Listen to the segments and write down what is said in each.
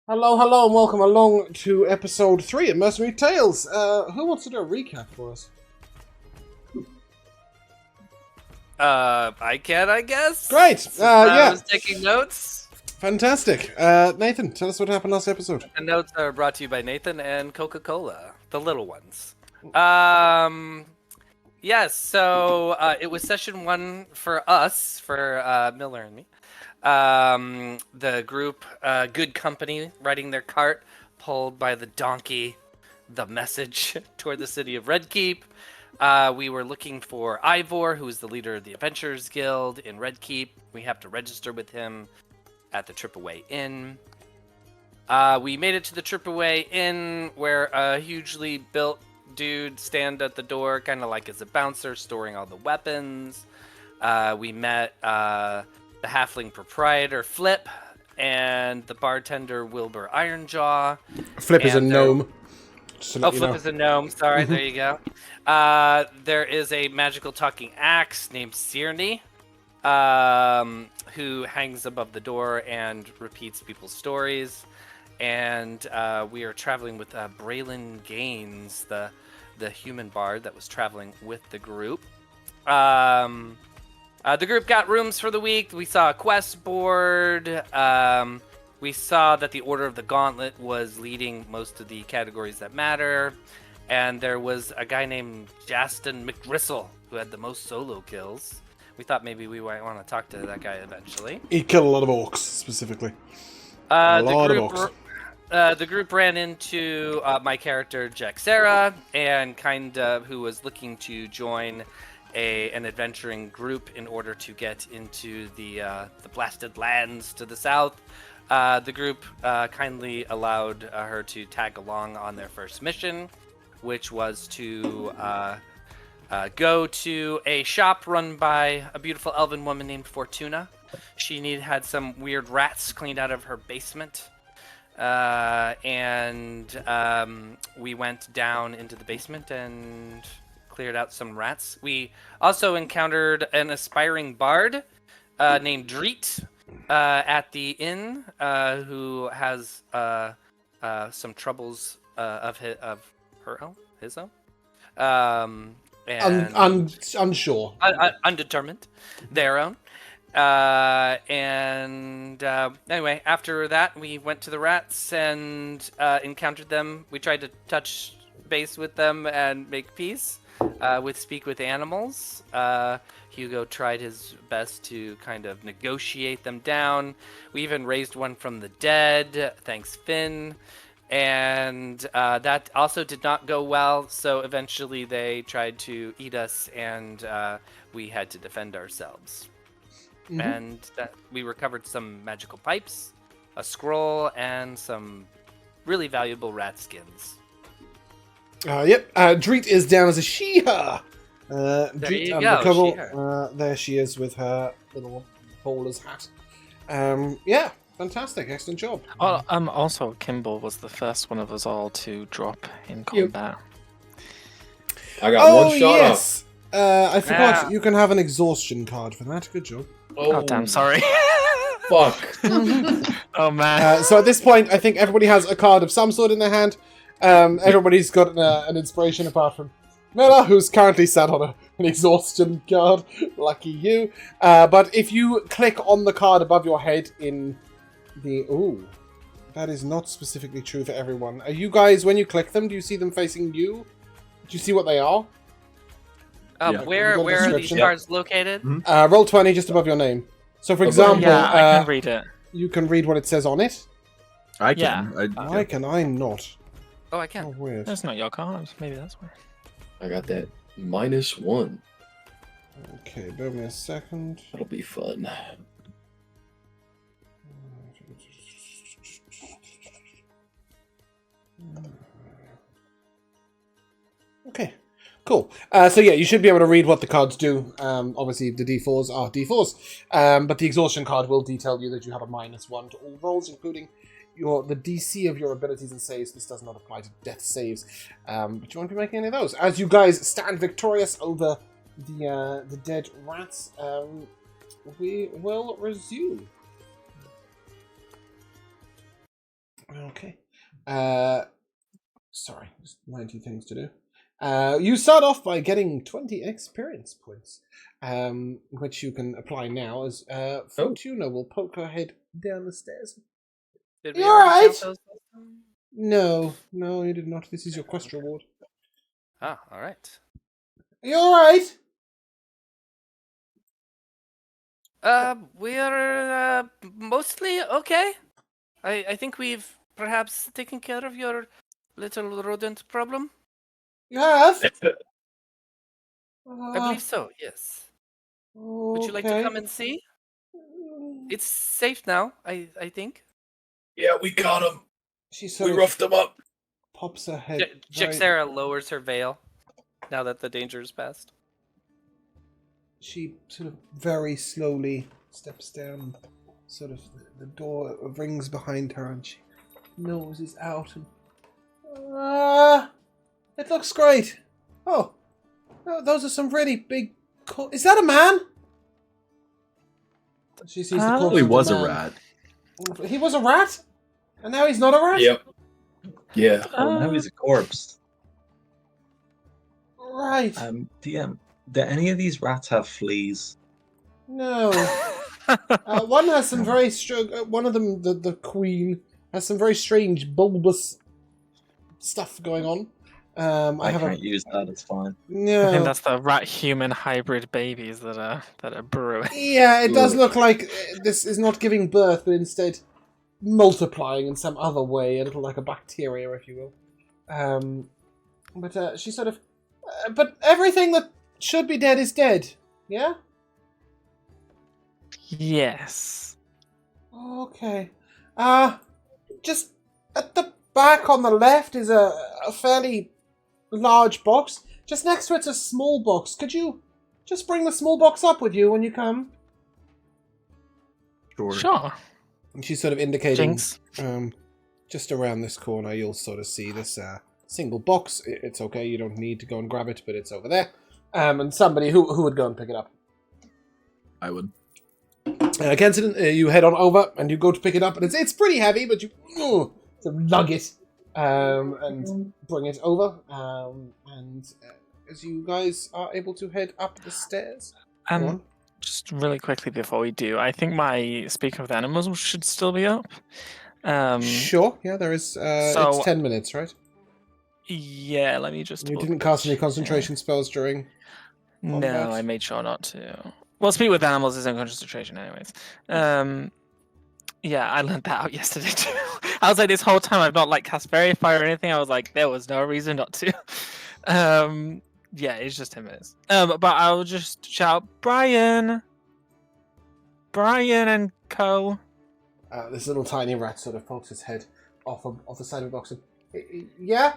Hello, hello, and welcome along to episode 3 of Mercenary Tales. Who wants to do a recap for us? I can, I guess. Great! I Yeah. was taking notes. Fantastic. Nathan, tell us what happened last episode. The notes are brought to you by Nathan and Coca-Cola, the little ones. Yes, so it was session 1 for us, for Miller and me. The group, Good Company, riding their cart, pulled by the donkey, the message toward the city of Redkeep. We were looking for Ivor, who is the leader of the Adventurers Guild in Redkeep. We have to register with him at the Tripaway Inn. We made it to the Tripaway Inn, where a hugely built dude stand at the door, kind of like as a bouncer, storing all the weapons. We met the halfling proprietor, Flip, and the bartender, Wilbur Ironjaw. Flip is a gnome. Flip is a gnome. Sorry, there you go. There is a magical talking axe named Sierne, who hangs above the door and repeats people's stories. And we are traveling with Braylon Gaines, the human bard that was traveling with the group. The group got rooms for the week. We saw a quest board. We saw that the Order of the Gauntlet was leading most of the categories that matter. And there was a guy named Jaston McDristle who had the most solo kills. We thought maybe we might want to talk to that guy eventually. He killed a lot of orcs, specifically. The group ran into my character, Jack Sarah, and who was looking to join an adventuring group in order to get into the blasted lands to the south. The group kindly allowed her to tag along on their first mission, which was to go to a shop run by a beautiful elven woman named Fortuna. She had some weird rats cleaned out of her basement. And we went down into the basement and cleared out some rats. We also encountered an aspiring bard named Dreet at the inn, who has some troubles of his own. Unsure. Undetermined, their own. Anyway, after that, we went to the rats and encountered them. We tried to touch base with them and make peace with Speak with Animals. Hugo tried his best to kind of negotiate them down. We even raised one from the dead, thanks Finn. And that also did not go well, so eventually they tried to eat us, and we had to defend ourselves. Mm-hmm. And we recovered some magical pipes, a scroll, and some really valuable rat skins. Yep. Dreet is down as a she-her. There Dreet you and go. the couple. There she is with her little bowler's hat. Yeah, fantastic. Excellent job. Also, Kimball was the first one of us all to drop in combat. I got one shot yes. I forgot. You can have an exhaustion card for that. Good job. Oh damn, sorry. Fuck. Oh man. So at this point, I think everybody has a card of some sort in their hand. Everybody's got an inspiration apart from Miller, who's currently sat on an exhaustion card. Lucky you. But if you click on the card above your head in the... Ooh. That is not specifically true for everyone. Are you guys, when you click them, do you see them facing you? Do you see what they are? Where are these cards located? Mm-hmm. Roll 20 just above your name. So, for example, I can read it. You can read what it says on it. I can. Yeah. Why can I not? Oh, I can. Oh, weird. That's not your card. Maybe that's why. I got that -1. Okay, bear with me a second. That'll be fun. Okay, cool. So yeah, you should be able to read what the cards do. Obviously, the D4s are D4s, but the exhaustion card will detail you that you have a -1 to all rolls, including the DC of your abilities and saves. This does not apply to death saves, but you won't be making any of those. As you guys stand victorious over the dead rats, we will resume. Sorry, there's 90 things to do. You start off by getting 20 experience points, which you can apply now as Fortuna will poke her head down the stairs. Did You we already alright? count those last time? No, you did not. This is your quest reward. Ah, all right. You alright? We're mostly okay. I think we've perhaps taken care of your little rodent problem. You have? I believe so, yes. Would you like to come and see? It's safe now, I think. Yeah, we got him. She We sort of roughed him up. pops her head. Jaxera lowers her veil now that the danger is past. She sort of very slowly steps down. Sort of the door rings behind her, and she noses out and. It looks great. Oh, those are some really big. Is that a man? She sees the corpse. He of the was a man. rat. He was a rat, and now he's not a rat. Yep. Yeah. Oh, now he's a corpse. Right. DM, do any of these rats have fleas? No. One has some very one of them, the queen, has some very strange bulbous stuff going on. I have can't use that. It's fine. No. I think that's the rat-human hybrid babies that are brewing. Yeah, it does look like this is not giving birth, but instead multiplying in some other way, a little like a bacteria, if you will. But she sort of. But everything that should be dead is dead. Yeah. Yes. Okay. Just at the back on the left is a fairly large box. Just next to it's a small box. Could you just bring the small box up with you when you come? Sure. And she's sort of indicating, Jinx. just around this corner, you'll sort of see this single box. It's okay, you don't need to go and grab it, but it's over there. And somebody who would go and pick it up. I would. Kenton, you head on over and you go to pick it up, and it's pretty heavy, but you sort of lug it and bring it over. And as you guys are able to head up the stairs. Go on. Just really quickly before we do, I think my Speaking with Animals should still be up. Sure, yeah, there is. so- it's 10 minutes, right? Yeah, let me just. You didn't cast any concentration spells during. No, combat? I made sure not to. Well, Speak with Animals is in concentration, anyways. Yeah, I learned that out yesterday too. I was like, this whole time I've not like cast Verify or anything. I was like, there was no reason not to. Yeah, it's just 10 minutes. But I'll just shout, Brian and co. This little tiny rat sort of pokes its head off the side of the box. And, yeah?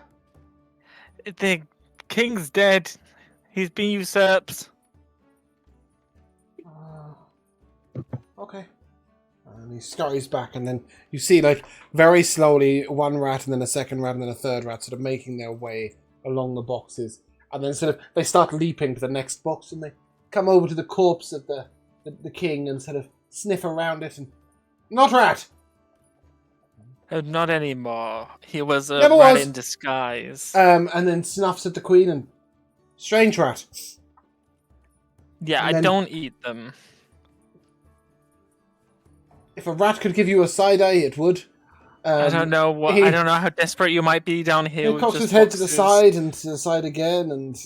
The king's dead. He's been usurped. Okay. And he scurries back, and then you see, like, very slowly, one rat, and then a second rat, and then a third rat sort of making their way along the boxes. And then sort of, they start leaping to the next box, and they come over to the corpse of the king and sort of sniff around it, and... Not rat! Not anymore. He was a Never rat was. in disguise. And then snuffs at the queen, and... Strange rat. Yeah, and I then- don't eat them. If a rat could give you a side eye, it would. I don't know what. he- I don't know how desperate you might be down here. He with cocks just his head to the boxes. side and to the side again, and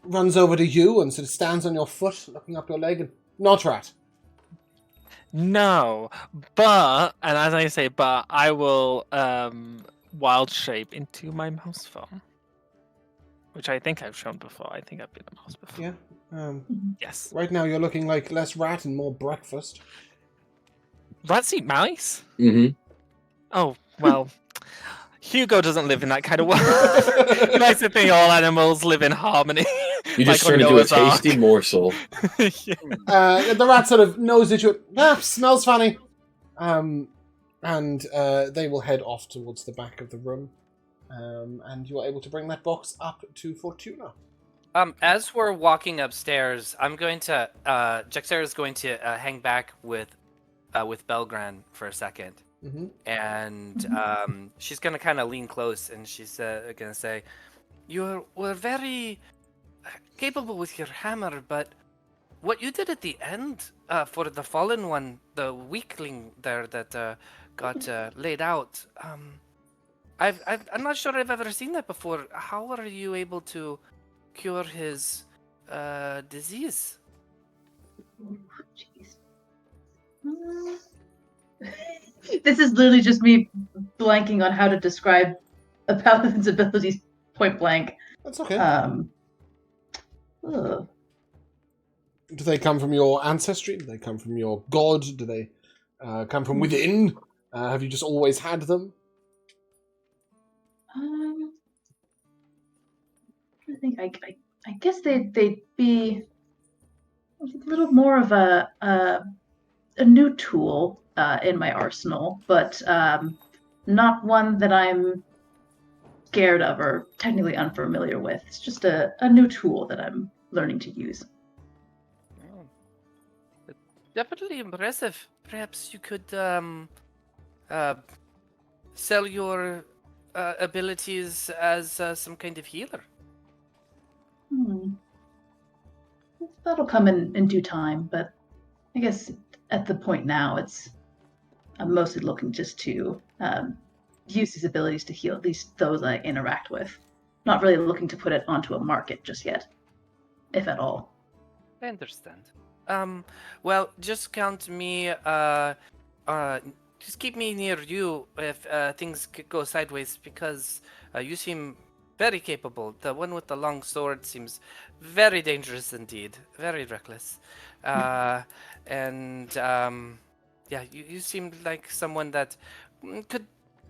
runs over to you and sort of stands on your foot, looking up your leg, and not rat. No, but and as I say, but I will wild shape into my mouse form, which I think I've shown before. I think I've been a mouse before. Yeah. Yes. Right now, you're looking like less rat and more breakfast. Rats eat mice? Mm-hmm. Oh well. Hugo doesn't live in that kind of world. He likes to think all animals live in harmony. You just Like on turned into a Noah's Ark. tasty morsel. Yeah. The rat sort of knows that you. Smells funny. And they will head off towards the back of the room. And you are able to bring that box up to Fortuna. As we're walking upstairs, I'm going to Jaxera is going to hang back with Belgran for a second, Mm-hmm. And she's gonna kind of lean close, and she's gonna say, "You were very capable with your hammer, but what you did at the end for the fallen one, the weakling there that got laid out, I'm not sure I've ever seen that before. How are you able to cure his disease?" Jeez. This is literally just me blanking on how to describe a paladin's abilities point blank. That's okay. Ugh. Do they come from your ancestry? Do they come from your god? Do they come from within? Have you just always had them? I think I guess they'd be a little more of a new tool in my arsenal, but not one that I'm scared of or technically unfamiliar with. It's just a new tool that I'm learning to use. Definitely impressive. Perhaps you could sell your abilities as some kind of healer. That'll come in due time, but I guess at the point now, I'm mostly looking just to use these abilities to heal at least those I interact with. Not really looking to put it onto a market just yet, if at all. I understand. Well, just count me. Just keep me near you if things go sideways, because you seem very capable. The one with the long sword seems very dangerous indeed, very reckless. Yeah, you seem like someone that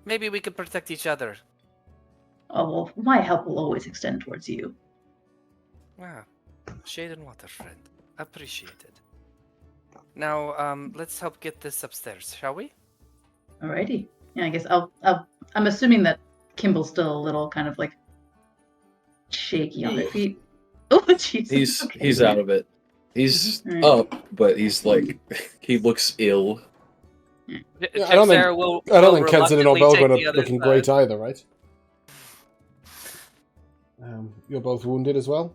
maybe we could protect each other. Oh, well, my help will always extend towards you. Ah, shade and water, friend. Appreciated. Now, let's help get this upstairs, shall we? Alrighty. Yeah, I guess I'm assuming that Kimball's still a little kind of like shaky on their feet. Oh, Jesus. He's out of it. He's Alright. up, but he's like he looks ill. Yeah, I don't think Kenton and Belgren are looking great either, right? You're both wounded as well?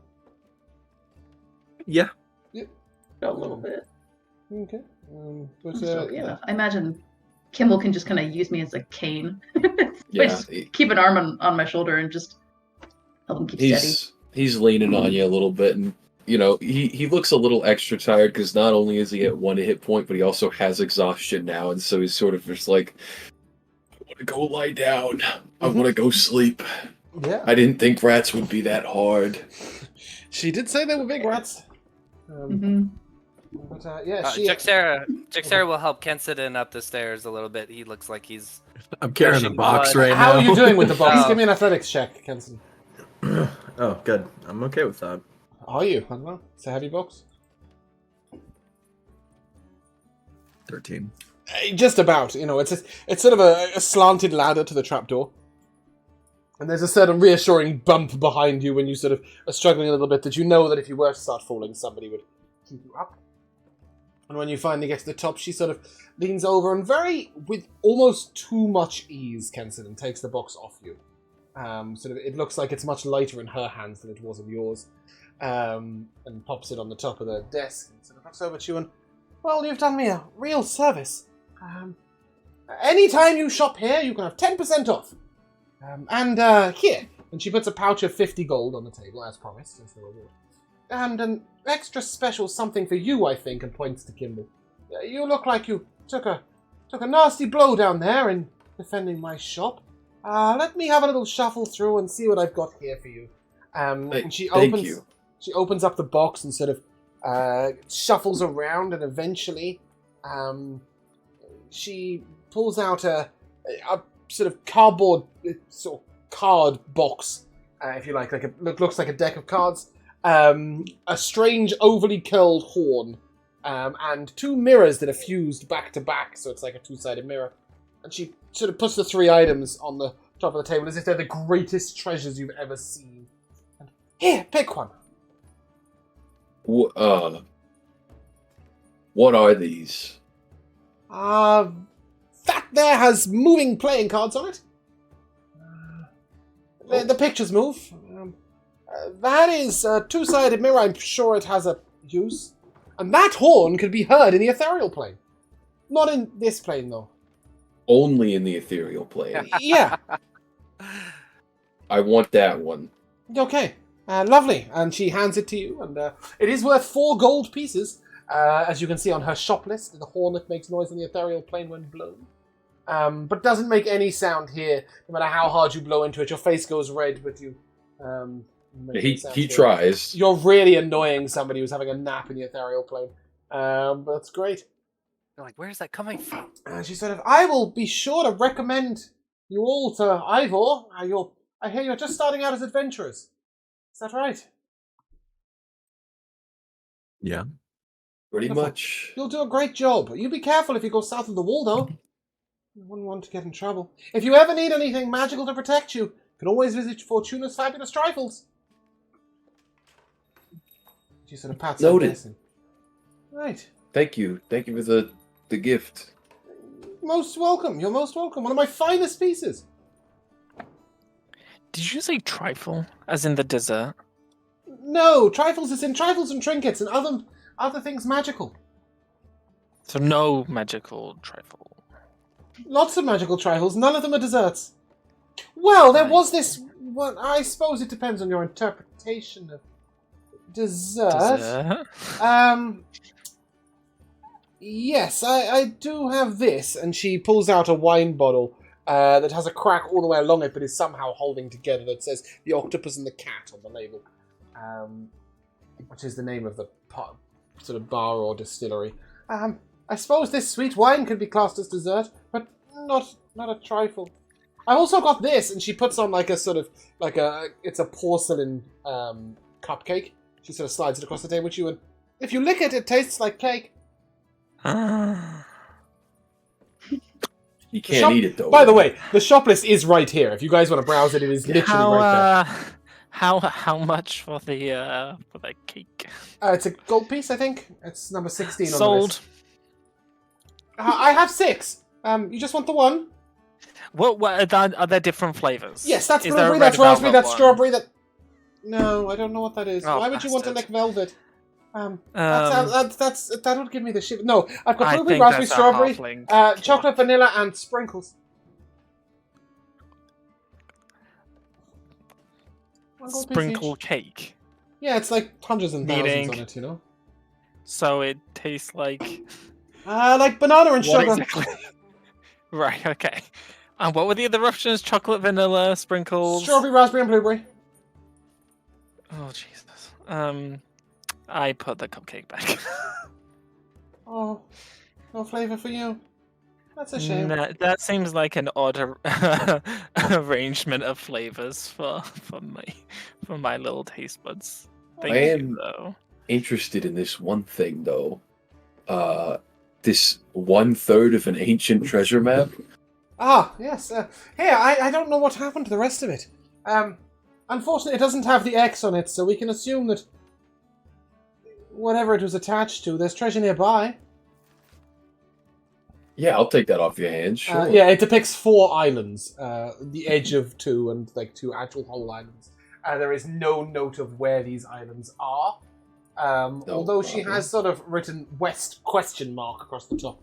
Yeah. A little bit. Okay. But, Yeah, I imagine Kimball can just kind of use me as a cane. Yeah, Just keep an arm on my shoulder and just help him keep steady. He's leaning on you a little bit, and you know he looks a little extra tired because not only is he at 1 hit point, but he also has exhaustion now, and so he's sort of just like, I want to go lie down. I want to go sleep. Yeah. I didn't think rats would be that hard. She did say they were big rats. But yeah, Jaxera will help Kensidin up the stairs a little bit. He looks like he's... I'm carrying the pushing box blood. right now. How are you doing with the box? Oh. Give me an athletics check, Kenson. Oh, good. I'm okay with that. Are you? I don't know. It's a heavy box. 13. Just about. You know, it's sort of a slanted ladder to the trapdoor. And there's a certain reassuring bump behind you when you sort of are struggling a little bit that you know that if you were to start falling, somebody would keep you up. And when you finally get to the top, she sort of leans over and with almost too much ease, Kenson, takes the box off you. It looks like it's much lighter in her hands than it was in yours. And pops it on the top of the desk and sort of looks over at you and, well, you've done me a real service. Anytime you shop here, you can have 10% off. Here. And she puts a pouch of 50 gold on the table, as promised, as the reward. And an extra special something for you, I think, and points to Kimball. You look like you took a nasty blow down there in defending my shop. Let me have a little shuffle through and see what I've got here for you. And she opens up the box and sort of shuffles around, and eventually she pulls out a sort of cardboard, card box, if you like it looks like a deck of cards. A strange overly curled horn, and 2 mirrors that are fused back to back, so it's like a 2-sided mirror. And she sort of puts the 3 items on the top of the table as if they're the greatest treasures you've ever seen. And, here, pick one. What are these? Fat there has moving playing cards on it. The pictures move. That is a two-sided mirror. I'm sure it has a use. And that horn could be heard in the ethereal plane. Not in this plane, though. Only in the ethereal plane. Yeah. I want that one. Okay. Lovely. And she hands it to you. And it is worth 4 gold pieces. As you can see on her shop list, the horn that makes noise in the ethereal plane when blown. But doesn't make any sound here. No matter how hard you blow into it, your face goes red, but you... He tries. You're really annoying somebody who's having a nap in the ethereal plane. But that's great. They're like, where's that coming from? And she sort of, I will be sure to recommend you all to Ivor. I hear you're just starting out as adventurers. Is that right? Yeah. Pretty much. You'll do a great job. You be careful if you go south of the wall, though. You wouldn't want to get in trouble. If you ever need anything magical to protect you, you can always visit Fortuna's fabulous Trifles. She sort of pats her face. Right. Thank you. Thank you for the gift. Most welcome. You're most welcome. One of my finest pieces. Did you say trifle, as in the dessert? No, Trifles is in Trifles and Trinkets and other things magical. So no magical trifle. Lots of magical trifles. None of them are desserts. Well, there was this one. I suppose it depends on your interpretation of dessert. Yes, I do have this. And she pulls out a wine bottle that has a crack all the way along it, but is somehow holding together. That says The Octopus and the Cat on the label. Which is the name of the sort of bar or distillery. I suppose this sweet wine could be classed as dessert, but not a trifle. I've also got this, and she puts on like a sort of it's a porcelain cupcake. She sort of slides it across the table with you, and if you lick it, it tastes like cake. You can't eat it though. By the way, the shop list is right here. If you guys want to browse it, it is literally right there. How much for the cake? It's a gold piece, I think. It's number 16 on the Sold. list. I have 6. You just want the one? What are there different flavors? Yes, that's Is there a blueberry, red that's raspberry, velvet that's one? strawberry, that... No, I don't know what that is. Oh, Why would you want to bastard. lick velvet? That would give me the shit. No, I've got I blueberry, think raspberry, that's a strawberry, halfling. chocolate, vanilla, and sprinkles. One gold piece Sprinkle each. cake. Yeah, it's like hundreds and thousands Meaning- on it, you know? So it tastes like Like banana and what sugar. exactly? Right. Okay. And what were the other options? Chocolate, vanilla, sprinkles. Strawberry, raspberry, and blueberry. Oh Jesus. I put the cupcake back. Oh, no flavour for you. That's a shame. Nah, that seems like an odd arrangement of flavors for my little taste buds. Thank I you, am- though. Interested in this one thing though. This 1/3 of an ancient treasure map. Ah, yes. Here, I don't know what happened to the rest of it. Unfortunately, it doesn't have the X on it, so we can assume that whatever it was attached to, there's treasure nearby. Yeah, I'll take that off your hands. Sure. Yeah, it depicts 4 islands, the edge of 2 and like 2 actual whole islands. There is no note of where these islands are, although she problem. has sort of written West ? Across the top.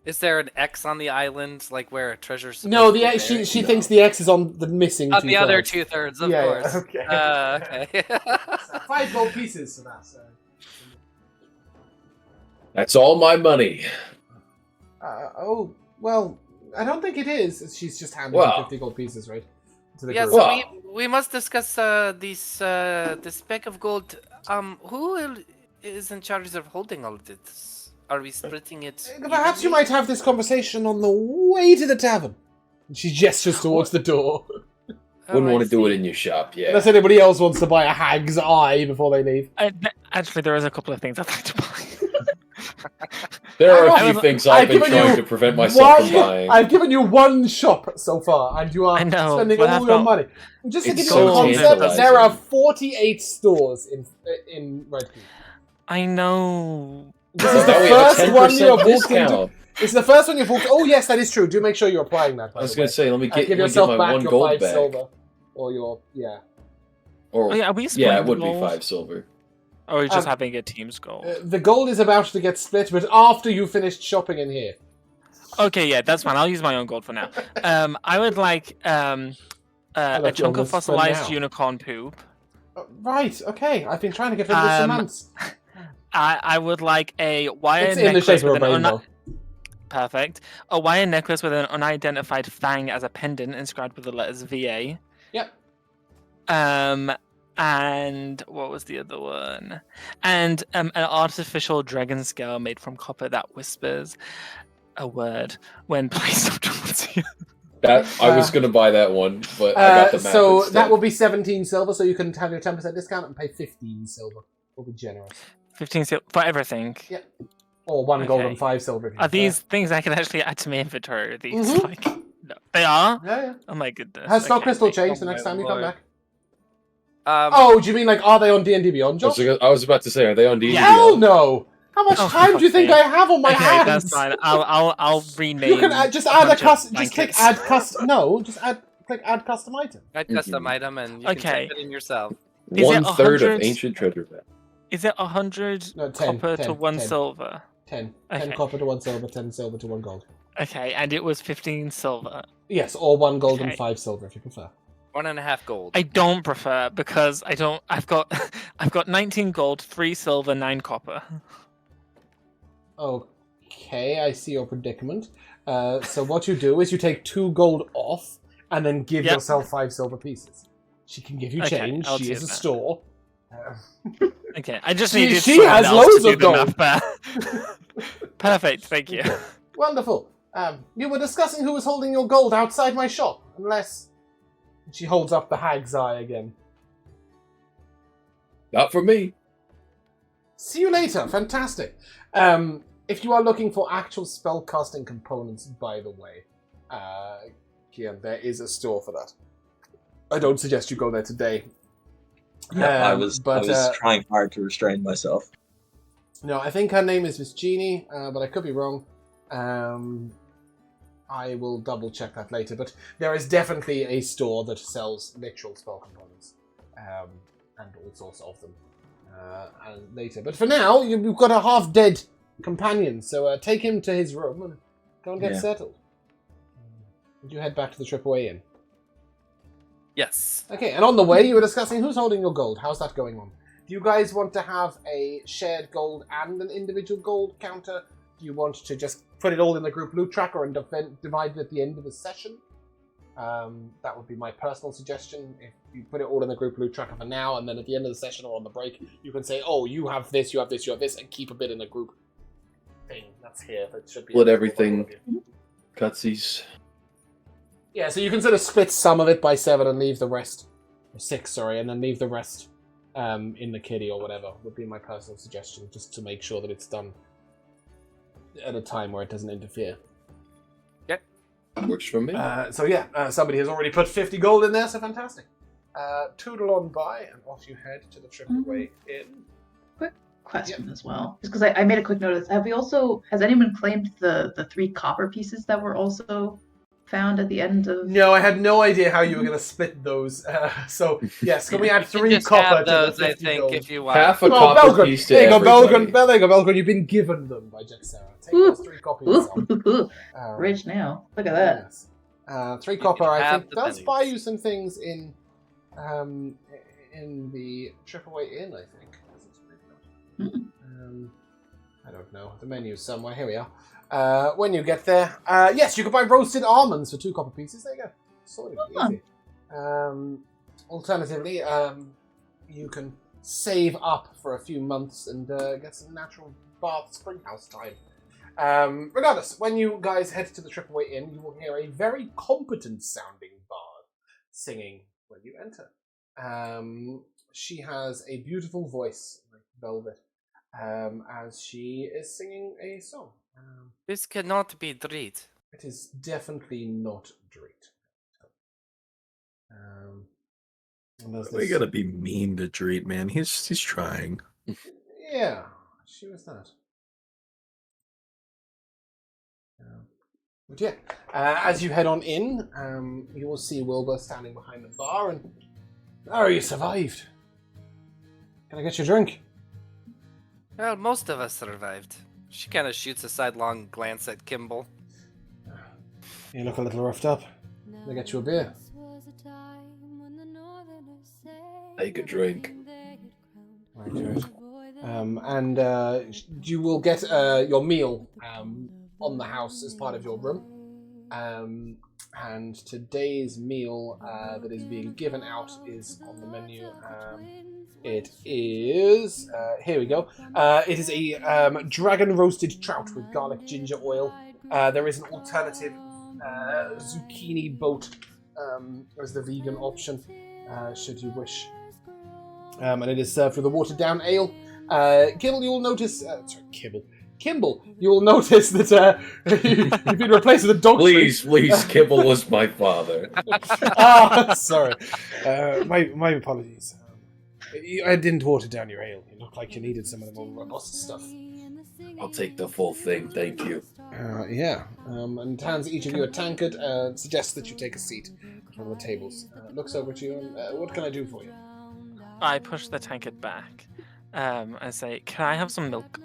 Is there an X on the island, like where a treasure's supposed No, to the be X, buried? she thinks the X is on the missing On the other 2/3. 2/3, of Yeah, course. okay. Okay. 5 gold pieces for that. So. That's all my money. Oh, well, I don't think it is. She's just handing Well. 50 gold pieces, right? To the Yeah, group. so Well- we must discuss this speck of gold. Who is in charge of holding all of this? Are we splitting it? Perhaps you evenly? might have this conversation on the way to the tavern. And she gestures towards the door. Oh, Wouldn't I want to do it see. in your shop, yeah. Unless anybody else wants to buy a hag's eye before they leave. Actually, there is a couple of things I'd like to buy. There are I a few was- things I've I've been given trying you to prevent myself from buying. I've given you 1 shop so far, and you are I know, spending but all I've your got- money. Just to It's give you so a concept, tantalizing. there are 48 stores in Red Keep. I know. This is the Now we have a first one you have 10% walked into. discount. It's the first one you've walked. Oh yes, that is true. Do make sure you're applying that. By I was the going way. to say, let me Give get yourself my back one your gold 5 back. silver, or your Or Oh yeah, are we yeah, splitting it the would be gold? 5 silver. Or are we just Um, having a team's gold? The gold is about to get split, but after you finished shopping in here. Okay, yeah, that's fine. I'll use my own gold for now. I would like a left you chunk on of this for fossilized now. unicorn poop. Right. Okay. I've been trying to get rid of this for Um, months. I would like a wire It's in the necklace shape of with a an rainbow. perfect. A wire necklace with an unidentified fang as a pendant inscribed with the letters VA. Yep. And what was the other one? And an artificial dragon scale made from copper that whispers a word when placed up towards you. That I was going to buy that one, but I got the map So instead. that will be 17 silver, so you can have your 10% discount and pay 15 silver. We'll be generous. 15 for everything. Yeah. Or 1 gold Okay. and 5 silver. If you Are prefer. these things I can actually add to my inventory? Are these Mhm. like no, they are? Yeah, yeah. Oh my goodness. Has Star Okay, Crystal thank- changed the Oh next my time you come lord. back? Oh, Do you mean like, are they on D&D Beyond, Josh? I was about to say, are they on D&D? Hell no! How much Oh, time do you think I fuck me. have on my Okay, hands? that's fine. I'll rename. You can just add a bunch of custom. Just click blankets. add custom. No, just click add custom item. a custom item, and you can Okay. type it in yourself. Is it 1/3 of 100? ancient treasure map. Is it 100 No, 10, copper 10, to 1 10. silver? 10 Okay. copper to 1 silver, 10 silver to 1 gold. Okay, and it was 15 silver. Yes, or 1 gold and Okay. 5 silver if you prefer. 1.5 gold. I don't prefer because I don't. I've got 19 gold, 3 silver, 9 copper. Okay, I see your predicament. So what you do is you take 2 gold off and then give Yep. yourself 5 silver pieces. She can give you Okay, change. I'll She do is a that. store. Okay, I just She- needed she someone has else loads to do of the gold. math there. Perfect, thank you. Wonderful. You were discussing who was holding your gold outside my shop, unless... She holds up the hag's eye again. Not for me. See you later. Fantastic. If you are looking for actual spellcasting components, by the way, Kian, there is a store for that. I don't suggest you go there today. Yeah, I was trying hard to restrain myself. No, I think her name is Miss Jeannie, but I could be wrong. I will double check that later, but there is definitely a store that sells literal spell components, and all sorts of them, and later. But for now, you've got a half-dead companion, so take him to his room and go and get settled. And you head back to the Tripaway Inn. Yes. Okay, and on the way, you were discussing who's holding your gold. How's that going on? Do you guys want to have a shared gold and an individual gold counter? Do you want to just put it all in the group loot tracker and divide it at the end of the session? That would be my personal suggestion. If you put it all in the group loot tracker for now, and then at the end of the session or on the break, you can say, oh, you have this, you have this, you have this, and keep a bit in the group thing. That's here. That should be Split available for all everything. of you. Cutsies. Yeah, so you can sort of split some of it by 7 and leave the rest... 6, sorry, and then leave the rest in the kitty or whatever, would be my personal suggestion, just to make sure that it's done at a time where it doesn't interfere. Works for me. Somebody has already put 50 gold in there, so fantastic. Toodle on by, and off you head to the Tripaway Inn. Question as well, just because I made a quick note of this. Has anyone claimed the 3 copper pieces that were also found at the end of... No, I had no idea how you were going to split those. So, yes, can we add You can 3 just copper have to those, the I 50 think, gold? if you want. Half a Oh, copper Belgren. piece to There you go, everybody. Belgren. There you go, Belgren. You've been given them by Jexera. Take those 3 copies. Rich now. Look at that. Yes. 3 copper, I have think, the does pennies. buy you some things in the Tripaway Inn, I think. I don't know. The menu's somewhere. Here we are. When you get there, yes, you can buy roasted almonds for 2 copper pieces. There you go. Sorted. Easy. Alternatively, you can save up for a few months and get some natural bath springhouse time. Regardless, when you guys head to the Tripaway Inn, you will hear a very competent sounding bard singing when you enter. She has a beautiful voice, like velvet, as she is singing a song. This cannot be Dreet. It is definitely not Dreet. And there's We this- gotta be mean to Dreet, man. He's trying. Yeah, she was that. But yeah, as you head on in, you will see Wilbur standing behind the bar, and oh, you survived. Can I get you a drink? Well, most of us survived. She kind of shoots a sidelong glance at Kimball. You look a little roughed up. Can I get you a beer? Take a drink. Right, good. And you will get your meal on the house as part of your room. And today's meal that is being given out is on the menu. It is... here we go. It is a dragon roasted trout with garlic ginger oil. There is an alternative zucchini boat as the vegan option, should you wish. And it is served with a watered down ale. Kibble, you will notice... Kimball, you will notice that you've been replaced with a dog. Please, Kibble was my father. Sorry. My apologies. I didn't water down your ale. You looked like you needed some of the more robust stuff. I'll take the full thing, thank you. Yeah. And hands each of you a tankard. Suggests that you take a seat at one of the tables. Looks over at you and what can I do for you? I push the tankard back and say, "Can I have some milk?"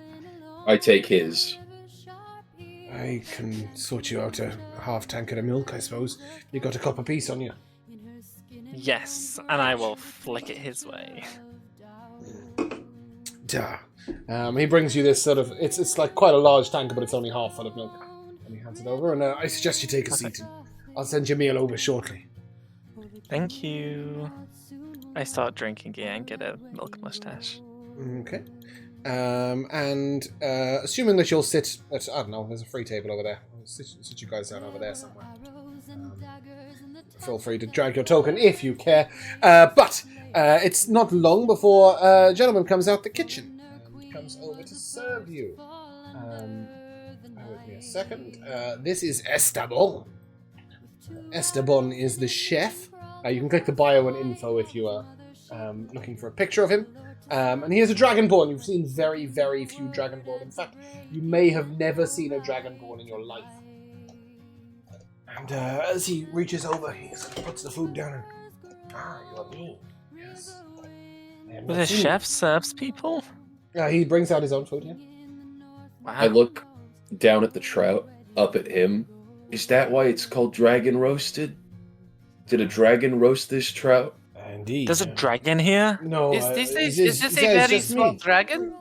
I take his. I can sort you out a half tankard of milk, I suppose. You got a cup apiece on you. Yes, and I will flick it his way. Duh. He brings you this sort of... It's like quite a large tankard, but it's only half full of milk. And he hands it over, and I suggest you take a seat. And I'll send your meal over shortly. Thank you. I start drinking again and get a milk mustache. Okay. And assuming that you'll sit at... I don't know, there's a free table over there. I'll sit you guys down over there somewhere. Feel free to drag your token if you care. But it's not long before a gentleman comes out the kitchen and comes over to serve you. Bear with me a second. This is Esteban. Esteban is the chef. You can click the bio and info if you are looking for a picture of him. And he is a Dragonborn. You've seen very, very few Dragonborn. In fact, you may have never seen a Dragonborn in your life. And as he reaches over, he sort of puts the food down and... you're me. Yes. The chef serves people? He brings out his own food, yeah. Wow. I look down at the trout, up at him. Is that why it's called dragon roasted? Did a dragon roast this trout? Indeed. There's a dragon here? No. Is this a very small dragon?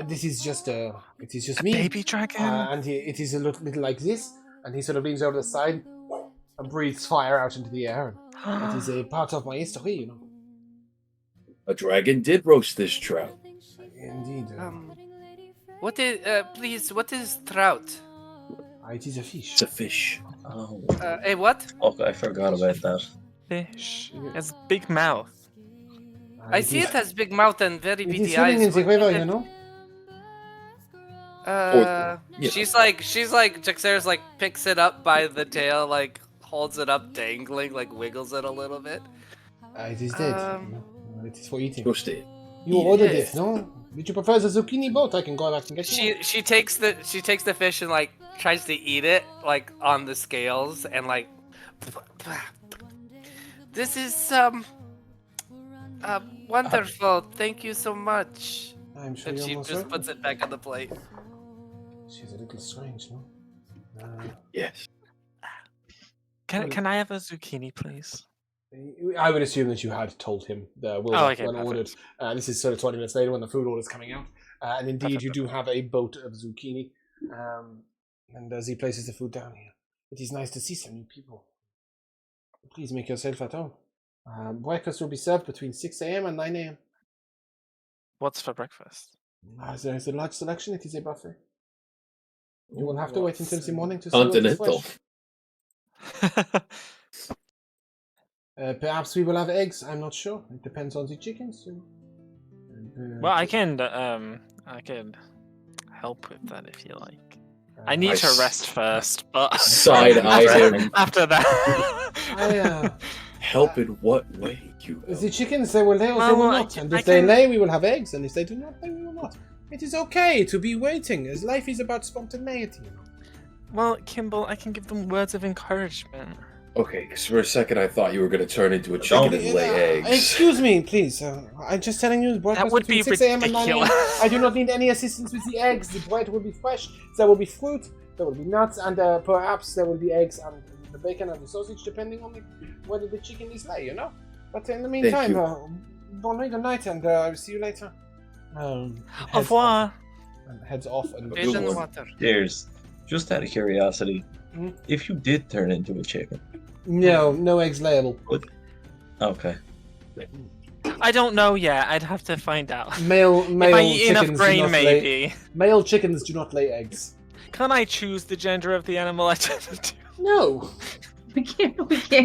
This is just it is just A me. baby dragon? And it is a little like this, and he sort of leans over the side and breathes fire out into the air. And it is a part of my history, you know. A dragon did roast this trout. Indeed. What is trout? It is a fish. It's a fish. Oh, Hey, what? okay, I forgot about that. Fish. It's big mouth. I see it has big mouth and very It beady is swimming in eyes. the river, you know. Yeah. She's like Jaxer's like picks it up by the tail, like holds it up dangling, like wiggles it a little bit. It is dead. You know. It is for eating. Roasted. You ordered Yes. it, no? Did you prefer the zucchini boat? I can go back and get you. She takes the fish and like tries to eat it like on the scales and like this is wonderful. Thank you so much. I'm sure And you're she most just welcome. puts it back on the plate. She's a little strange, no? Yes. Can I have a zucchini, please? I would assume that you had told him Wilbur okay, when perfect. ordered. This is sort of 20 minutes later when the food order is coming out. And indeed, you do have a boat of zucchini. And as he places the food down here, it is nice to see some new people. Please make yourself at home. Breakfast will be served between 6 a.m. and 9 a.m. What's for breakfast? There is a large selection. It is a buffet. You will have to wait until the morning to see what is Continental. fresh. Perhaps we will have eggs. I'm not sure. It depends on the chickens. You know. Well, I can help with that if you like. I need to rest first, but Side eye him. after that. Help in what way? The chickens, they will lay or they will not. And if they lay, we will have eggs. And if they do not, then we will not. It is okay to be waiting, as life is about spontaneity. Well, Kimball, I can give them words of encouragement. Okay, because for a second I thought you were going to turn into a chicken and lay eggs. Excuse me, please. I'm just telling you, breakfast would between be 6 a.m. and 9 a.m. ridiculous. I do not need any assistance with the eggs. The bread will be fresh. There will be fruit. There will be nuts, and perhaps there will be eggs and the bacon and the sausage, depending on whether the chicken is lay. You know. But in the meantime, bon night and night, and I'll see you later. Au revoir. And heads off and Fish and water. Cheers. Just out of curiosity, Mhm. if you did turn into a chicken, No eggs layable. okay. I don't know yet. I'd have to find out. Male If I eat chickens enough do grain, not lay. maybe. Male chickens do not lay eggs. Can I choose the gender of the animal I turn into? No. We can't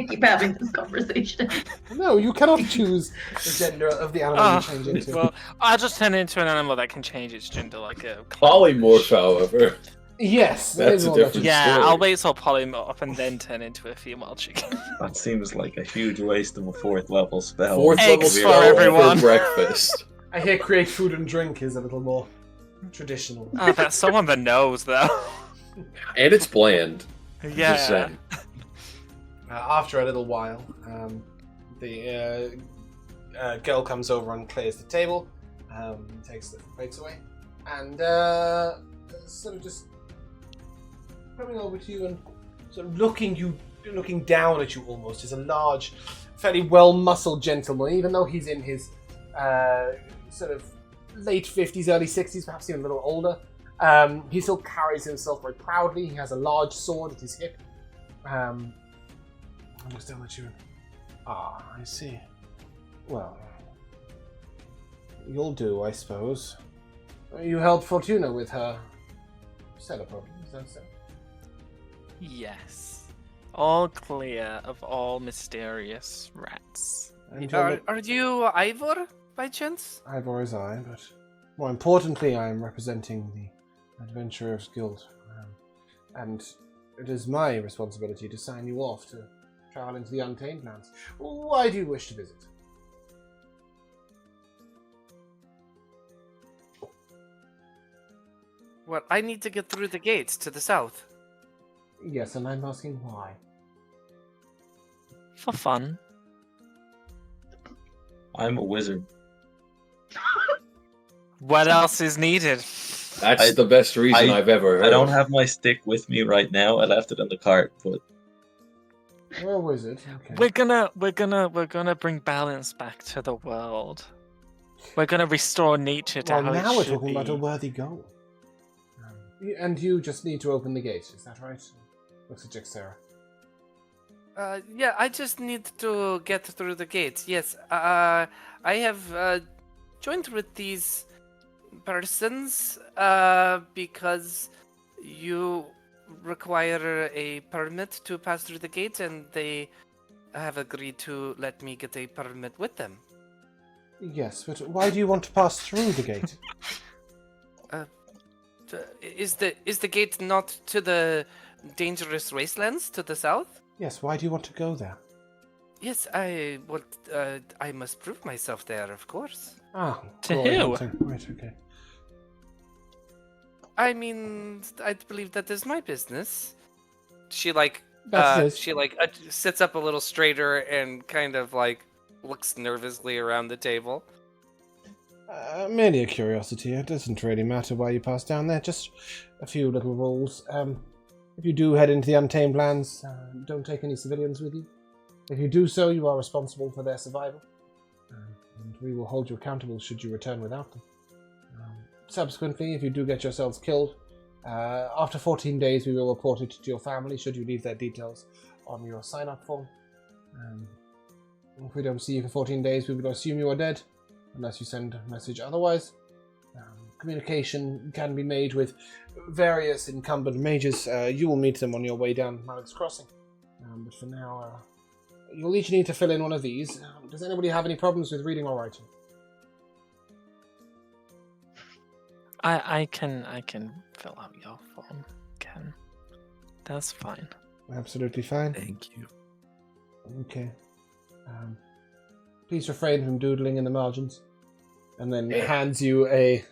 keep having this conversation. No, you cannot choose the gender of the animal you change into. Well, I'll just turn into an animal that can change its gender, like a. Polymorph, however. Yes, That's a different Yeah, story. I'll wait till polymorph and then turn into a female chicken. That seems like a huge waste of a 4th level spell. Fourth level Eggs spell for everyone. breakfast. I hear create food and drink is a little more traditional. Oh, that's so on the nose, though. And it's bland. Just Yeah. saying. After a little while, the girl comes over and clears the table, takes the plates away, and sort of just coming over to you and sort of looking down at you almost. Is a large, fairly well-muscled gentleman, even though he's in his sort of late 50s, early 60s, perhaps even a little older. He still carries himself very proudly. He has a large sword at his hip. I'm just down at you. Ah, I see. Well, you'll do, I suppose. You helped Fortuna with her cellar problem, is that so? Yes. All clear of all mysterious rats. And Are you Ivor, by chance? Ivor is I, but more importantly, I am representing the Adventurers Guild. And it is my responsibility to sign you off to travel into the Untamed Lands. Why do you wish to visit? Well, I need to get through the gates to the south. Yes, and I'm asking why. For fun. I'm a wizard. What else is needed? That's the best reason I've ever heard. I don't have my stick with me right now. I left it in the cart, but You're a wizard. Okay. We're gonna bring balance back to the world. We're gonna restore nature to Well, how now it we're should talking be. about a worthy goal. And you just need to open the gate, is that right? Looks at Jixera. Yeah, I just need to get through the gates. Yes, I have joined with these persons because you require a permit to pass through the gate, and they have agreed to let me get a permit with them. Yes, but why do you want to pass through the gate? Is the gate not to the dangerous wastelands to the south? Yes, why do you want to go there? Yes, I must prove myself there, of course. Ah, To glory who? hunting. Right, okay. I mean, I believe that is my business. She That's sits up a little straighter and kind of like looks nervously around the table. Merely a curiosity. It doesn't really matter why you pass down there. Just a few little rules. If you do head into the Untamed Lands, don't take any civilians with you. If you do so, you are responsible for their survival. And we will hold you accountable should you return without them. Subsequently, if you do get yourselves killed, after 14 days we will report it to your family should you leave their details on your sign-up form. If we don't see you for 14 days, we will assume you are dead, unless you send a message otherwise. Communication can be made with various incumbent mages. You will meet them on your way down Malik's Crossing. But for now, you'll each need to fill in one of these. Does anybody have any problems with reading or writing? I can fill out your form, Ken. That's fine. Absolutely fine. Thank you. Okay. Please refrain from doodling in the margins. And then hands you a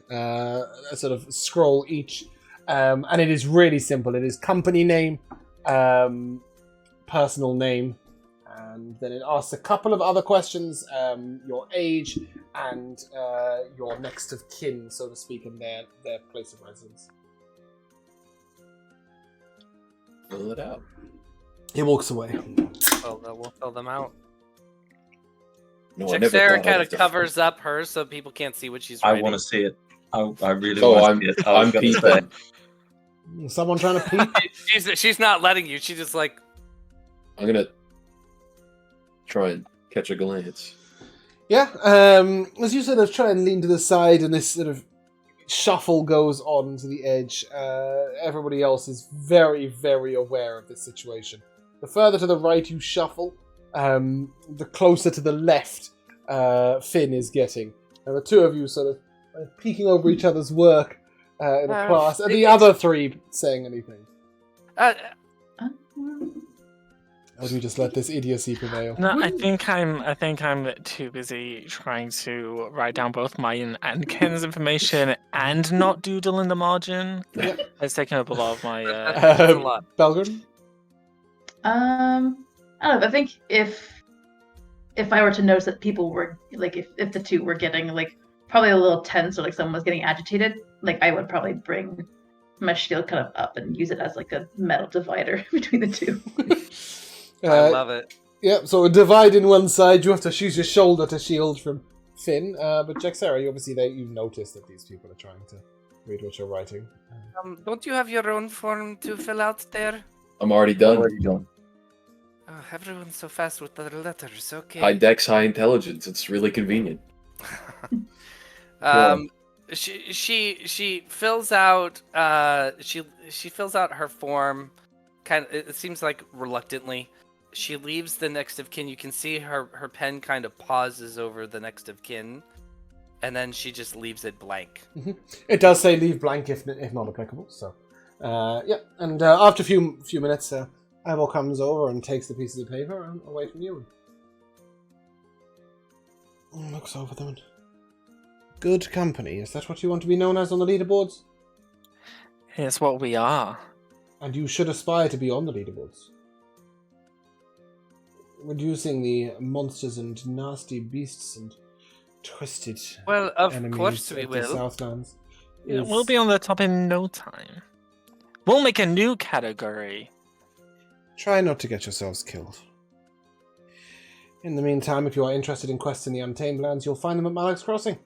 sort of scroll each And it is really simple. It is company name, personal name, and then it asks a couple of other questions, your age and your next of kin, so to speak, and their place of residence. Fill it out. He walks away. Well, we'll fill them out. No, I never Sarah thought kind I'd of have to- covers up hers so people can't see what she's I writing. want to see it. I really Oh, want to see it. I was I'm going to say. peeping. Someone trying to peek? She's not letting you. She's just like, I'm gonna try and catch a glance. Yeah, as you sort of try and lean to the side and this sort of shuffle goes on to the edge, everybody else is very, very aware of this situation. The further to the right you shuffle, the closer to the left Finn is getting. And the two of you sort of peeking over each other's work in a class, and the other three saying anything. Or do we just let this idiocy prevail? No, I think I'm too busy trying to write down both mine and Ken's information and not doodle in the margin. Yeah. It's taking up a lot of my. That's a lot. Belgrin? I don't know. I think if I were to notice that people were like, if the two were getting like probably a little tense or like someone was getting agitated, like I would probably bring my shield kind of up and use it as like a metal divider between the two. I love it. Yeah, so a divide in one side, you have to use your shoulder to shield from Finn. But Jaxera, you've noticed that these people are trying to read what you're writing. Don't you have your own form to fill out there? I'm already done. Oh, everyone's so fast with the letters. Okay. High dex, high intelligence. It's really convenient. She fills out she fills out her form kind of, it seems like reluctantly. She leaves the next of kin. You can see her pen kind of pauses over the next of kin, and then she just leaves it blank. Mm-hmm. It does say leave blank if not applicable. So, yeah. And after a few minutes, Ivor comes over and takes the pieces of paper away from you. And looks over them. And, good company. Is that what you want to be known as on the leaderboards? It's what we are. And you should aspire to be on the leaderboards. Reducing the monsters and nasty beasts and twisted Well, of enemies course we of the will. Southlands. Yeah, is- we'll be on the top in no time. We'll make a new category. Try not to get yourselves killed. In the meantime, if you are interested in quests in the Untamed Lands, you'll find them at Malak's Crossing.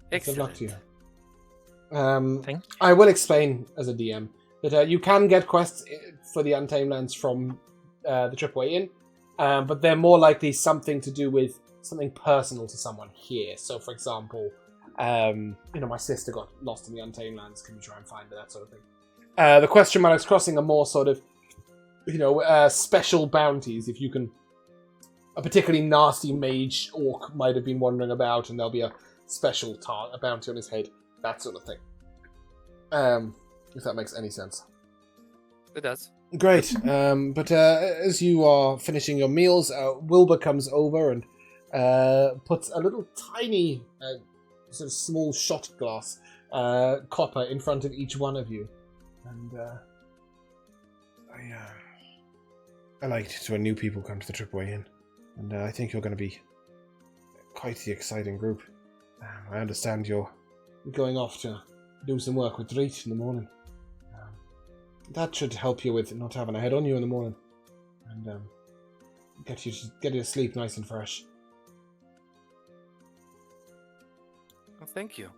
Best of luck to you. Thank you. I will explain as a DM that you can get quests for the Untamed Lands from the Tripway Inn, but they're more likely something to do with something personal to someone here. So, for example, my sister got lost in the Untamed Lands. Can we try and find her? That sort of thing. The quests from Malak's Crossing are more sort of, special bounties. If you can, a particularly nasty mage orc might have been wandering about, and there'll be a special a bounty on his head. That sort of thing. If that makes any sense. It does. Great. But as you are finishing your meals, Wilbur comes over and puts a little tiny, sort of small shot glass copper in front of each one of you. And I like it when new people come to the Tripway Inn. And I think you're going to be quite the exciting group. I understand you're going off to do some work with Dreet in the morning. That should help you with not having a head on you in the morning. And get you to sleep nice and fresh. Well, thank you.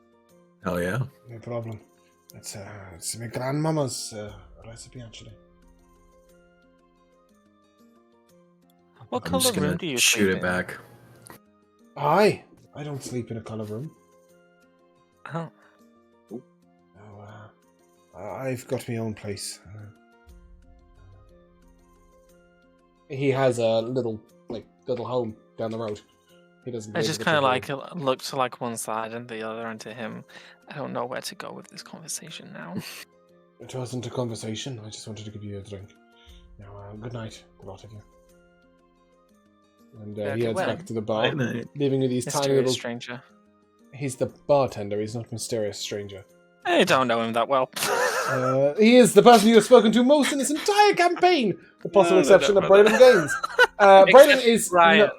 Hell yeah. No problem. It's my grandmama's recipe, actually. What I'm color just room gonna do you shoot sleep it in? back. I don't sleep in a colour room. Oh. I've got my own place. He has a little home down the road. He doesn't. I live just with kind of the like people. look to like one side and the other, and to him. I don't know where to go with this conversation now. It wasn't a conversation. I just wanted to give you a drink. Now, good night, the lot of you. And he heads well. back to the bar, Good night. leaving you these tiny Mysterious little. stranger. He's the bartender. He's not a mysterious stranger. I don't know him that well. He is the person you have spoken to most in this entire campaign, with the possible exception of Braylon Gaines. Braylon is... Ryan.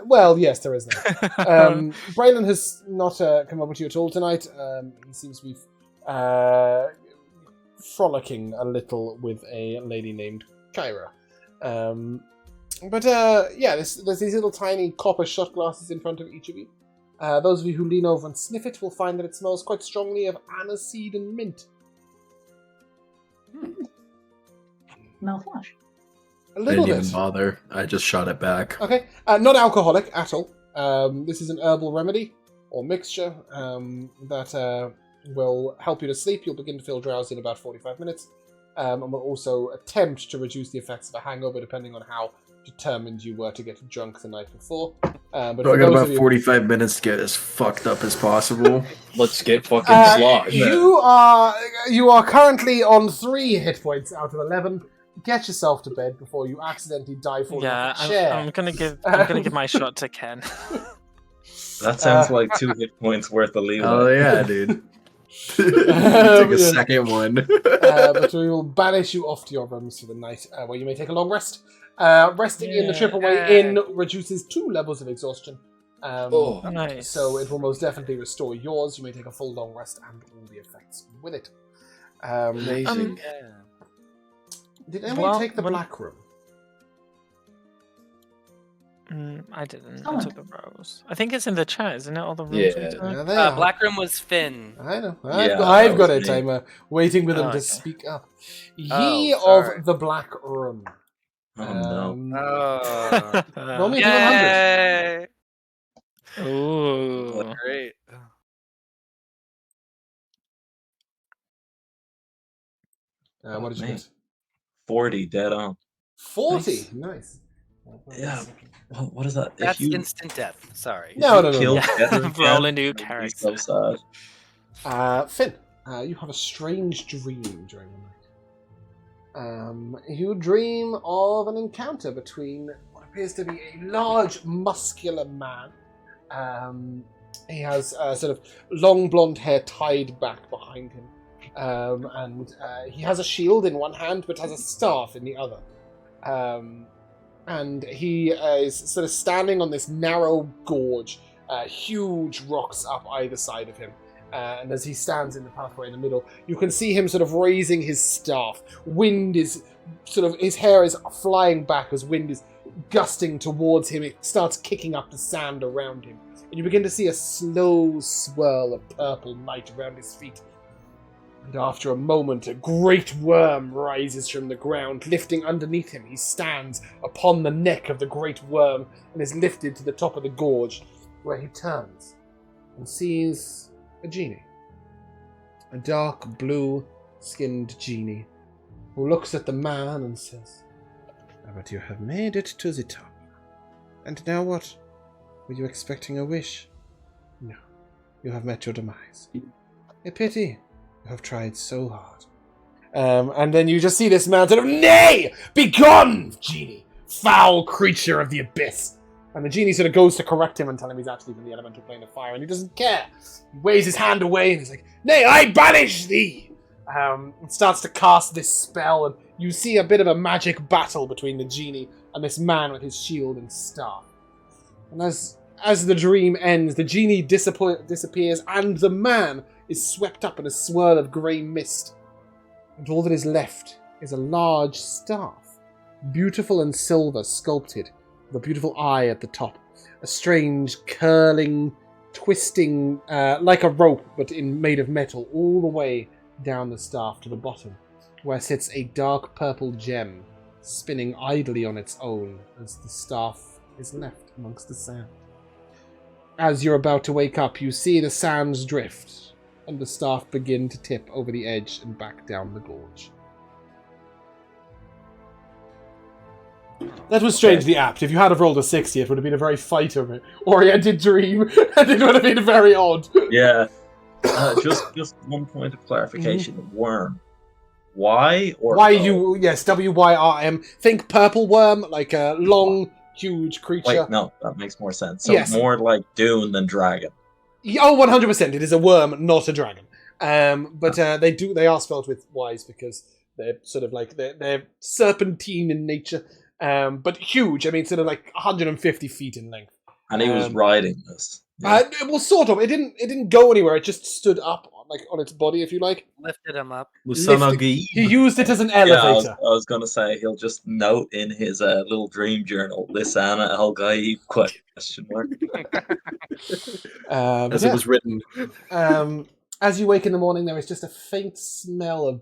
well, yes, there is that. Braylon has not come over to you at all tonight. He seems to be frolicking a little with a lady named Kyra. There's these little tiny copper shot glasses in front of each of you. Those of you who lean over and sniff it will find that it smells quite strongly of aniseed and mint. Mouthwash. A I little didn't bit. even bother. I just shot it back. Okay, not alcoholic at all. This is an herbal remedy or mixture that will help you to sleep. You'll begin to feel drowsy in about 45 minutes, and will also attempt to reduce the effects of a hangover depending on how determined you were to get drunk the night before. But So for I got those about of you, 45 minutes to get as fucked up as possible. Let's get fucking sloshed. you are currently on 3 hit points out of 11. Get yourself to bed before you accidentally die falling off a chair. I'm gonna give my shot to Ken. That sounds like 2 hit points worth of leeway. Oh yeah, dude. Take a second one. But we will banish you off to your rooms for the night, where you may take a long rest. Resting in the Triple-Way Inn reduces 2 levels of exhaustion. Nice. So it will most definitely restore yours. You may take a full long rest and all the effects with it. Amazing. Did anyone take the black room? I didn't. Oh. I took the rose. I think it's in the chat, isn't it? All the rooms. Yeah. we took? Yeah, they are. Black Room was Finn. I know. Yeah, I've that got was a me. timer waiting for them Oh, to okay. speak up. Oh, Ye sorry. of the Black Room. Oh no. Oh. Roll me a D100. Yay! Ooh. Great. What did you Man. get? 40 dead on. 40. Nice. Yeah. What is that? That's if you instant death. Sorry. No, no, no. kill Yeah. Veteran Roll Ken, a new I'd be character. So sad. Finn, you have a strange dream during the night. You dream of an encounter between what appears to be a large, muscular man. He has sort of long blonde hair tied back behind him. And he has a shield in one hand, but has a staff in the other. And he is sort of standing on this narrow gorge, huge rocks up either side of him. And as he stands in the pathway in the middle, you can see him sort of raising his staff. Wind is sort of, his hair is flying back as wind is gusting towards him. It starts kicking up the sand around him. And you begin to see a slow swirl of purple light around his feet. And after a moment, a great worm rises from the ground, lifting underneath him. He stands upon the neck of the great worm and is lifted to the top of the gorge, where he turns and sees a genie. A dark blue-skinned genie who looks at the man and says, "But you have made it to the top. And now what? Were you expecting a wish? No. You have met your demise. A pity. You have tried so hard." And then you just see this man sort of, "Nay! Begone, genie! Foul creature of the abyss!" And the genie sort of goes to correct him and tell him he's actually from the elemental plane of fire, and he doesn't care. He waves his hand away and he's like, "Nay, I banish thee!" And starts to cast this spell, and you see a bit of a magic battle between the genie and this man with his shield and staff. And as the dream ends, the genie disappears, and the man is swept up in a swirl of grey mist. And all that is left is a large staff, beautiful and silver sculpted, with a beautiful eye at the top. A strange, curling, twisting, like a rope, but made of metal, all the way down the staff to the bottom, where sits a dark purple gem, spinning idly on its own as the staff is left amongst the sand. As you're about to wake up, you see the sands drift, and the staff begin to tip over the edge and back down the gorge. That was strangely apt. If you had have rolled a 60, it would have been a very fighter-oriented dream, and it would have been very odd. Yeah. Just one point of clarification. Worm. Why or Yes, W-Y-R-M. Think purple worm, like a long, huge creature. Wait, no, that makes more sense. So Yes. more like Dune than dragon. Oh, 100%. It is a worm, not a dragon. But they are spelled with Y's because they're sort of like they're serpentine in nature, but huge. I mean, sort of like 150 feet in length. And he was riding this. Well, sort of. It didn't go anywhere. It just stood up, like on its body, if you like. Lifted him up. He used it as an elevator. I was going to say he'll just note in his little dream journal, "Listen, El Gaib?" question mark. As it was written. As you wake in the morning, there is just a faint smell of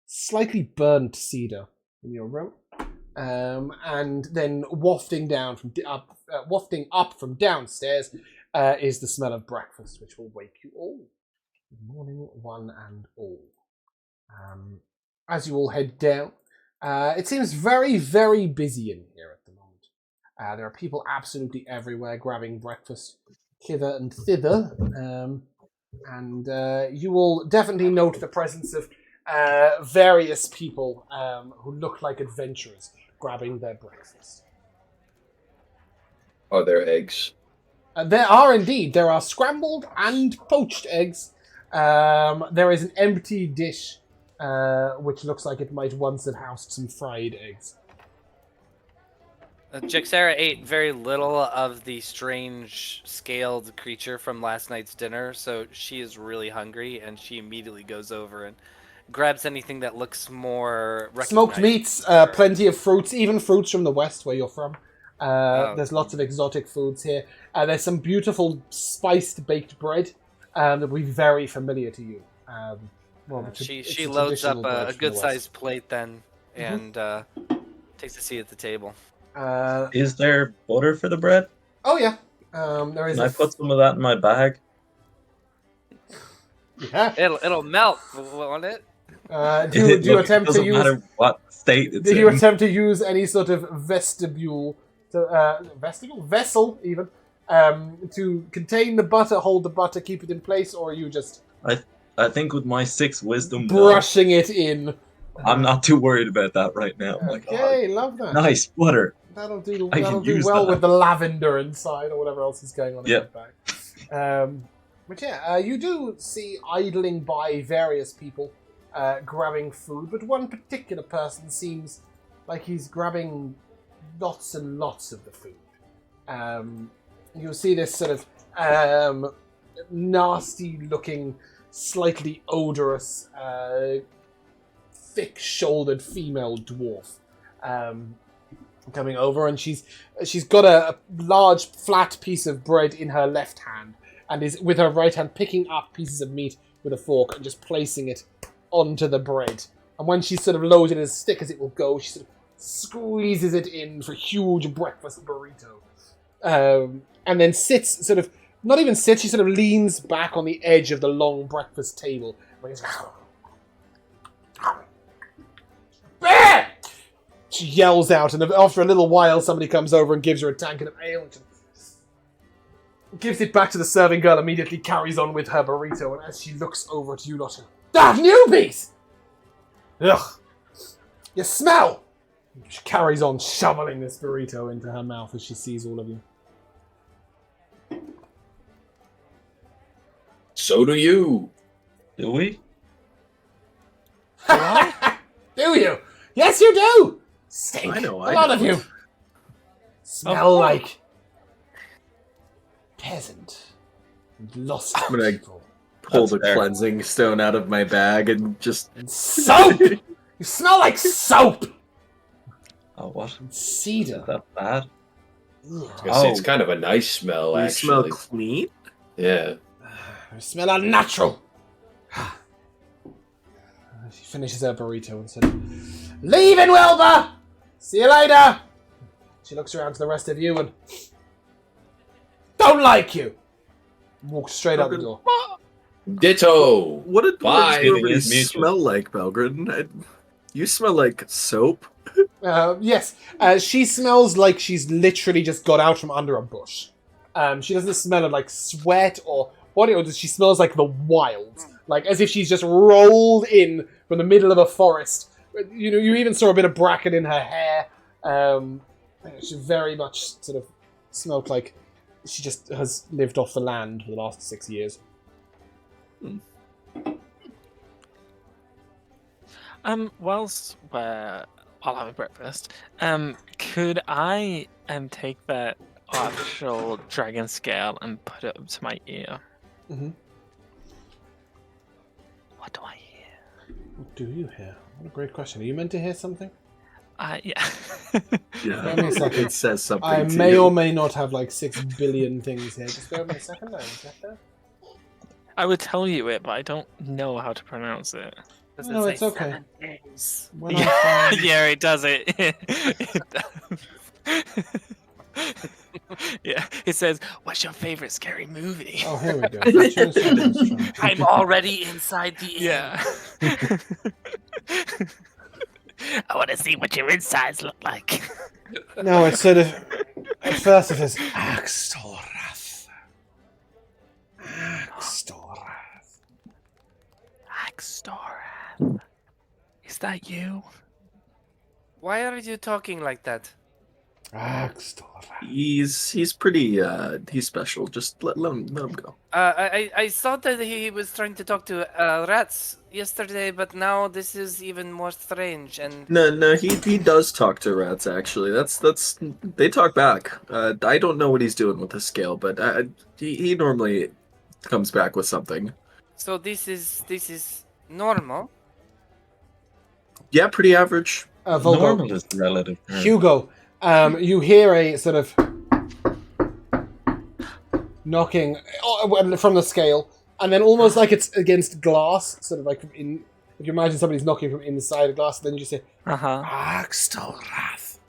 slightly burnt cedar in your room, and then wafting up from downstairs is the smell of breakfast, which will wake you all. Good morning, one and all. As you all head down, it seems very, very busy in here at the moment. There are people absolutely everywhere grabbing breakfast hither and thither. And you will definitely note the presence of various people who look like adventurers grabbing their breakfast. Are there eggs? There are indeed. There are scrambled and poached eggs. There is an empty dish which looks like it might once have housed some fried eggs. Jixera ate very little of the strange scaled creature from last night's dinner, so she is really hungry, and she immediately goes over and grabs anything that looks more smoked meats, plenty of fruits, even fruits from the west where you're from. There's lots of exotic foods here. There's some beautiful spiced baked bread that will be very familiar to you. She loads up a good-sized plate then, and takes a seat at the table. Is there butter for the bread? Oh yeah, there is. Can I put some of that in my bag? Yeah, it'll melt, won't it? Do you attempt to use? Matter what state it's do you attempt to use any sort of vessel even to contain the butter, hold the butter, keep it in place, or are you just? I think with my 6 wisdom, brushing it in. I'm not too worried about that right now. Okay, love that. Nice butter. That'll do well with the lavender inside or whatever else is going on in the back. But yeah, you do see idling by various people grabbing food, but one particular person seems like he's grabbing lots and lots of the food. You'll see this sort of nasty-looking, slightly odorous, thick-shouldered female dwarf coming over, and she's got a large flat piece of bread in her left hand, and is with her right hand picking up pieces of meat with a fork and just placing it onto the bread. And when she's sort of loaded as thick as it will go, she sort of squeezes it in for a huge breakfast burrito, and then sits sort of. Not even sits, she sort of leans back on the edge of the long breakfast table. She yells out, and after a little while, somebody comes over and gives her a tankard of ale. And she gives it back to the serving girl, immediately carries on with her burrito, and as she looks over at you lot, newbies! Ugh! You smell! She carries on shoveling this burrito into her mouth as she sees all of you. So do you. Do we? Do you? Yes, you do! Stink. I know, a lot of you. Smell like peasant. Lost I'm gonna people. pull the cleansing stone out of my bag and just... And soap! You smell like soap! Oh, what? And cedar. Is that bad? It's kind of a nice smell, You actually. smell clean? Yeah. You smell unnatural. She finishes her burrito and said, "Leaving, Wilbur! See you later!" She looks around to the rest of you and... Don't like you! Walks straight out the door. Ditto! What did Bye. normally smell like, Belgrin? You smell like soap. Yes, she smells like she's literally just got out from under a bush. She doesn't smell of like sweat or what. She smells like the wild, like as if she's just rolled in from the middle of a forest. You know, you even saw a bit of bracken in her hair. She very much sort of smelled like she just has lived off the land for the last 6 years. While having breakfast, could I take that artificial dragon scale and put it up to my ear? Mm-hmm. What do I hear? What do you hear? What a great question. Are you meant to hear something? Yeah. Yeah, Bear me a second. it says something. I to may you. or may not have like 6 billion things here. Just bear with me a second. I'll check that. I would tell you it, but I don't know how to pronounce it. Does No, it it's say okay. 7 days? When Yeah, I find... yeah, it does it. It does. Yeah, it says, "What's your favorite scary movie?" Oh, here we go. Fortuna Trifles. I'm already inside the inn. Yeah. I want to see what your insides look like. No, it's sort of... At first it says, Axelrath. Axelrath. Axelrath. Is that you? Why are you talking like that? Axelrath. He's pretty he's special. Just let him go. I thought that he was trying to talk to rats yesterday, but now this is even more strange. And No, he does talk to rats actually. That's they talk back. I don't know what he's doing with the scale, but he normally comes back with something. so this is normal. Yeah, pretty average. Volgo. Normal is the relative term. Hugo, you hear a sort of knocking from the scale, and then almost like it's against glass, sort of like from in. If you imagine somebody's knocking from inside a glass, then you just say, Uh-huh. Axelrath.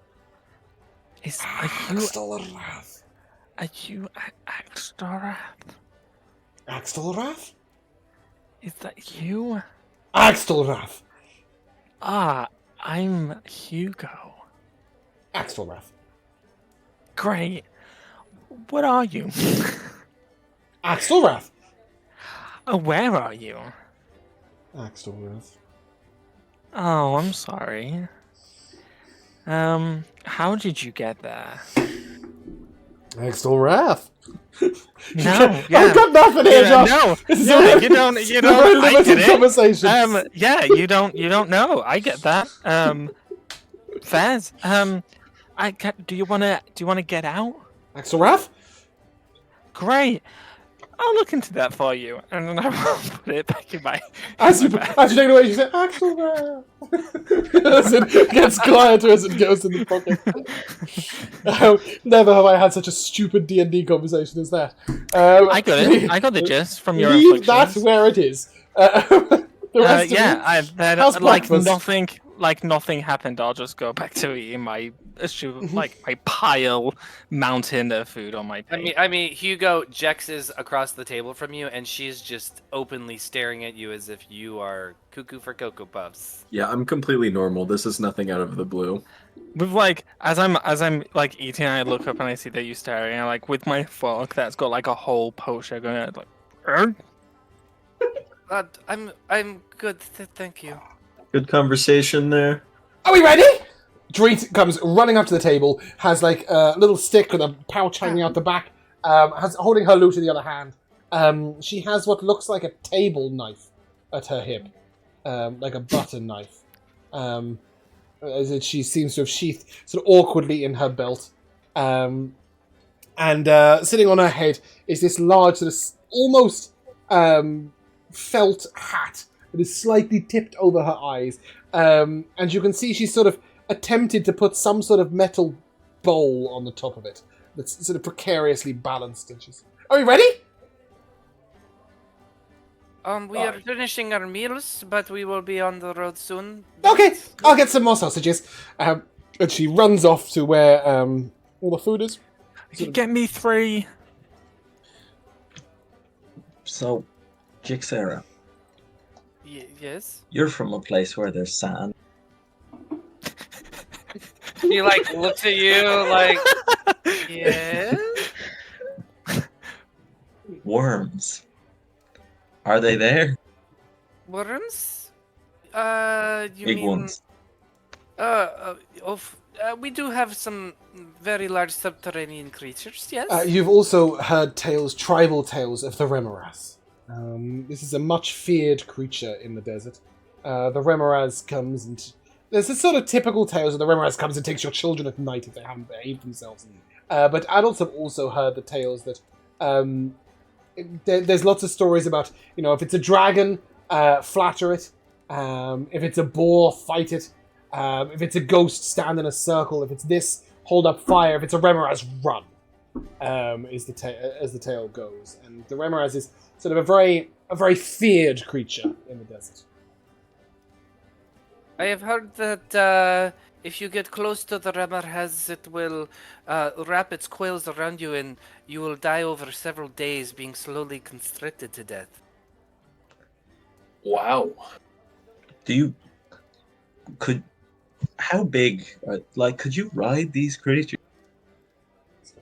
Axelrath. Are you Axelrath? Axelrath? Is that you? Axelrath. Ah, I'm Hugo. Axelrath. Great. What are you? Axelrath. Where are you? Axelrath. Oh, I'm sorry. How did you get there? Axelrath. No, yeah. I've got nothing here, Josh. No, This is yeah, a very- you don't. this is a very I limited get it. conversation. Yeah, you don't know. I get that. Fairs. Do you wanna get out? Axelrath? Great. I'll look into that for you, and then I will put it back in my. As you take it away, you say, Axelrath. As it gets quieter as it goes in the pocket. Never have I had such a stupid D&D conversation as that. I got it. I got the gist from your Leave that inflictions. where it is. The rest of it, how's like breakfast? nothing happened. I'll just go back to eating my my pile mountain of food on my plate. I mean, Hugo, Jex is across the table from you, and she's just openly staring at you as if you are cuckoo for Cocoa Puffs. Yeah, I'm completely normal. This is nothing out of the blue. With like as I'm like eating, I look up and I see that you staring. And like with my fork that's got like a whole poacher going at like. I'm good, thank you. Good conversation there. Are we ready? Dreet comes running up to the table, has like a little stick with a pouch hanging out the back, holding her lute in the other hand. She has what looks like a table knife at her hip, like a butter knife. As she seems to have sheathed sort of awkwardly in her belt. And sitting on her head is this large, sort of almost felt hat that is slightly tipped over her eyes. And you can see she's sort of attempted to put some sort of metal bowl on the top of it that's sort of precariously balanced. And she's, are we ready? We are finishing our meals, but we will be on the road soon. Okay, I'll get some more sausages. And she runs off to where all the food is. You get me 3. So, Jixera, Yes? you're from a place where there's sand. He like looks at you like, yeah. Worms. Are they there? Worms? You Big mean ones. We do have some very large subterranean creatures, yes. You've also heard tribal tales of the Remoras. This is a much feared creature in the desert. The Remoras comes and... There's this sort of typical tales of the Remoras comes and takes your children at night if they haven't behaved themselves. But adults have also heard the tales that... there's lots of stories about, if it's a dragon, flatter it. If it's a boar, fight it. If it's a ghost, stand in a circle. If it's this, hold up fire. If it's a Remoras, run. As the tale goes, and the Remoras is sort of a very feared creature in the desert. I have heard that if you get close to the Remoras, it will wrap its coils around you, and you will die over several days, being slowly constricted to death. Wow. How big? Could you ride these creatures?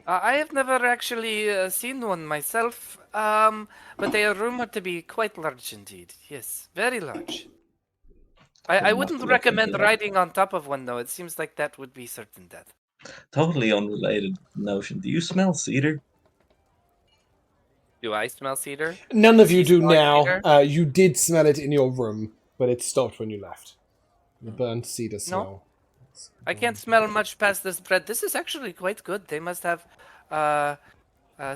I have never actually seen one myself, but they are rumored to be quite large indeed. Yes, very large. I wouldn't recommend riding on top of one, though. It seems like that would be certain death. Totally unrelated notion. Do you smell cedar? Do I smell cedar? None of you do smell now. cedar? You did smell it in your room, but it stopped when you left. The burnt cedar smell. I can't smell much past this bread. This is actually quite good. They must have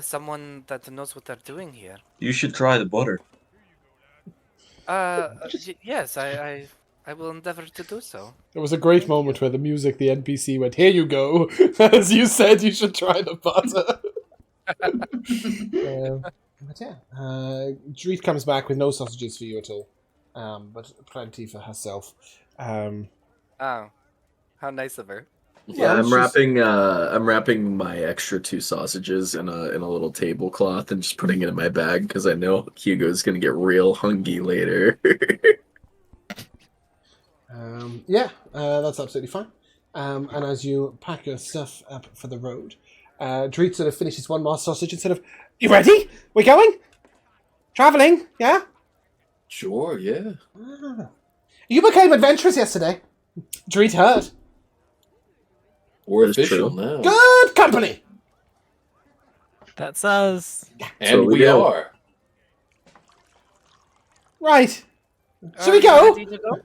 someone that knows what they're doing here. You should try the butter. Yes, I will endeavor to do so. There was a great moment where the NPC went, "Here you go," as you said you should try the butter. But yeah, Dreet comes back with no sausages for you at all, but plenty for herself. Oh, how nice of her. Yeah, Well, I'm wrapping my extra 2 sausages in a little tablecloth and just putting it in my bag because I know Hugo's gonna get real hungry later. That's absolutely fine. And as you pack your stuff up for the road, Dreet sort of finishes one more sausage and sort of, "You ready? We going? Traveling? Yeah? Sure, yeah. You became adventurous yesterday. Dreet heard. We're That's official true. now. Good company. That's us. And what we we do. are. Right. Should Are we you go? ready to go?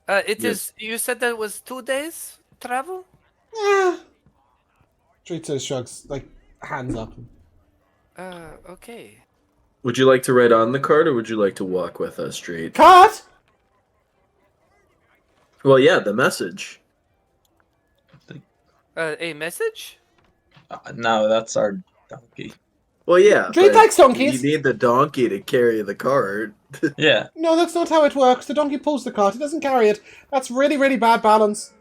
It is. You said that it was 2 days travel? Yeah. Dreet sort of shrugs, hands up. Okay. Would you like to ride on the cart or would you like to walk with us, Dreet? Cart! Well, yeah, the message. A message? No, that's our donkey. Well, yeah. Dreet but likes donkeys. You need the donkey to carry the cart. Yeah. No, that's not how it works. The donkey pulls the cart. It doesn't carry it. That's really, really bad balance.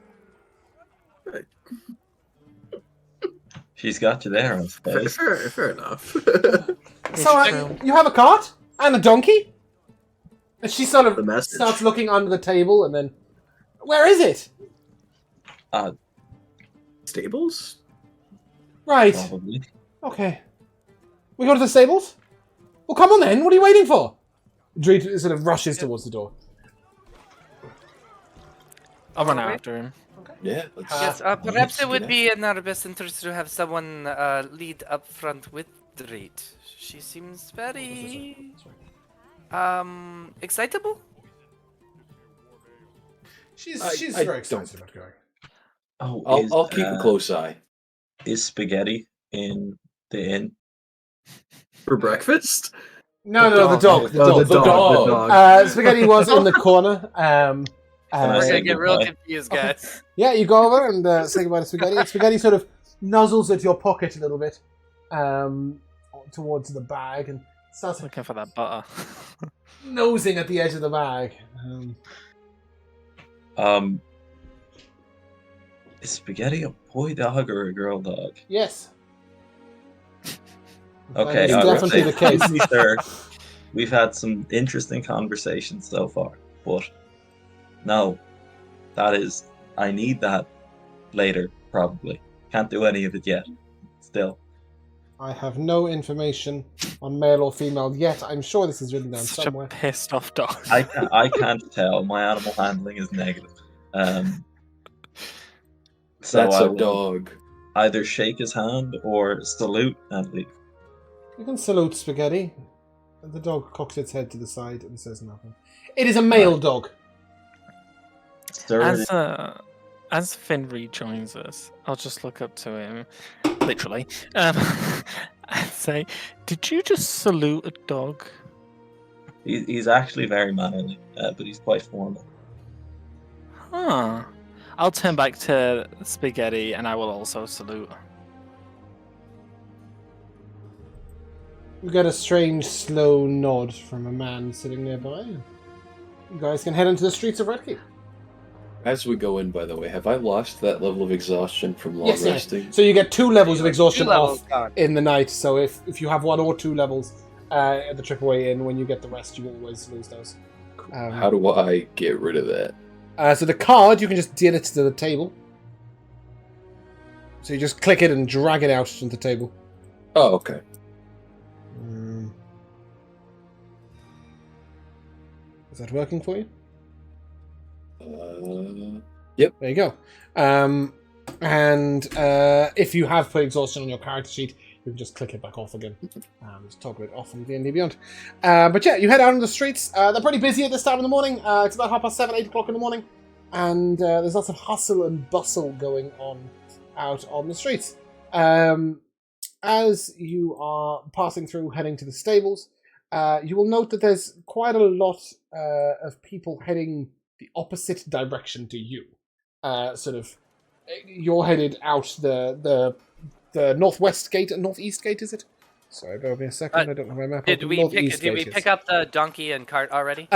She's got you there, I suppose. Fair enough. So, you have a cart? And a donkey? And she sort The of message. starts looking under the table and then... Where is it? Stables? Right. Probably. Okay. We go to the stables? Well, come on then. What are you waiting for? Dreet sort of rushes towards the door. I'll run Okay. after him. Yeah. Let's, Yes. let's Perhaps it do would that. be in our best interest to have someone lead up front with Dreet. She seems very excitable. She's I very excited about going. Oh, I'll keep a close eye. Is spaghetti in the inn? For breakfast? No, the dog. The Oh, dog. the dog. dog. Spaghetti was in the corner. I We're say gonna get real goodbye. confused, guys. Yeah, you go over and say goodbye to Spaghetti. And Spaghetti sort of nuzzles at your pocket a little bit towards the bag and starts Looking for that butter. nosing at the edge of the bag. Is spaghetti a boy dog or a girl dog? Yes. Okay, That is I would definitely say, the case. to be fair, we've had some interesting conversations so far, but no, I need that later, probably. Can't do any of it yet, still. I have no information on male or female yet. I'm sure this is written down Such somewhere. a pissed off dog. I can't tell. My animal handling is negative. So That's I a will dog. either shake his hand or salute and leave. You can salute Spaghetti. The dog cocks its head to the side and says nothing. It is a male dog. Sir, As Finn rejoins us, I'll just look up to him, literally, and say, "Did you just salute a dog?" he's actually very mannerly, but he's quite formal. Huh. I'll turn back to Spaghetti, and I will also salute. You get a strange, slow nod from a man sitting nearby. You guys can head into the streets of Redkeep. As we go in, by the way, have I lost that level of exhaustion from long Yes, resting? so you get 2 levels of exhaustion 2 levels off gone. in the night. So if you have 1 or 2 levels at the AAA in, when you get the rest, you will always lose those. How do I get rid of that? So the card, you can just deal it to the table. So you just click it and drag it out onto the table. Oh, okay. Is that working for you? Yep. There you go. And if you have put exhaustion on your character sheet, you can just click it back off again. Just toggle it off in D&D Beyond. But yeah, you head out on the streets. They're pretty busy at this time of the morning. It's about 7:30, 8 o'clock in the morning. And there's lots of hustle and bustle going on out on the streets. As you are passing through, heading to the stables, you will note that there's quite a lot of people heading the opposite direction to you. You're headed out the northwest gate, northeast gate, is it? Sorry, bear with me a second. I don't have my map. Did open. we Northeast pick gate is. up the donkey and cart already?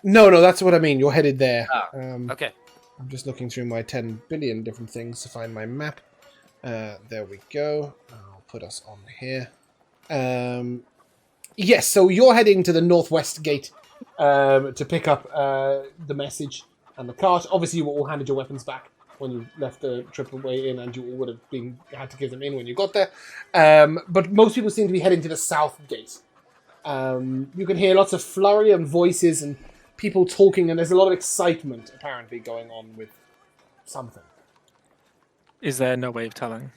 No, that's what I mean. You're headed there. Oh, okay. I'm just looking through my 10 billion different things to find my map. There we go. I'll put us on here. Yes, so you're heading to the northwest gate to pick up the message and the cart. Obviously, you were all handed your weapons back when you left the AAA in, and you all would have had to give them in when you got there. But most people seem to be heading to the south gate. You can hear lots of flurry and voices and people talking, and there's a lot of excitement apparently going on with something. Is there no way of telling?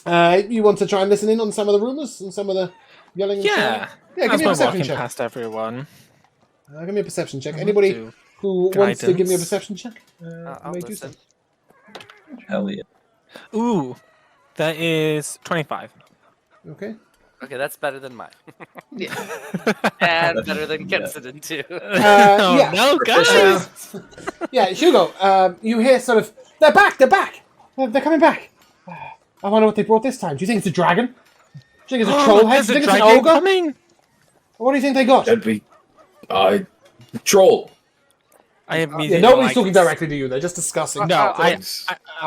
You want to try and listen in on some of the rumors and some of the yelling and shouting? Yeah, give me a As we're perception walking check. past everyone. Give me a perception check. I Anybody want to. who wants to give me a Guidance. perception check? I'll may do so. listen. Hell yeah. Ooh, that is 25. Okay. Okay, that's better than mine. Yeah. And better than Kensidon, too. Oh, yeah. no, guys! Yeah, Hugo, you hear sort of, they're back! They're coming back! I wonder what they brought this time. Do you think it's a dragon? Do you think it's a troll head? There's Do you a think it's an dragon ogre? coming! What do you think they got? That'd be... troll. I Yeah, immediately nobody's like- talking directly to you. They're just discussing. No, out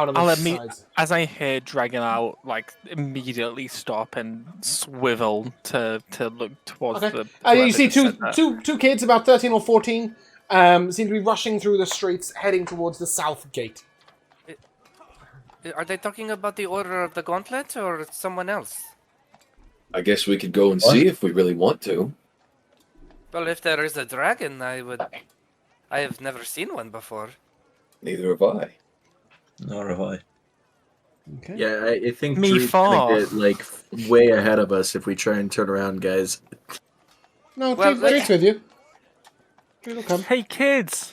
on I'll the admit, sides. as I hear Dragon out, like immediately stop and swivel to look towards Okay. the. You whoever see just said that. two kids, about 13 or 14, seem to be rushing through the streets, heading towards the south gate. Are they talking about the Order of the Gauntlet or someone else? I guess we could go and see if we really want to. Well, if there is a dragon, I have never seen one before. Neither have I. Nor have I. Okay. Yeah, I think Me Dree's fall. gonna get like way ahead of us if we try and turn around, guys. No, Well, Treat's with you. Treat will come. Hey kids,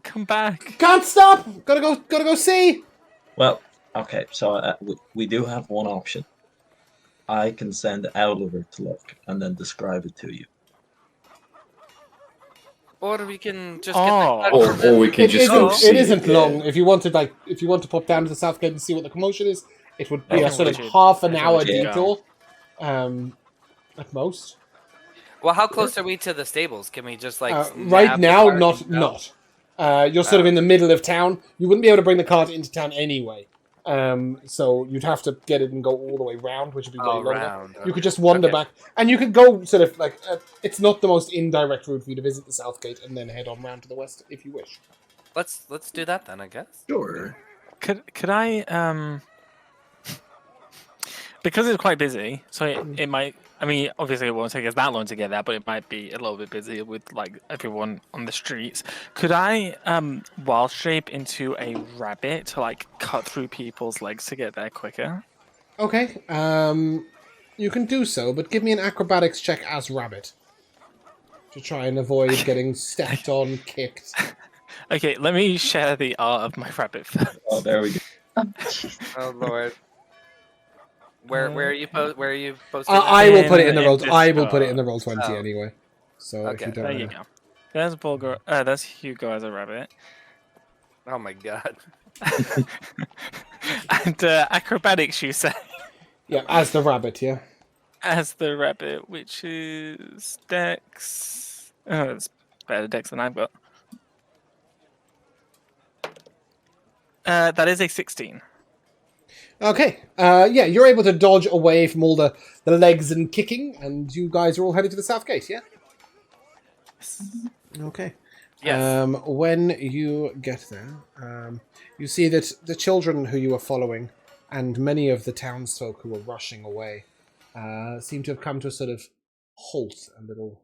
come back! Can't stop! Gotta go see! Well, okay, so we do have one option. I can send Oliver to look and then describe it to you. Or we can just Oh. get the cart Or we can It just go isn't, see it isn't yeah. long. If you want to pop down to the south gate and see what the commotion is, it would be I a think sort we of should- half an I think hour we should detour. At most. Well, how close are we to the stables? Can we just like Right nab the now, cart not and go? not. You're sort of in the middle of town. You wouldn't be able to bring the cart into town anyway. So you'd have to get it and go all the way round, which would be way longer. Round. You could just wander Okay. back, and you could go sort of like it's not the most indirect route for you to visit the south gate and then head on round to the west if you wish. Let's do that then, I guess. Sure. Could I because it's quite busy, so it might I mean, obviously it won't take us that long to get there, but it might be a little bit busy with like everyone on the streets. Could I wild shape into a rabbit to like cut through people's legs to get there quicker? Okay, you can do so, but give me an acrobatics check as rabbit to try and avoid getting stepped on, kicked. Okay, let me share the art of my rabbit first. Oh, there we go. Oh, jeez. Oh lord. Where are you where are you posting? I will put it in the roll. In I will put it in the Discord. roll 20 Oh. anyway. So if Okay. you don't There wanna- you go. There's Bulgar. There's Hugo as a rabbit. Oh my god. And acrobatics, you say, Yeah, as the rabbit, yeah. as the rabbit, which is Dex. Oh, it's better Dex than I've got. That is a 16. Okay. Yeah, you're able to dodge away from all the legs and kicking, and you guys are all headed to the south gate, yeah? Okay. Yes. When you get there, you see that the children who you are following and many of the townsfolk who are rushing away seem to have come to a sort of halt a little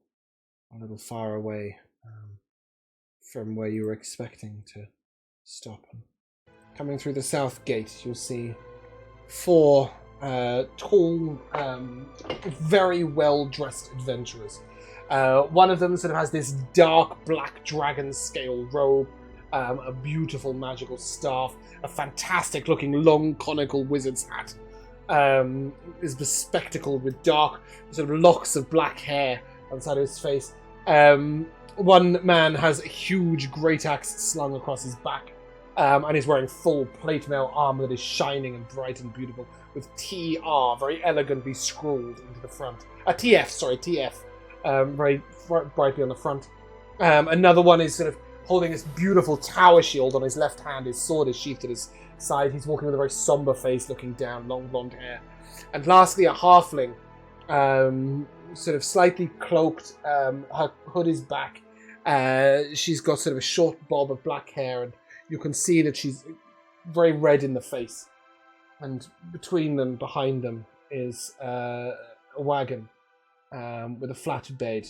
far away from where you were expecting to stop. Coming through the south gate, you'll see 4 tall, very well-dressed adventurers. One of them sort of has this dark black dragon scale robe, a beautiful magical staff, a fantastic looking long conical wizard's hat, is bespectacled with dark sort of locks of black hair on the side of his face. One man has a huge great axe slung across his back, and is wearing full plate mail armor that is shining and bright and beautiful, with TR very elegantly scrawled into the front. TF. Very brightly on the front. Another one is sort of holding this beautiful tower shield on his left hand. His sword is sheathed at his side. He's walking with a very somber face, looking down, long blonde hair. And lastly, a halfling, sort of slightly cloaked. Her hood is back. She's got sort of a short bob of black hair, and you can see that she's very red in the face. And between them, behind them, is a wagon with a flat bed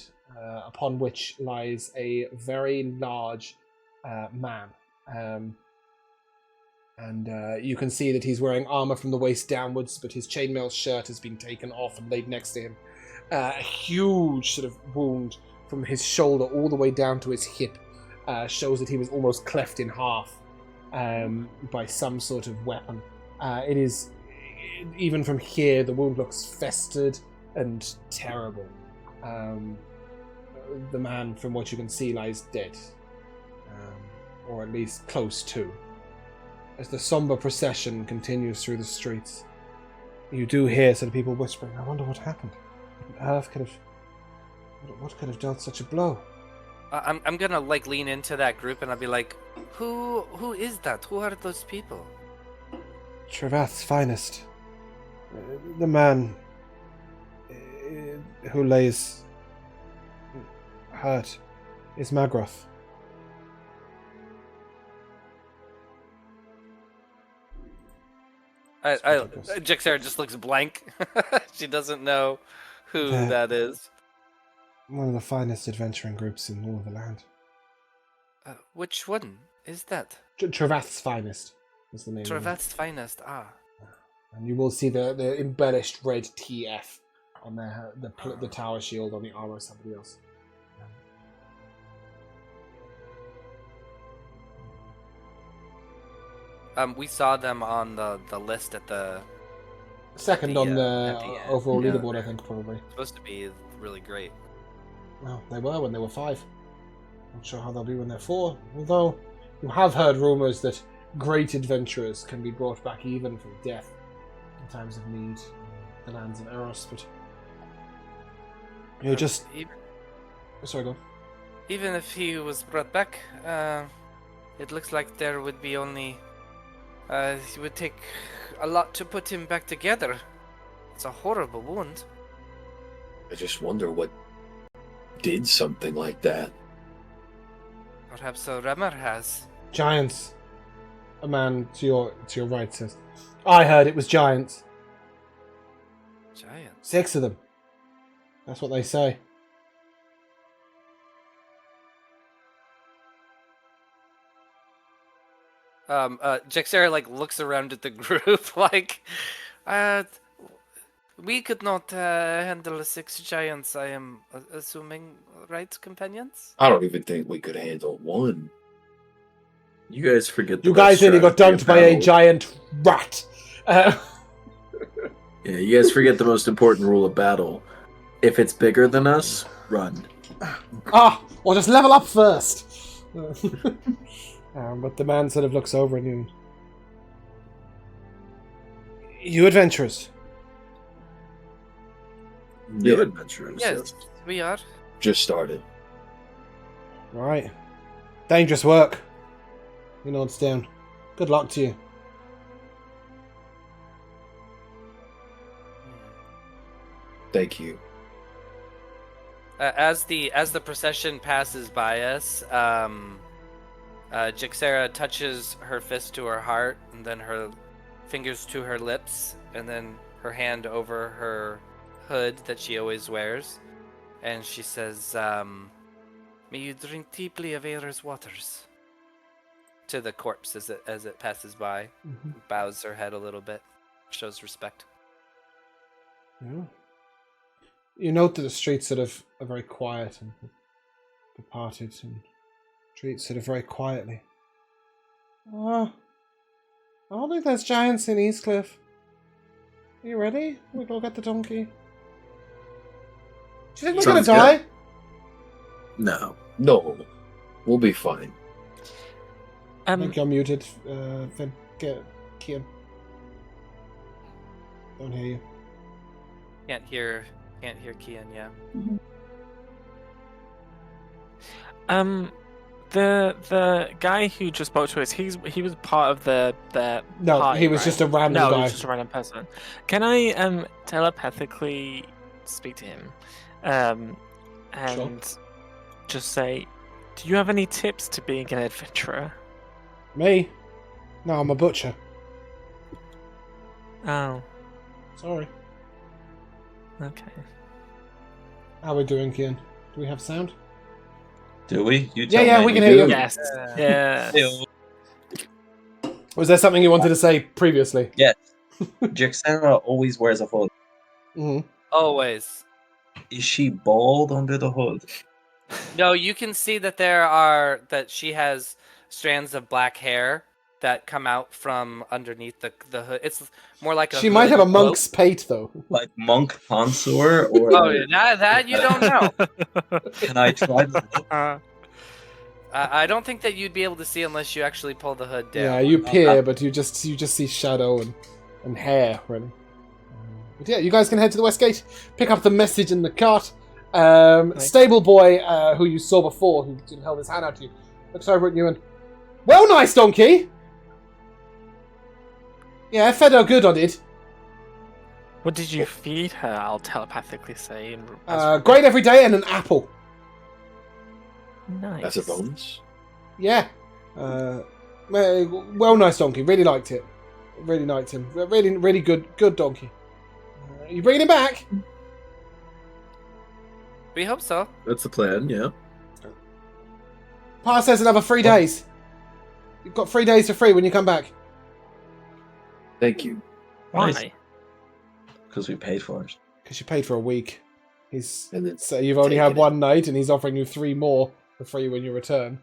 upon which lies a very large man. And you can see that he's wearing armor from the waist downwards, but his chainmail shirt has been taken off and laid next to him. A huge sort of wound from his shoulder all the way down to his hip shows that he was almost cleft in half by some sort of weapon. It is, even from here, the wound looks festered and terrible. The man, from what you can see, lies dead, or at least close to. As the somber procession continues through the streets, you do hear some people whispering, "I wonder what happened. What on earth what could have dealt such a blow?" I'm gonna like lean into that group and I'll be like, who is that? Who are those people? Travath's finest. The man who lays hurt is Magroth. Jixera just looks blank. She doesn't know who Yeah. that is. One of the finest adventuring groups in all of the land. Which one is that? Travath's finest is the name. of it. Travat's finest. Ah. And you will see the embellished red TF on the tower shield on the armor of somebody else. We saw them on the list at the Second on the at the end, overall yeah. leaderboard, I think, probably. supposed to be really great. Well, they were when they were 5. Not sure how they'll be when they're 4. Although, you have heard rumours that great adventurers can be brought back even from death in times of need in the lands of Erros, but... You just... Even, Sorry, go on. even if he was brought back, it looks like there would be only. It would take a lot to put him back together. It's a horrible wound. I just wonder what did something like that. Perhaps a Remmer has. Giants. A man to your right says, "I heard it was giants. Giant. 6 of them. That's what they say. Jexera like looks around at the group like, we could not handle 6 giants. I am assuming, right, companions? I don't even think we could handle one. You guys forget the You best guys nearly got strategy dunked in by a battle. giant rat. Yeah, you guys forget the most important rule of battle. If it's bigger than us, run. Well, just level up first. But the man sort of looks over at you. You adventurers. New Yeah. adventurers. Yes, we are. Just started. Right. Dangerous work. He nods down. Good luck to you. Thank you. As the procession passes by us, Jixera touches her fist to her heart, and then her fingers to her lips, and then her hand over her hood that she always wears, and she says, "May you drink deeply of Erros waters." To the corpse as it passes by, bows her head a little bit, shows respect. Yeah. You note that the streets sort of are very quiet and departed and treat sort of very quietly. I don't think there's giants in Eastcliff. Are you ready? We go get the donkey. Do you think we're gonna Sounds die? No. No, we'll be fine. I think you're muted, Finn. Kian. Don't hear you. Can't hear Kian, yeah. The guy who just spoke to us, he was part of the No, party, he was right? just a random No, guy. he was just a random person. Can I telepathically speak to him, and just say, do you have any tips to being an adventurer? Me? No, I'm a butcher. Oh, Sorry. okay. How are we doing, Kian? Do we have sound? Do we? You Yeah, tell yeah, me we can you hear do. you. Yes. Yes. Ew. Was there something you wanted to say previously? Jixera always wears a hood. Mm-hmm. Always. Is she bald under the hood? No, you can see that she has strands of black hair that come out from underneath the hood. It's more like a She might have a hooded monk's pate, though. Like monk tonsor? Or cloak. Oh, yeah, that you don't know. can I try the look? I don't think that you'd be able to see unless you actually pull the hood down. Yeah, you peer, but you just see shadow and hair, really. But yeah, you guys can head to the west gate, pick up the message in the cart. Stable boy, who you saw before, who held his hand out to you, looks over at you and, well, nice donkey. Yeah, fed her good, I did. What did you feed her? I'll telepathically say. Great every day and an apple. Nice. That's a bonus. Yeah. Well, nice donkey. Really liked it. Really liked him. Really, really good donkey. You bringing him back? We hope so. That's the plan, yeah. Pa says another 3 days. You've got 3 days for free when you come back. Thank you. Why? Nice. Because we paid for it. Because you paid for a week. And then So you've only had taking it. 1 night, and he's offering you 3 more for free when you return.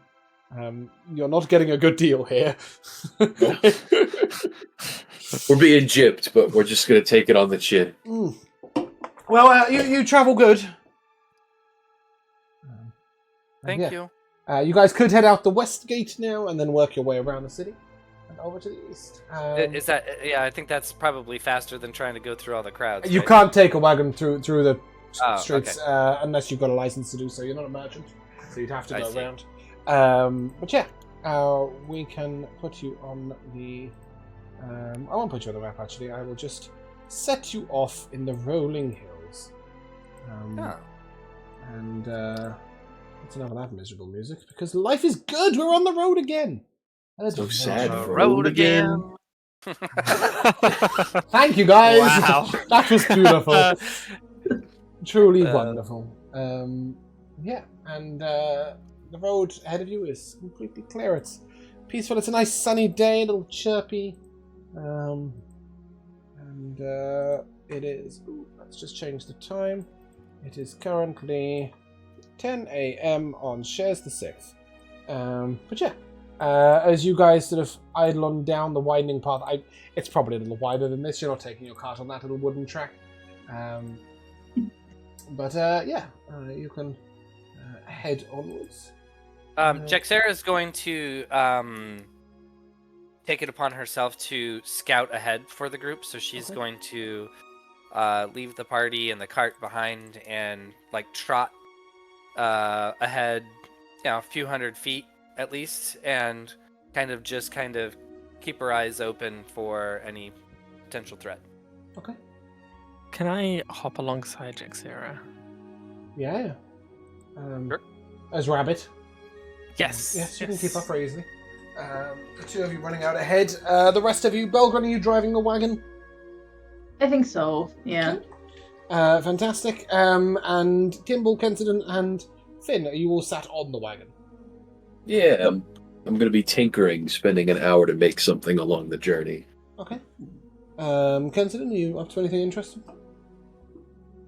You're not getting a good deal here. We're being gypped, but we're just gonna take it on the chin. Well, you travel good. Thank you. You guys could head out the west gate now, and then work your way around the city and over to the east. Is that? Yeah, I think that's probably faster than trying to go through all the crowds. You right? can't take a wagon through the Oh, streets unless you've got a license to do so. You're not a merchant, so you'd have to I go see. around. But yeah, we can put you on the. I won't put you on the map actually. I will just set you off in the rolling hills. Oh. And it's enough of that miserable music because life is good. We're on the road again. So sad. The for road again. Thank you guys. Wow. That was beautiful. Truly wonderful. Yeah, and the road ahead of you is completely clear. It's peaceful. It's a nice sunny day, a little chirpy. And it is... Ooh, let's just change the time. It is currently 10 a.m. on Shares the 6th. But yeah, as you guys sort of idle on down the winding path, it's probably a little wider than this. You're not taking your cart on that little wooden track. But yeah, you can head onwards. Jaxera is going to take it upon herself to scout ahead for the group, so she's going to leave the party and the cart behind and like trot ahead, a few hundred feet at least, and kind of keep her eyes open for any potential threat. Okay. Can I hop alongside Jaxera? Yeah. Sure. As Rabbit. Yes. Yes, you can keep up very easily. The two of you running out ahead. The rest of you, Belgren, are you driving the wagon? I think so. Yeah. Fantastic. And Kimball, Kensington, and Finn, are you all sat on the wagon? Yeah, I'm going to be tinkering, spending an hour to make something along the journey. Okay. Kensington, are you up to anything interesting?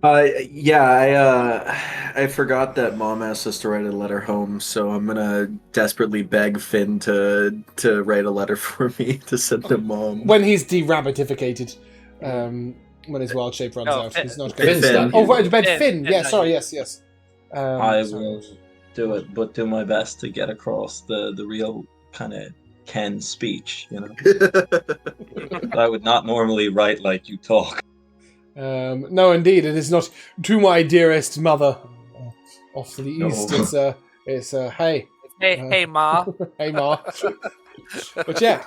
I forgot that Mom asked us to write a letter home, so I'm gonna desperately beg Finn to write a letter for me to send to Mom. When he's de-rabbitificated, when his wild shape runs out, he's not going Finn's not Oh, here. right, Finn. Yeah, sorry, yes. I sorry. will do it, but do my best to get across the real kind of Ken speech, I would not normally write like you talk. No, indeed, it is not to my dearest mother. Off to the east, it's hey. Hey, Ma. Hey, Ma. But yeah,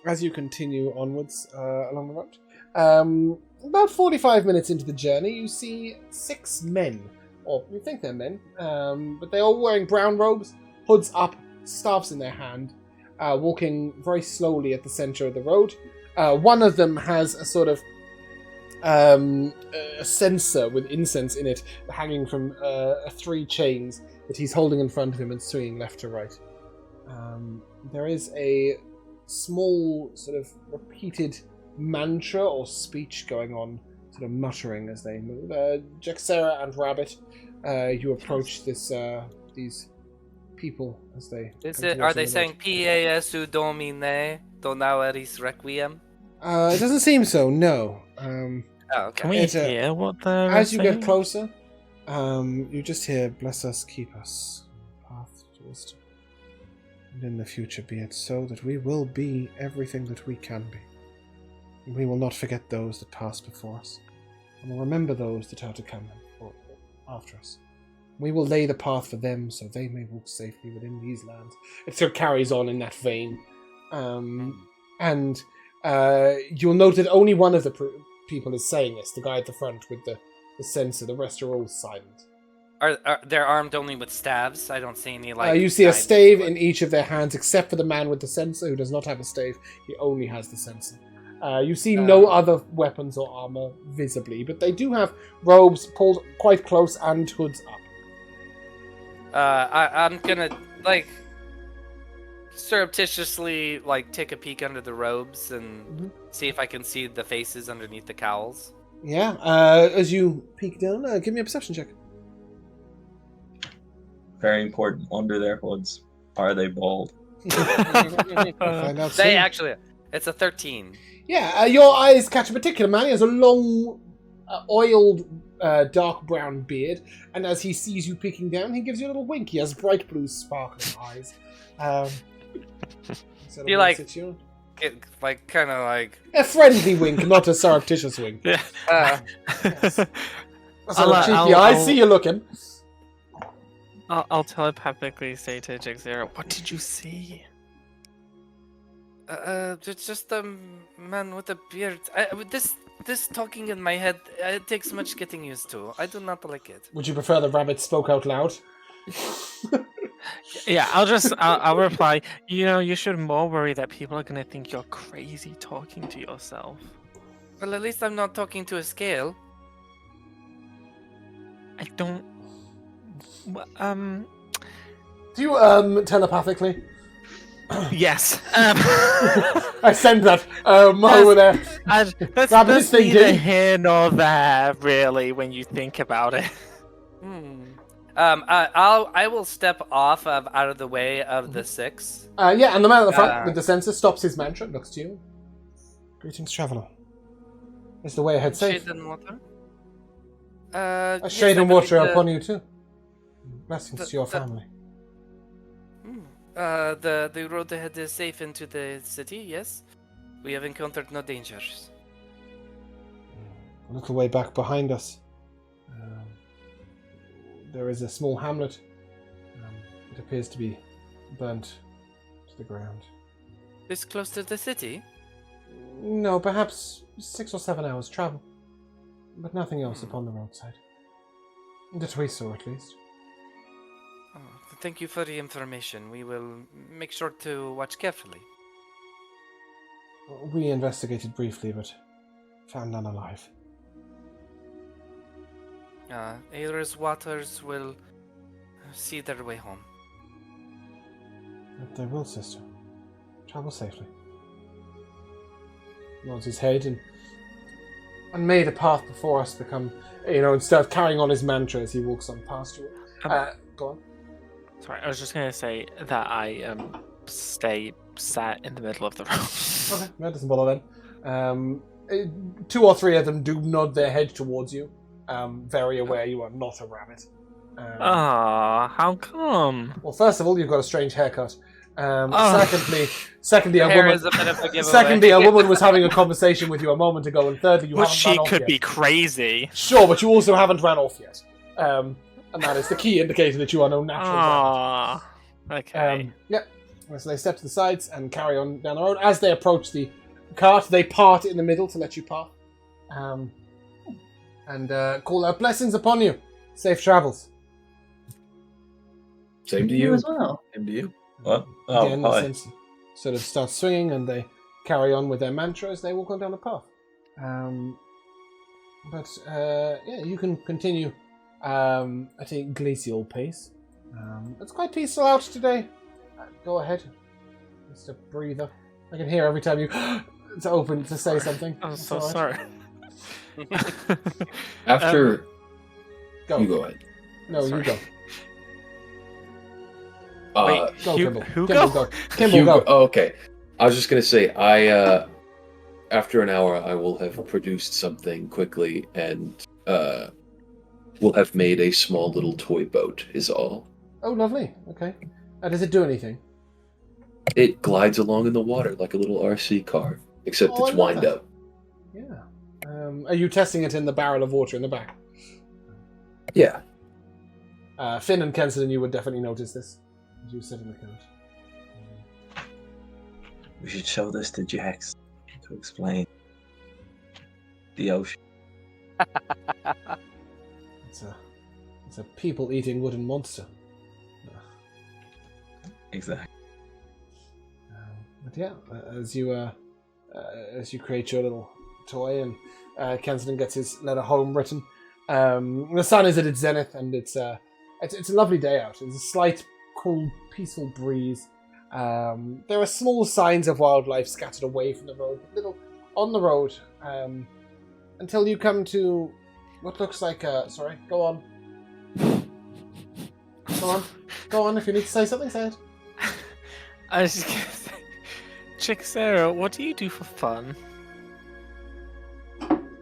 as you continue onwards along the road, about 45 minutes into the journey, you see 6 men, or you think they're men, but they're all wearing brown robes, hoods up, staffs in their hand, walking very slowly at the center of the road. One of them has a sort of a censer with incense in it hanging from 3 chains that he's holding in front of him and swinging left to right. There is a small sort of repeated mantra or speech going on, sort of muttering as they move. Jaxera and Rabbit, you approach these people as they... Are they saying P.A.S.U. Domine Donaveris Requiem? It doesn't seem so, no. Okay. Can we hear what they're As you saying? get closer, you just hear, "Bless us, keep us, path to wisdom. And in the future be it so that we will be everything that we can be. And we will not forget those that passed before us, and will remember those that are to come after us. We will lay the path for them so they may walk safely within these lands." It sort of carries on in that vein. And you'll note that only one of the people is saying this, the guy at the front with the censer. The rest are all silent. Are they're armed only with staves? I don't see any You see a stave in each of their hands, except for the man with the censer, who does not have a stave. He only has the censer. You see no other weapons or armor visibly, but they do have robes pulled quite close and hoods up. I'm gonna surreptitiously take a peek under the robes and see if I can see the faces underneath the cowls. Yeah, as you peek down, give me a perception check. Very important. Under their hoods, are they bald? Find out soon. They actually, it's a 13. Yeah, your eyes catch a particular man. He has a long, oiled, dark brown beard, and as he sees you peeking down, he gives you a little wink. He has bright blue, sparkling eyes. You kind of a friendly wink, not a surreptitious wink. Yeah. Yes. I see you looking. I'll telepathically say to Jaxera, "What did you see?" It's just the man with the beard. This talking in my head, it takes much getting used to. I do not like it. Would you prefer the rabbit spoke out loud? Yeah, I'll reply. You should more worry that people are gonna think you're crazy talking to yourself. Well, at least I'm not talking to a scale. I don't. Do you telepathically? Yes. I send that over there. That's Grab his neither thinking. here nor there, really, when you think about it. I will step off out of the way of the 6. Yeah, and the man at the front with the sensor stops his mantra, looks to you. Greetings, traveler. Is the way ahead safe? Shade and water. A shade and water upon you too. Blessings to your family. The road ahead is safe into the city. Yes, we have encountered no dangers. A little way back behind us, there is a small hamlet. It appears to be burnt to the ground. This close to the city? No, perhaps 6 or 7 hours travel, but nothing else upon the roadside. That we saw, at least. Oh, thank you for the information. We will make sure to watch carefully. We investigated briefly, but found none alive. Erros waters will see their way home. But they will, sister. Travel safely. Nods his head and made a path before us become, and start carrying on his mantra as he walks on past you. Go on. Sorry, I was just gonna say that I stay sat in the middle of the road. Okay, that doesn't bother them. 2 or 3 of them do nod their head towards you, very aware you are not a rabbit. How come? Well, first of all, you've got a strange haircut. Secondly, a woman was having a conversation with you a moment ago, and thirdly, you haven't she ran off could yet. be crazy. Sure, but you also haven't ran off yet. And that is the key indicator that you are no natural rabbit. Okay. Yeah. So they step to the sides and carry on down the road. As they approach the cart, they part in the middle to let you pass. And call out blessings upon you. Safe travels. Same to You you. as well. Same to you. What? Oh, Again, hi. the sense sort of starts swinging, and they carry on with their mantra as they walk on down the path. Yeah, you can continue at a glacial pace. It's quite peaceful out today. Go ahead. Just a breather. I can hear every time you to open to say something. I'm It's so all right. sorry. After Go. you go ahead. No, Sorry. you go. Wait, Go, Kimball. who Kimball, go? go. Kimball, go. Oh, okay. I was just gonna say, after an hour, I will have produced something quickly, and will have made a small little toy boat. Is all. Oh, lovely. Okay. Does it do anything? It glides along in the water like a little RC car, except Oh, I it's love wind that. up. Yeah. Are you testing it in the barrel of water in the back? Yeah. Finn and Kenson and you would definitely notice this as you sit in the cart. We should show this to Jax to explain the ocean. It's a people-eating wooden monster. Exactly. But yeah, as you create your little toy, and Kensington gets his letter home written. The sun is at its zenith, and it's a lovely day out. There's a slight, cool, peaceful breeze. There are small signs of wildlife scattered away from the road, little on the road, until you come to what looks like sorry, go on. Go on. If you need to say something, say it. I was just gonna say, Chick Sarah, what do you do for fun?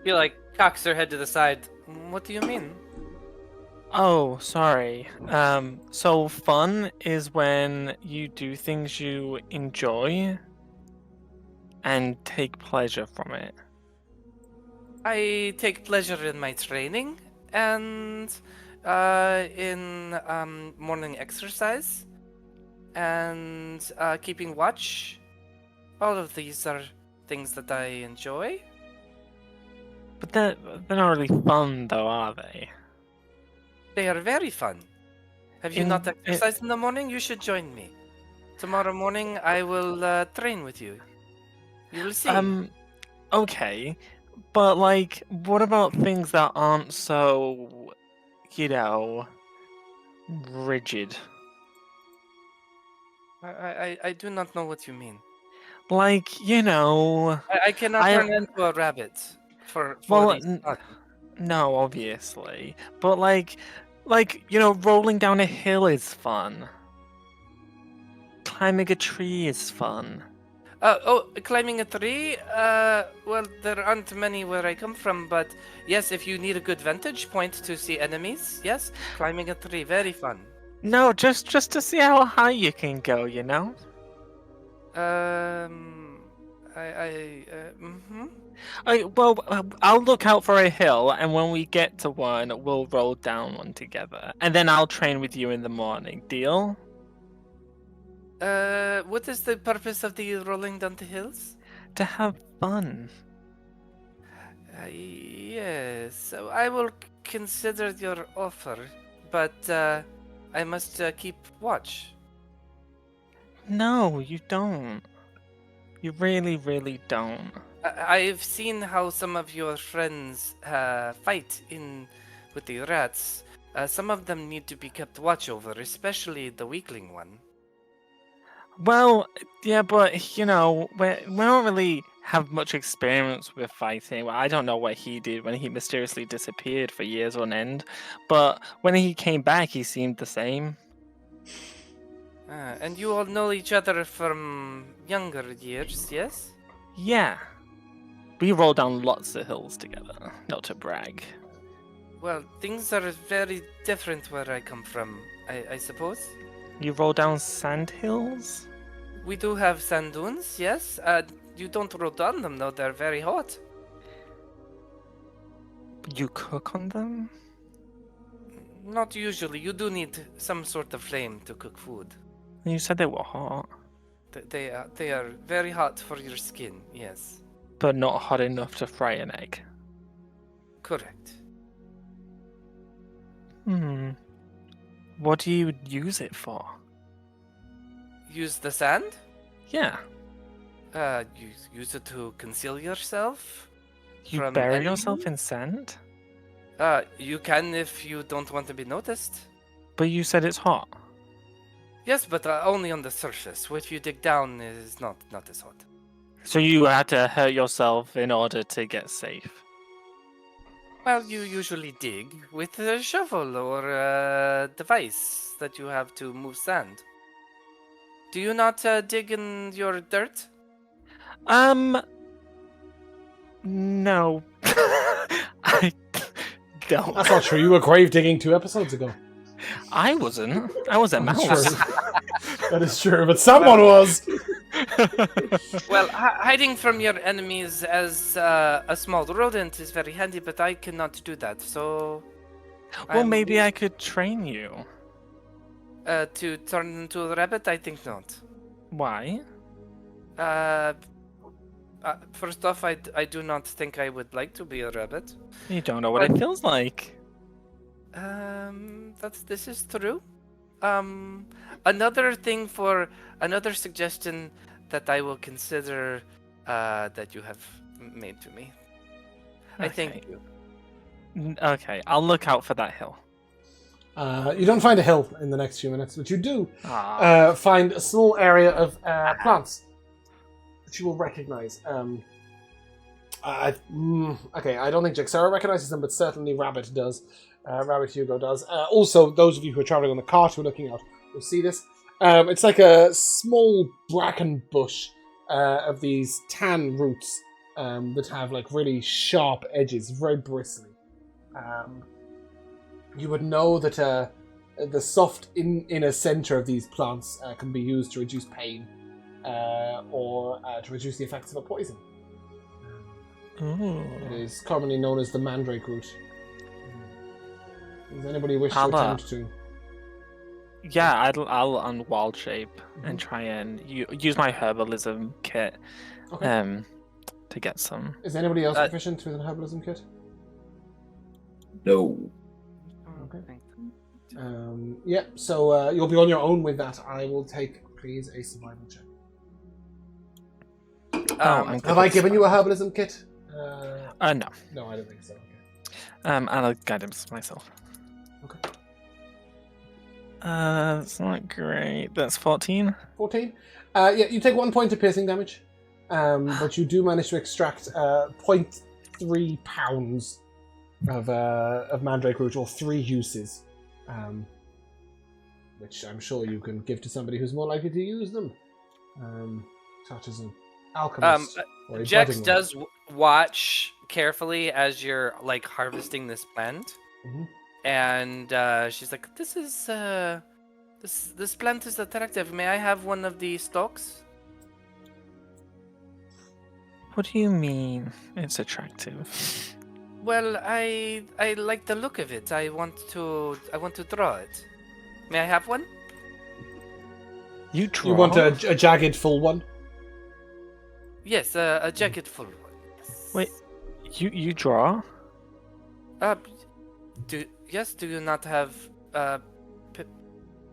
She cocks her head to the side. What do you mean? Oh, sorry. So fun is when you do things you enjoy and take pleasure from it. I take pleasure in my training and in morning exercise and keeping watch. All of these are things that I enjoy. But they're not really fun, though, are they? They are very fun. Have you not exercised in the morning? You should join me. Tomorrow morning I will train with you. You will see. Okay. But, what about things that aren't so rigid. I do not know what you mean. Like, I cannot I- turn into a rabbit for well, the fun. no, obviously, but rolling down a hill is fun. Climbing a tree is fun. Climbing a tree? Well, there aren't many where I come from, but yes, if you need a good vantage point to see enemies, yes, climbing a tree, very fun. No, just to see how high you can go, I'll look out for a hill, and when we get to one, we'll roll down one together, and then I'll train with you in the morning. Deal? What is the purpose of the rolling down the hills? To have fun. Yes, so I will consider your offer, but I must keep watch. No, you don't. You really, really don't. I've seen how some of your friends fight with the rats. Some of them need to be kept watch over, especially the weakling one. Well, yeah, but we don't really have much experience with fighting. Well, I don't know what he did when he mysteriously disappeared for years on end, but when he came back, he seemed the same. And you all know each other from younger years, yes? Yeah. We roll down lots of hills together, not to brag. Well, things are very different where I come from, I suppose. You roll down sand hills? We do have sand dunes, yes. You don't roll down them, though. They're very hot. You cook on them? Not usually. You do need some sort of flame to cook food. You said they were hot. They are very hot for your skin, yes. But not hot enough to fry an egg. Correct. What do you use it for? Use the sand? Yeah. Use it to conceal yourself. You from bury enemies? yourself in sand? You can if you don't want to be noticed. But you said it's hot. Yes, but only on the surface. What you dig down is not as hot. So you had to hurt yourself in order to get safe. Well, you usually dig with a shovel or a device that you have to move sand. Do you not dig in your dirt? No. I don't. That's not true. You were grave digging 2 episodes ago. I wasn't. I was a That's mouse. true. That is true, but someone was. Well, hiding from your enemies as a small rodent is very handy, but I cannot do that, so... Well, maybe I could train you. To turn into a rabbit? I think not. Why? First off, I do not think I would like to be a rabbit. You don't know what it feels like. This is true. Another suggestion that I will consider that you have made to me. I Okay. thank you. Okay, I'll look out for that hill. You don't find a hill in the next few minutes, but you do Ah. find a small area of plants that you will recognize. Okay, I don't think Jaxera recognizes them, but certainly Rabbit does. Rabbit Hugo does. Also, those of you who are traveling on the cart who are looking out will see this. It's like a small bracken bush of these tan roots that have like really sharp edges, very bristly. You would know that the soft inner center of these plants can be used to reduce pain or to reduce the effects of a poison. Ooh. It is commonly known as the mandrake root. Does anybody wish to I'll, attempt to? Yeah, I'll unwild shape and try and use my herbalism kit Okay. to get some. Is anybody else proficient with an herbalism kit? No. Okay. Yeah, so you'll be on your own with that. I will take, please, a survival check. Have I given you a herbalism kit? No. No, I don't think so. Okay. I'll guidance myself. That's not great. That's 14. 14. Yeah, you take 1 point of piercing damage, but you do manage to extract 0.3 pounds of mandrake root, or 3 uses, which I'm sure you can give to somebody who's more likely to use them, such as an alchemist. Or a Jex budding does watch carefully as you're like harvesting this plant, and she's like, "This is this plant is attractive. May I have one of the stalks?" What do you mean it's attractive? Well, I like the look of it. I want to draw it. May I have one? You draw? You want a jagged full one? Yes, a jacket full one. Wait, you draw? Do you not have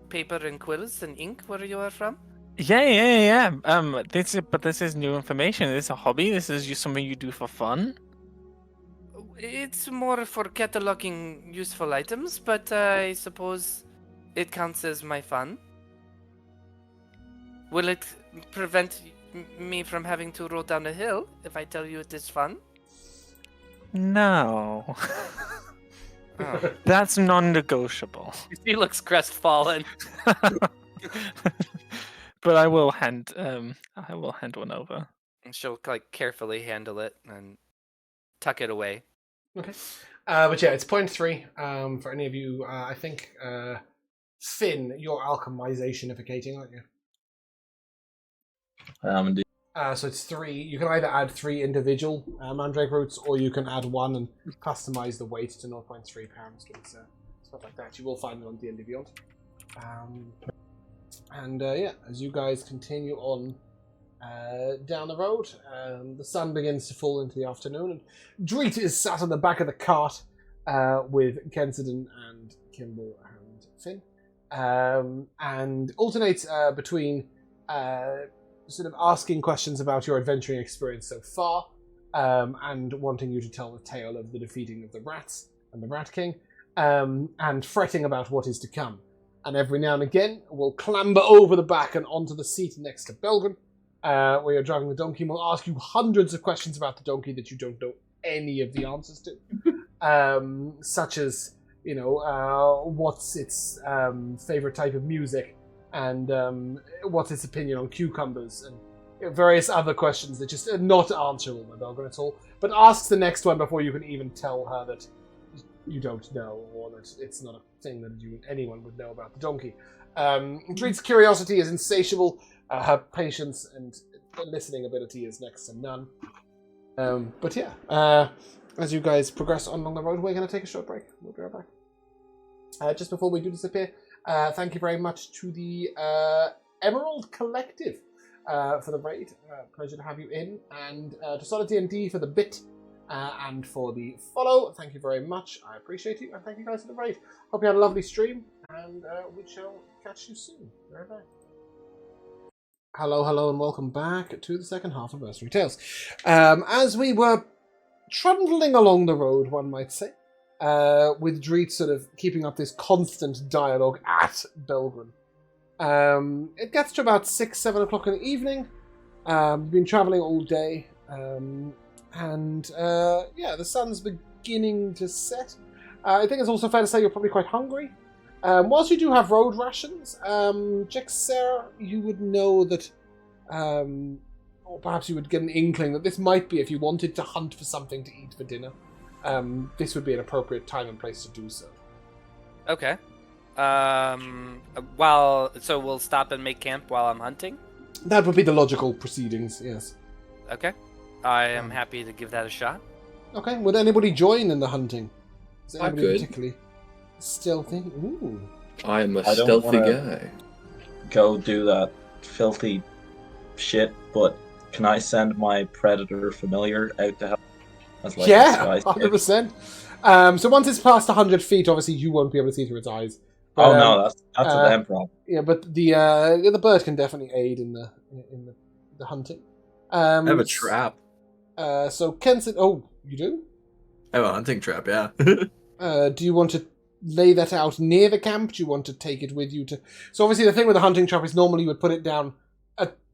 paper and quills and ink where you are from? Yeah. This is new information. This is a hobby. This is just something you do for fun. It's more for cataloging useful items, but I suppose it counts as my fun. Will it prevent me from having to roll down a hill if I tell you it is fun? No. Oh. That's non-negotiable. He looks crestfallen. But I will hand one over. And she'll like carefully handle it and tuck it away. Okay. But yeah, it's 0.3 for any of you. I think, Finn, you're alchemizationificating, aren't you? Indeed. So it's 3. You can either add 3 individual mandrake roots, or you can add 1 and customize the weight to 0.3 pounds. Stuff like that. You will find it on D&D Beyond. Yeah, as you guys continue on down the road, the sun begins to fall into the afternoon, and Dreet is sat on the back of the cart with Kensidon and Kimball and Finn, and alternates between sort of asking questions about your adventuring experience so far, and wanting you to tell the tale of the defeating of the rats and the Rat King, and fretting about what is to come. And every now and again, we'll clamber over the back and onto the seat next to Belgren, where you're driving the donkey, and we'll ask you hundreds of questions about the donkey that you don't know any of the answers to. Such as, what's its favorite type of music, and what's its opinion on cucumbers, and various other questions that just are not answerable by Belgren at all. But ask the next one before you can even tell her that you don't know, or that it's not a thing that anyone would know about the donkey. Treat's curiosity is insatiable. Her patience and listening ability is next to none. But yeah, as you guys progress on along the road, we're going to take a short break. We'll be right back. Just before we do disappear, thank you very much to the Emerald Collective for the raid. Pleasure to have you in. And to Solid D&D for the bit. And for the follow, thank you very much. I appreciate you, and thank you guys for the raid. Hope you had a lovely stream, and we shall catch you soon. Bye-bye. Hello, and welcome back to the second half of Mercenary Tales. As we were trundling along the road, one might say, with Dreet sort of keeping up this constant dialogue at Belgren. It gets to about 6-7 o'clock in the evening. You've been travelling all day. And the sun's beginning to set. I think it's also fair to say you're probably quite hungry. Whilst you do have road rations, Jexer, you would know that, or perhaps you would get an inkling that this might be, if you wanted to hunt for something to eat for dinner, this would be an appropriate time and place to do so. Okay. So we'll stop and make camp while I'm hunting? That would be the logical proceedings, yes. Okay. I am happy to give that a shot. Okay, would anybody join in the hunting? Is I anybody could. particularly stealthy? Ooh. I'm a I don't stealthy wanna- guy. Go do that filthy shit, but can I send my predator familiar out to help? As like a Yeah, spy scout? 100%. So once it's past 100 feet, obviously you won't be able to see through its eyes. Oh But, no, that's a them problem. Yeah, but the bird can definitely aid in the hunting. I have a trap. So Kenson, oh, you do? I have a hunting trap, yeah. Do you want to lay that out near the camp? Do you want to take it with you to... So obviously the thing with the hunting trap is normally you would put it down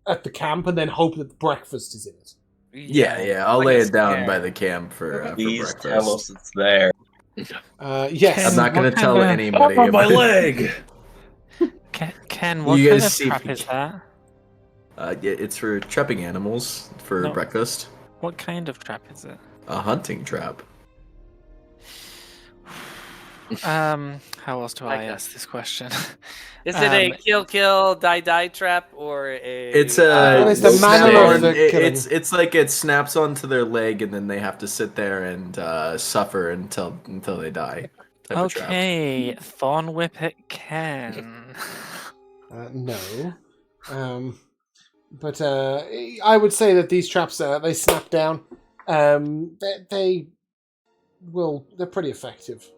at the camp and then hope that breakfast is in it. Yeah. I'll like lay a it down snare. by the camp for Please breakfast. tell us it's there. Yes. I'm not What going to kind tell of- anybody. On my but- leg. Ken, what You kind guys of see trap me. is that? Yeah, it's for trapping animals for No. breakfast. What kind of trap is it? A hunting trap. How else do Like I a- ask this question? Is it a kill, die trap, or a? It's Well, a it's the manner snap of on- the killing. it's like it snaps onto their leg and then they have to sit there and suffer until they die. Type of trap. Okay, Thorn Whip it Ken. No. But I would say that these traps, they snap down. They're pretty effective.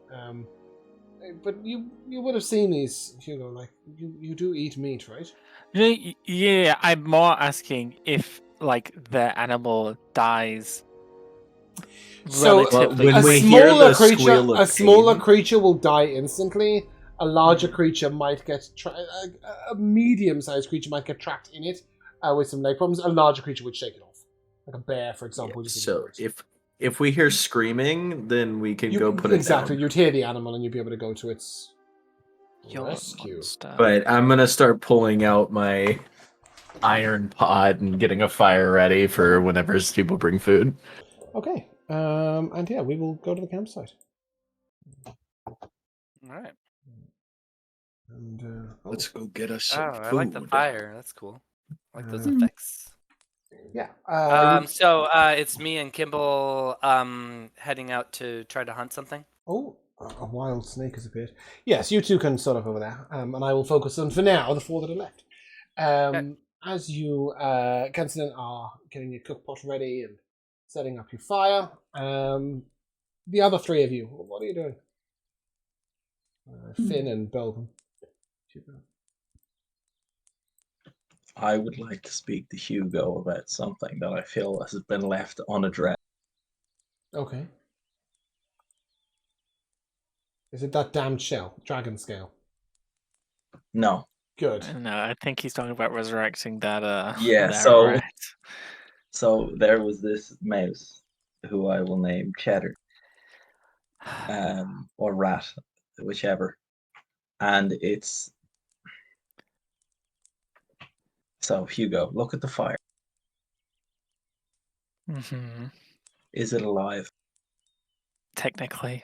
But you would have seen these, Hugo. Like you do eat meat, right? Yeah, I'm more asking if like the animal dies. So Relatively when a we quick. hear smaller the creature, squeal of a smaller pain- creature will die instantly. A larger creature might get a medium-sized creature might get trapped in it with some leg problems. A larger creature would shake it off, like a bear, for example. would just So ignore it. if we hear screaming, then we can go put exactly. it down. You'd hear the animal and you'd be able to go to its You're a rescue. monster. But I'm gonna start pulling out my iron pot and getting a fire ready for whenever people bring food. Okay. And yeah, we will go to the campsite. All right. And Let's go get us Oh, some I food. like the fire. That's cool. I like those Uh, effects. yeah. So it's me and Kimball heading out to try to hunt something. Oh, a wild snake has appeared. Yes, you two can sort of over there, and I will focus on, for now, the four that are left. As you, Kenton, are getting your cook pot ready and setting up your fire, the other three of you, what are you doing? Finn and Belvin. I would like to speak to Hugo about something that I feel has been left unaddressed. Okay. Is it that damned shell? Dragon scale? No. Good. No, I think he's talking about resurrecting that. Yeah, that so- rat. So there was this mouse who I will name Cheddar, or Rat, whichever. And it's... So, Hugo, look at the fire. Mhm. Is it alive? Technically,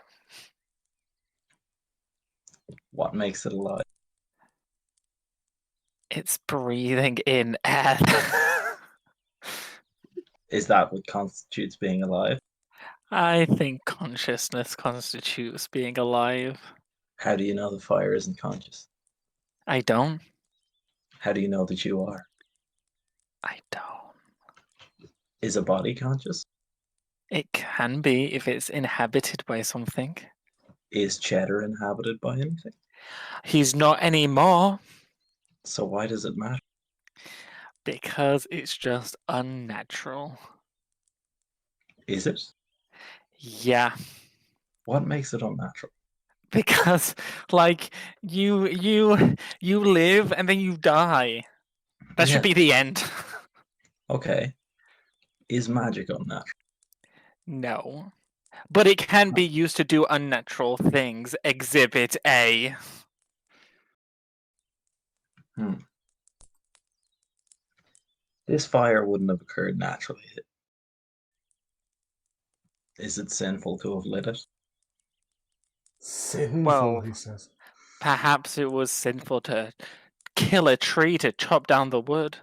What makes it alive? it's breathing in air. Is that what constitutes being alive? I think consciousness constitutes being alive. How do you know the fire isn't conscious? I don't. How do you know that you are? I don't. Is a body conscious? It can be if it's inhabited by something. Is Cheddar inhabited by anything? He's not anymore So why does it matter? because it's just unnatural. Is it? Yeah, What makes it unnatural? because like you live and then you die. That Yeah. should be the end. Okay. Is magic unnatural? No. But it can be used to do unnatural things. Exhibit A. This fire wouldn't have occurred naturally. Is it sinful to have lit it? Sinful, Well- he says. Perhaps it was sinful to kill a tree to chop down the wood.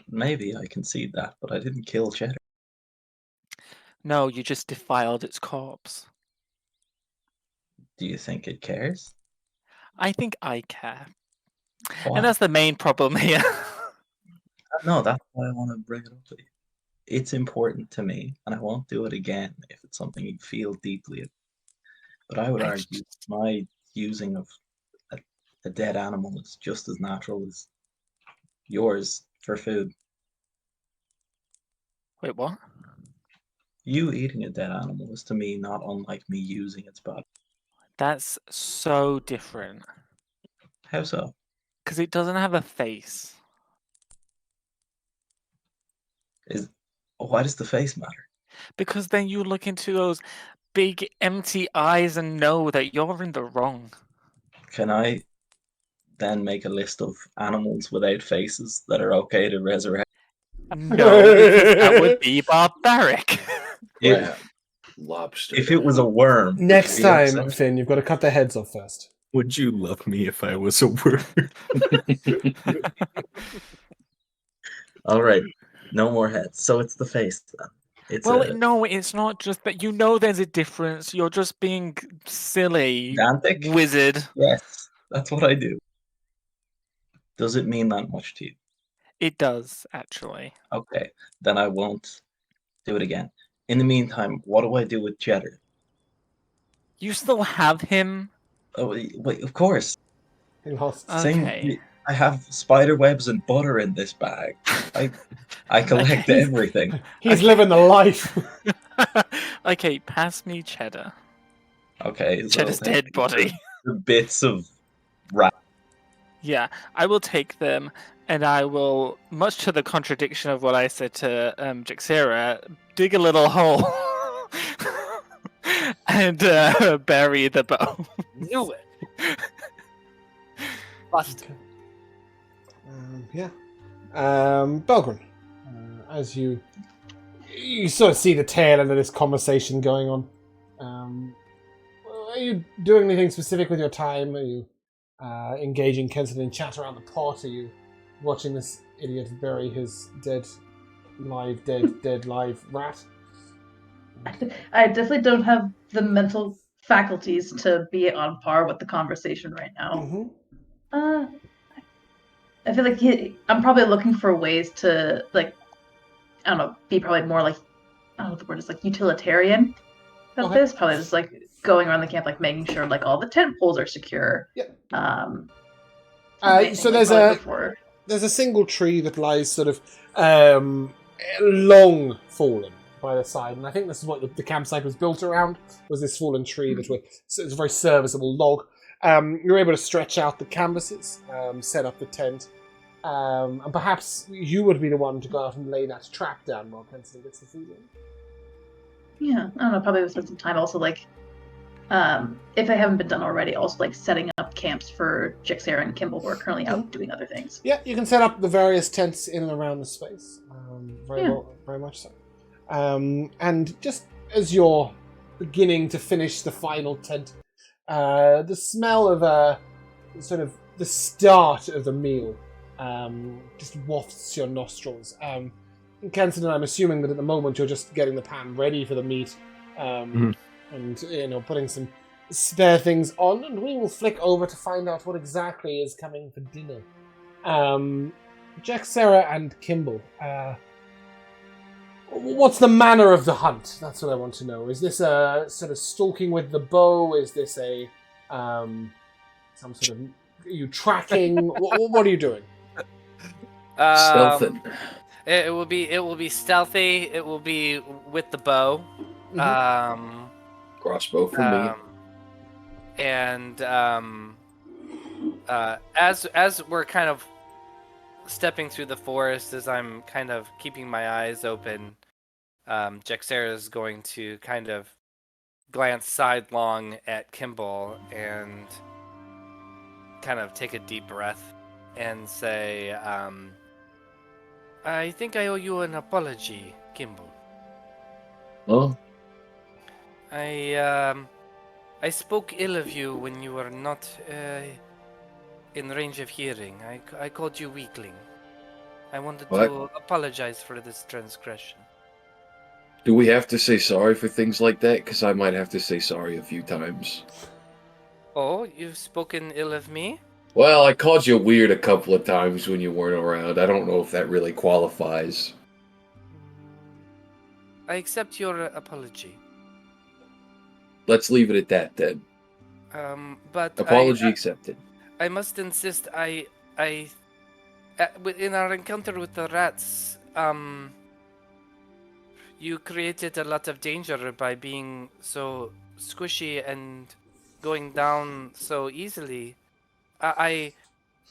Maybe I concede that, but I didn't kill Cheddar. No, you just defiled its corpse. Do you think it cares? I think I care. Why? And that's the main problem here. No, that's why I want to bring it up with you. It's important to me, and I won't do it again if it's something you feel deeply about. But I would I argue my using of a dead animal is just as natural as yours for food. Wait, what? You eating a dead animal is to me not unlike me using its body. That's so different. How so? Because it doesn't have a face. Why does the face matter? Because then you look into those big empty eyes and know that you're in the wrong. Can I then make a list of animals without faces that are okay to resurrect? No, because that would be barbaric. If, Crab, lobster. if it was a worm, would Next you be time, upset? Finn, you've got to cut their heads off first. Would you love me if I was a word? All right, no more heads. So it's the face then. It's Well, a no, it's not just that. You know there's a difference. You're just being silly, gigantic. wizard. Yes, that's what I do. Does it mean that much to you? It does, actually. Okay, then I won't do it again. In the meantime, what do I do with Cheddar? You still have him? Oh, wait, of course. He lost. Okay. I have spider webs and butter in this bag. I collect Okay. everything. He's living the life. Okay, pass me Cheddar. Okay, so Cheddar's dead body. the bits of rat. Yeah, I will take them, and I will, much to the contradiction of what I said to Jixera, dig a little hole and bury the bow. Knew it. Busted. Yeah. Belgrin, as you sort of see the tail end of this conversation going on, are you doing anything specific with your time? Are you engaging Kenton in chat around the pot? Are you watching this idiot bury his dead live rat? I definitely don't have the mental faculties to be on par with the conversation right now. Mm-hmm. I feel like I'm probably looking for ways to, like, I don't know, be probably more like, I don't know what the word is, like utilitarian about Okay. this. Probably just like going around the camp, like making sure like all the tent poles are secure. Yep. Main So thing, there's before. a single tree that lies sort of long fallen by the side, and I think this is what the campsite was built around, was this fallen tree that it's a very serviceable log. You're able to stretch out the canvases, set up the tent, and perhaps you would be the one to go out and lay that trap down while Kenton gets the food in. Yeah, I don't know, probably spend some time also like, if I haven't been done already, also like setting up camps for Jixera and Kimball who are currently out doing other things. Yeah, you can set up the various tents in and around the space. Very much so. And just as you're beginning to finish the final tent, the smell of sort of the start of the meal just wafts your nostrils. Kenton, I'm assuming that at the moment you're just getting the pan ready for the meat, and putting some spare things on, and we will flick over to find out what exactly is coming for dinner. Jixera and Kimball, what's the manner of the hunt? That's what I want to know. Is this a sort of stalking with the bow? Is this a some sort of... Are you tracking? What are you doing? Stealthing. It will be stealthy. It will be with the bow. Mhm. Crossbow for me. And as we're kind of stepping through the forest, as I'm kind of keeping my eyes open, Jixera is going to kind of glance sidelong at Kimball and kind of take a deep breath and say, I think I owe you an apology, Kimball. Oh, I spoke ill of you when you were not in range of hearing. I called you weakling. I wanted to apologize for this transgression. do we have to say sorry for things like that? Because I might have to say sorry a few times. Oh, you've spoken ill of me? Well, I called you weird a couple of times when you weren't around. I don't know if that really qualifies. I accept your apology. Let's leave it at that, then. But Apology accepted. I must insist. In our encounter with the rats, you created a lot of danger by being so squishy and going down so easily. I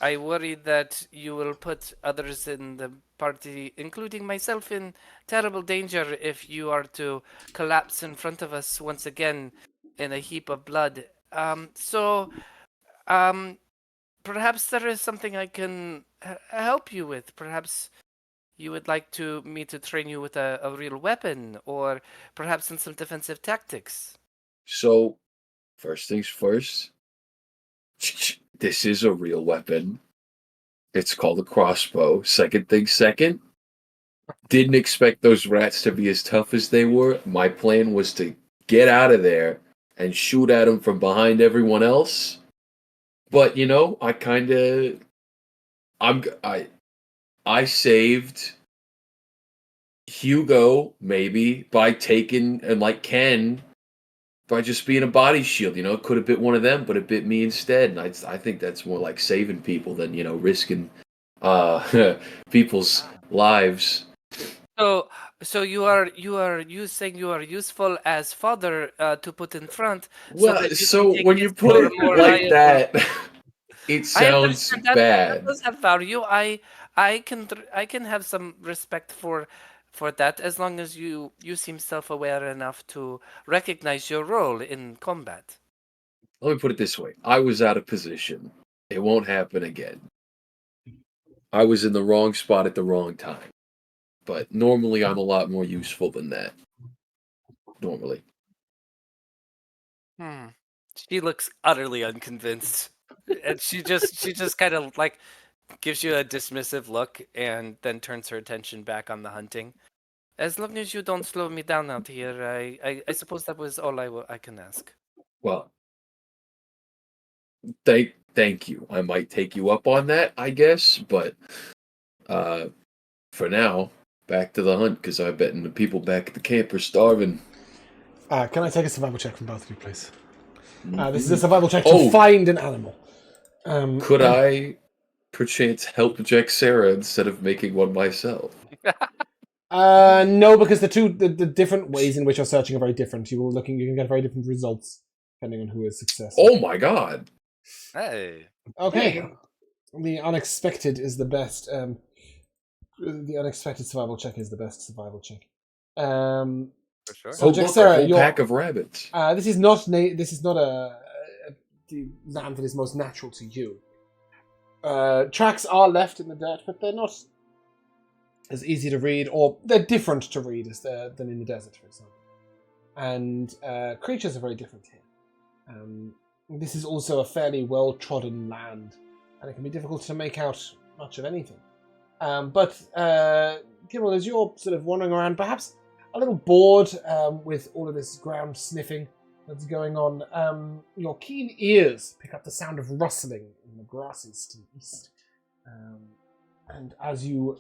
worry that you will put others in the party, including myself, in terrible danger if you are to collapse in front of us once again in a heap of blood. Um, perhaps there is something I can help you with. Perhaps you would like me to train you with a real weapon, or perhaps in some defensive tactics. So, first things first, this is a real weapon. It's called a crossbow. Second thing second, didn't expect those rats to be as tough as they were. My plan was to get out of there and shoot at them from behind everyone else. But you know, I saved Hugo maybe by taking and like Ken by just being a body shield. You know, it could have bit one of them, but it bit me instead. And I think that's more like saving people than risking people's lives. So you saying you are useful as fodder to put in front. Well, that you so can take when this you put it more like liable- that, it I sounds understand that bad. does have value. I can have some respect for that as long as you seem self-aware enough to recognize your role in combat. Let me put it this way: I was out of position. It won't happen again. I was in the wrong spot at the wrong time. But normally, I'm a lot more useful than that. Normally. She looks utterly unconvinced, and she just kind of like gives you a dismissive look, and then turns her attention back on the hunting. As long as you don't slow me down out here, I suppose that was all I can ask. Well, thank you. I might take you up on that, I guess, but for now, back to the hunt, because I bet the people back at the camp are starving. Can I take a survival check from both of you, please? Mm-hmm. This is a survival check to find an animal. Could I, perchance, help Jack Sarah instead of making one myself? No, because the different ways in which you're searching are very different. You can get very different results depending on who is successful. Oh my god! Hey. Okay. The unexpected is the best. The unexpected survival check is the best survival check. For sure. So, Jack Sarah, a whole pack of rabbits. This is not the land that is most natural to you. Tracks are left in the dirt, but they're not as easy to read, or they're different to read than in the desert, for example. And creatures are very different here. This is also a fairly well-trodden land, and it can be difficult to make out much of anything. But Kimmel, as you're sort of wandering around, perhaps a little bored with all of this ground sniffing that's going on, your keen ears pick up the sound of rustling in the grasses to the east. And as you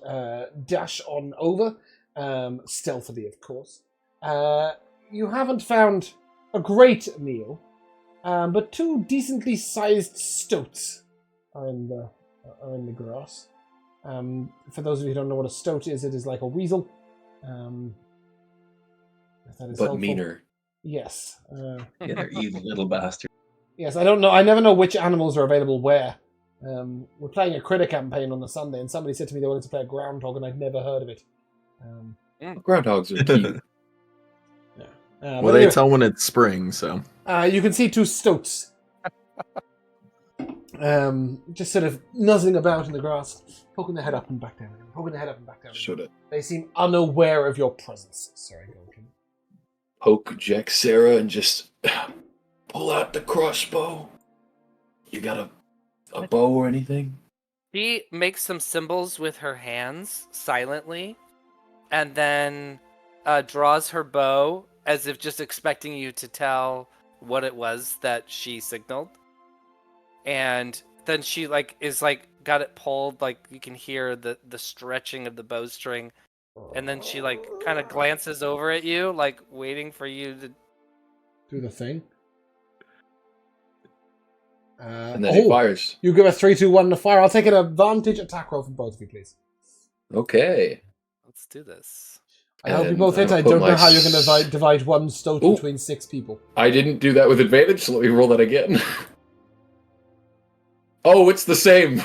dash on over, stealthily of course, you haven't found a great meal, but two decently sized stoats are in the grass. For those of you who don't know what a stoat is, it is like a weasel. If that is But helpful. meaner. Yes. Yeah, they're evil little bastard. Yes, I don't know. I never know which animals are available where. We're playing a critter campaign on the Sunday, and somebody said to me they wanted to play a groundhog, and I'd never heard of it. Groundhogs are cute. Yeah. Well, they tell when it's spring, so. You can see two stoats. Just sort of nuzzling about in the grass, poking their head up and back down again, poking their head up and back down again. Should have. They seem unaware of your presence. Sorry, Golkin. Poke Jack Sarah and just pull out the crossbow. You got a bow or anything? She makes some symbols with her hands silently, and then draws her bow as if just expecting you to tell what it was that she signaled. And then she is got it pulled, you can hear the stretching of the bowstring, and then she kind of glances over at you, waiting for you to do the thing. And then he fires. You give a 3, 2, 1 to fire. I'll take an advantage attack roll from both of you, please. Okay. Let's do this. I hope you And both hit. I put don't my know how you're going to divide one stoat Ooh. between 6 people. I didn't do that with advantage, so let me roll that again. Oh, it's the same.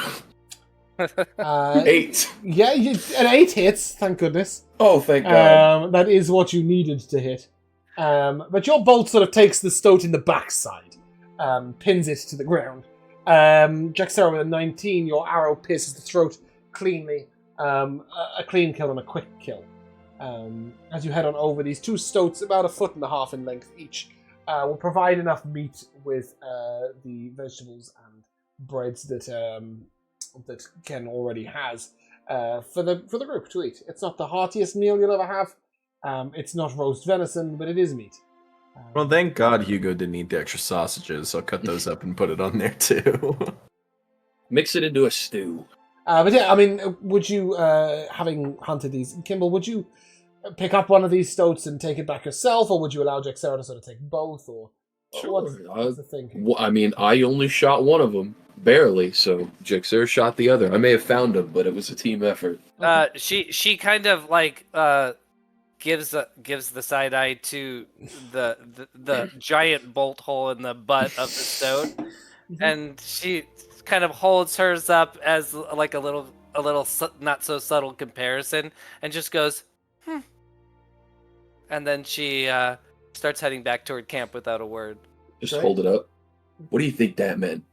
8. Yeah, an 8 hits, thank goodness. Oh, thank God. That is what you needed to hit. But your bolt sort of takes the stoat in the backside, pins it to the ground. Jaxera with a 19, your arrow pierces the throat cleanly. A clean kill and a quick kill. As you head on over, these 2 stoats, about 1.5 foot in length each, will provide enough meat with the vegetables and breads that Ken already has for the group to eat. It's not the heartiest meal you'll ever have. It's not roast venison, but it is meat. Well, thank God Hugo didn't eat the extra sausages. I'll cut those up and put it on there too. Mix it into a stew. But yeah, I mean, would you, having hunted these, Kimball, would you pick up one of these stoats and take it back yourself, or would you allow Jaxera to sort of take both, or what's the thinking? Well, I mean, I only shot one of them, barely, so Jaxera shot the other. I may have found him, but it was a team effort. She kind of like gives the side eye to the giant bolt hole in the butt of the stoat, and she kind of holds hers up as like a little not so subtle comparison, and just goes, and then she starts heading back toward camp without a word. Just hold it up. What do you think that meant?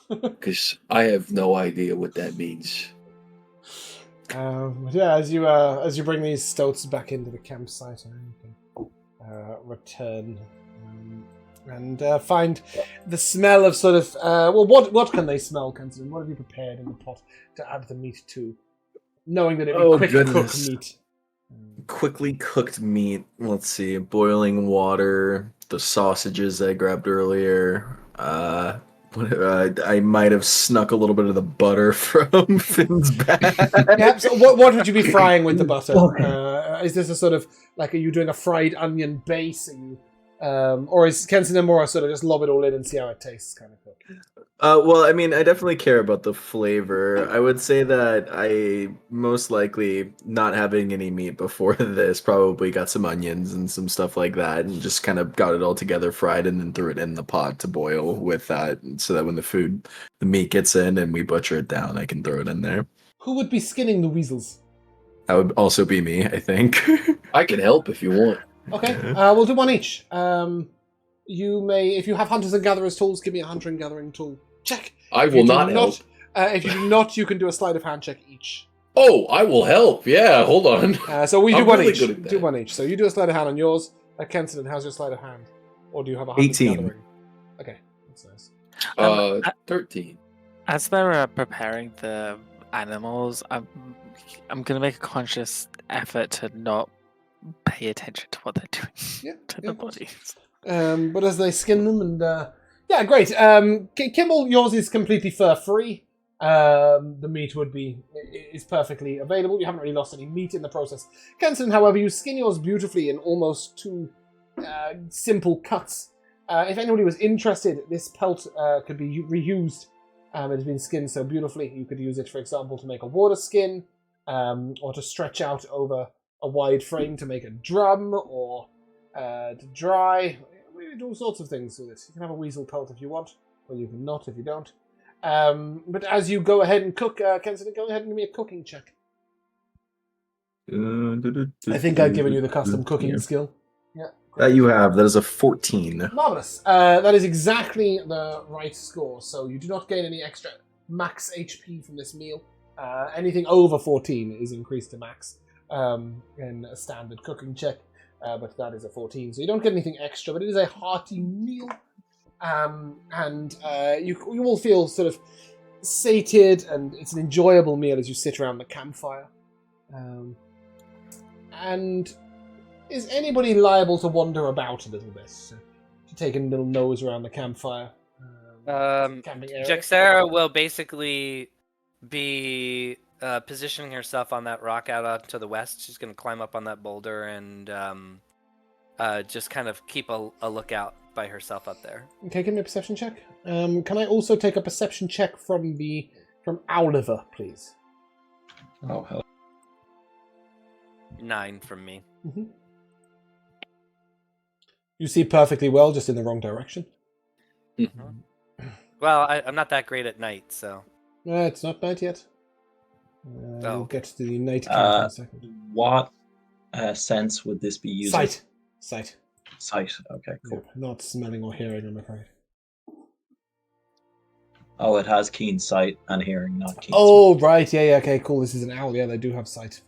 Because I have no idea what that means. Yeah, as you bring these stoats back into the campsite, you can return and find the smell of sort of what can they smell, considering what have you prepared in the pot to add the meat to, knowing that it would be quick cook meat. Quickly cooked meat. Let's see, boiling water, the sausages I grabbed earlier. I might have snuck a little bit of the butter from Finn's bag. Yeah, so what would you be frying with the butter? Is this a sort of like, are you doing a fried onion base? Are you, or is Kenson more sort of just lob it all in and see how it tastes kind of cook? Well, I mean, I definitely care about the flavor. I would say that I most likely, not having any meat before this, probably got some onions and some stuff like that, and just kind of got it all together, fried, and then threw it in the pot to boil with that, so that when the meat gets in and we butcher it down, I can throw it in there. Who would be skinning the weasels? That would also be me, I think. I can help if you want. Okay, we'll do one each. You may, if you have hunters and gatherers tools, give me a hunter and gathering tool check. I will not help. If you do not, you can do a sleight of hand check each. Oh, I will help. Yeah, hold on. So we do I'm one really each. good at that. Do one each. So you do a sleight of hand on yours. Kenton, how's your sleight of hand? Or do you have a hunter 18. gathering? Okay, that's nice. 13. As they're preparing the animals, I'm gonna make a conscious effort to not pay attention to what they're doing to the of course. bodies. But as they skin them and yeah, great. Kimball, yours is completely fur free. The meat is perfectly available. You haven't really lost any meat in the process. Kenton, however, you skin yours beautifully in almost 2 simple cuts. If anybody was interested, this pelt could be reused. It has been skinned so beautifully. You could use it, for example, to make a water skin, or to stretch out over a wide frame to make a drum, or to dry. We do all sorts of things with it. You can have a weasel pelt if you want, or you can not if you don't. But as you go ahead and cook, Kenton, go ahead and give me a cooking check. I think I've given you the custom cooking skill. Yeah. That you have. That is a 14. Marvelous. That is exactly the right score. So you do not gain any extra max HP from this meal. Anything over 14 is increased to max in a standard cooking check. But that is a 14, so you don't get anything extra, but it is a hearty meal. And you will feel sort of sated, and it's an enjoyable meal as you sit around the campfire. And is anybody liable to wander about a little bit? To take a little nose around the campfire? Camping area? Jaxera will basically be positioning herself on that rock out to the west. She's going to climb up on that boulder and just kind of keep a lookout by herself up there. Okay, give me a perception check. Can I also take a perception check from Oliver, please? Oh, hell. 9 from me. Mm-hmm. You see perfectly well, just in the wrong direction. Well, I'm not that great at night, so. It's not night yet. We'll okay. get to the night camp in a second. What sense would this be using? Sight. Sight. Okay, cool. Yep, not smelling or hearing, I'm afraid. Oh, it has keen sight and hearing, not keen Oh, right. Yeah, okay, cool. This is an owl. Yeah, they do have sight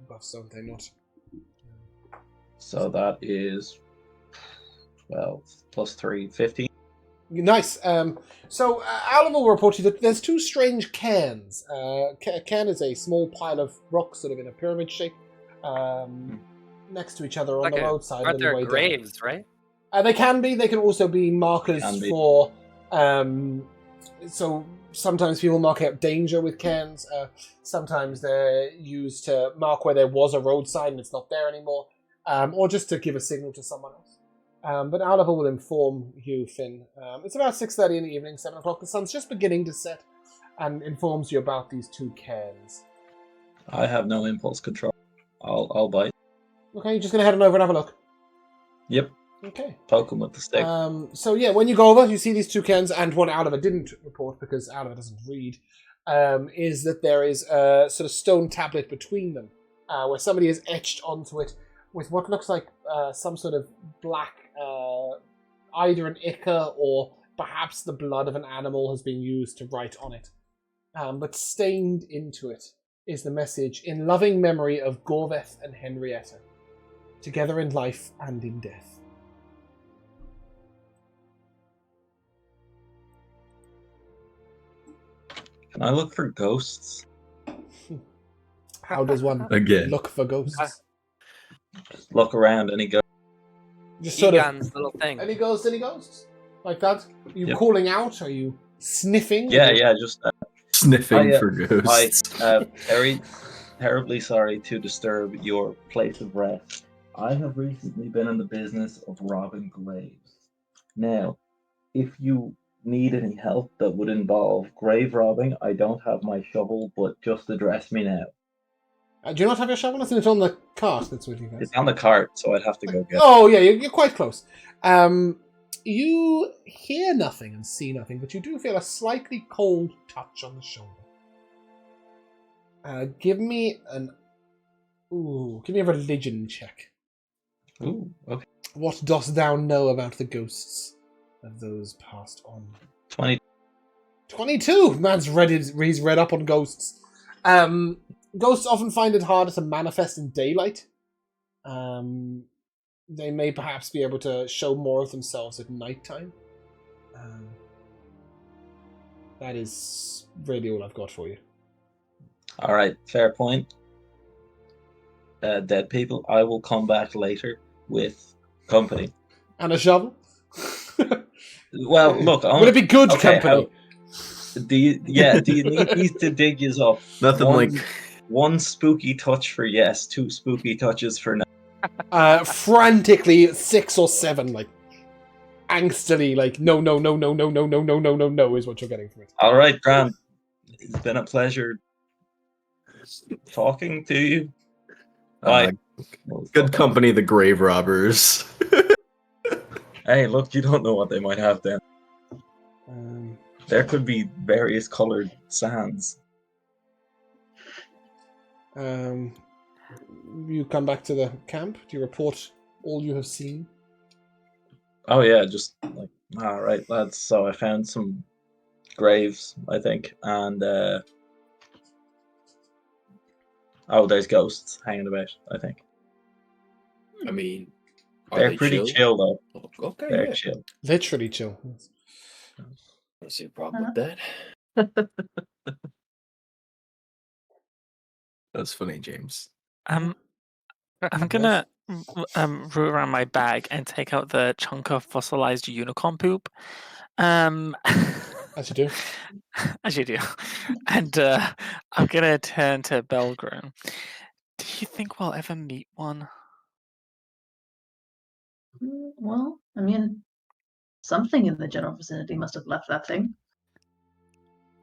buffs, don't they? Not. So that is 12 plus 3, 15. Nice. So, Alan will report to you that there's two strange cairns. Cairn is a small pile of rocks, sort of in a pyramid shape, next to each other on the roadside. Aren't there way graves, down. right? They can be. They can also be markers for. So sometimes people mark out danger with cairns. Sometimes they're used to mark where there was a road sign and it's not there anymore, or just to give a signal to someone else. But Oliver will inform you, Finn. It's about 6:30 in the evening, 7 o'clock. The sun's just beginning to set, and informs you about these two cairns. I have no impulse control. I'll bite. Okay, you're just gonna head on over and have a look. Yep. Okay. Poke him with the stick. So yeah, when you go over, you see these two cairns, and what Oliver didn't report because Oliver doesn't read, is that there is a sort of stone tablet between them, where somebody has etched onto it with what looks like some sort of black, either an ichor or perhaps the blood of an animal has been used to write on it. But stained into it is the message, "In loving memory of Gorveth and Henrietta, together in life and in death." Can I look for ghosts? How does one Again look for ghosts? Just look around. Any ghosts? Just sort of Egon's little thing. any ghosts like that. Are you Yep. calling out? Are you sniffing? Yeah. Just sniffing I, for ghosts. very terribly sorry to disturb your place of rest. I have recently been in the business of robbing graves. Now, if you need any help that would involve grave robbing, I don't have my shovel, but just address me now. Do you not have your shovel? Isn't it on the cart? That's what you guys. It's on the cart, so I'd have to go get it. Oh yeah, you're quite close. You hear nothing and see nothing, but you do feel a slightly cold touch on the shoulder. Give me a religion check. Ooh, okay. What dost thou know about the ghosts of those passed on? 20. 22! Man's he's read up on ghosts. Ghosts often find it harder to manifest in daylight. They may perhaps be able to show more of themselves at nighttime. That is really all I've got for you. All right, fair point. Dead people, I will come back later with company. And a shovel? Well, look, would it be good okay, company? Do you need me to dig you up? Nothing like one spooky touch for yes, 2 spooky touches for no. Frantically 6 or 7, like angstily, like no is what you're getting from it. All right, Grant. It's been a pleasure talking to you. Bye. Good company, the grave robbers. Hey, look, you don't know what they might have then. There could be various colored sands. You come back to the camp. Do you report all you have seen? Oh yeah, just like, all right, lads. So I found some graves, I think, and there's ghosts hanging about, I think. I mean, are They're they pretty chill though. Okay, They're yeah. chill. Literally chill. I don't see a problem with that. That's funny, James. I'm gonna root around my bag and take out the chunk of fossilized unicorn poop. As you do. As you do. And I'm gonna turn to Belgren. Do you think we'll ever meet one? Well, I mean, something in the general vicinity must have left that thing.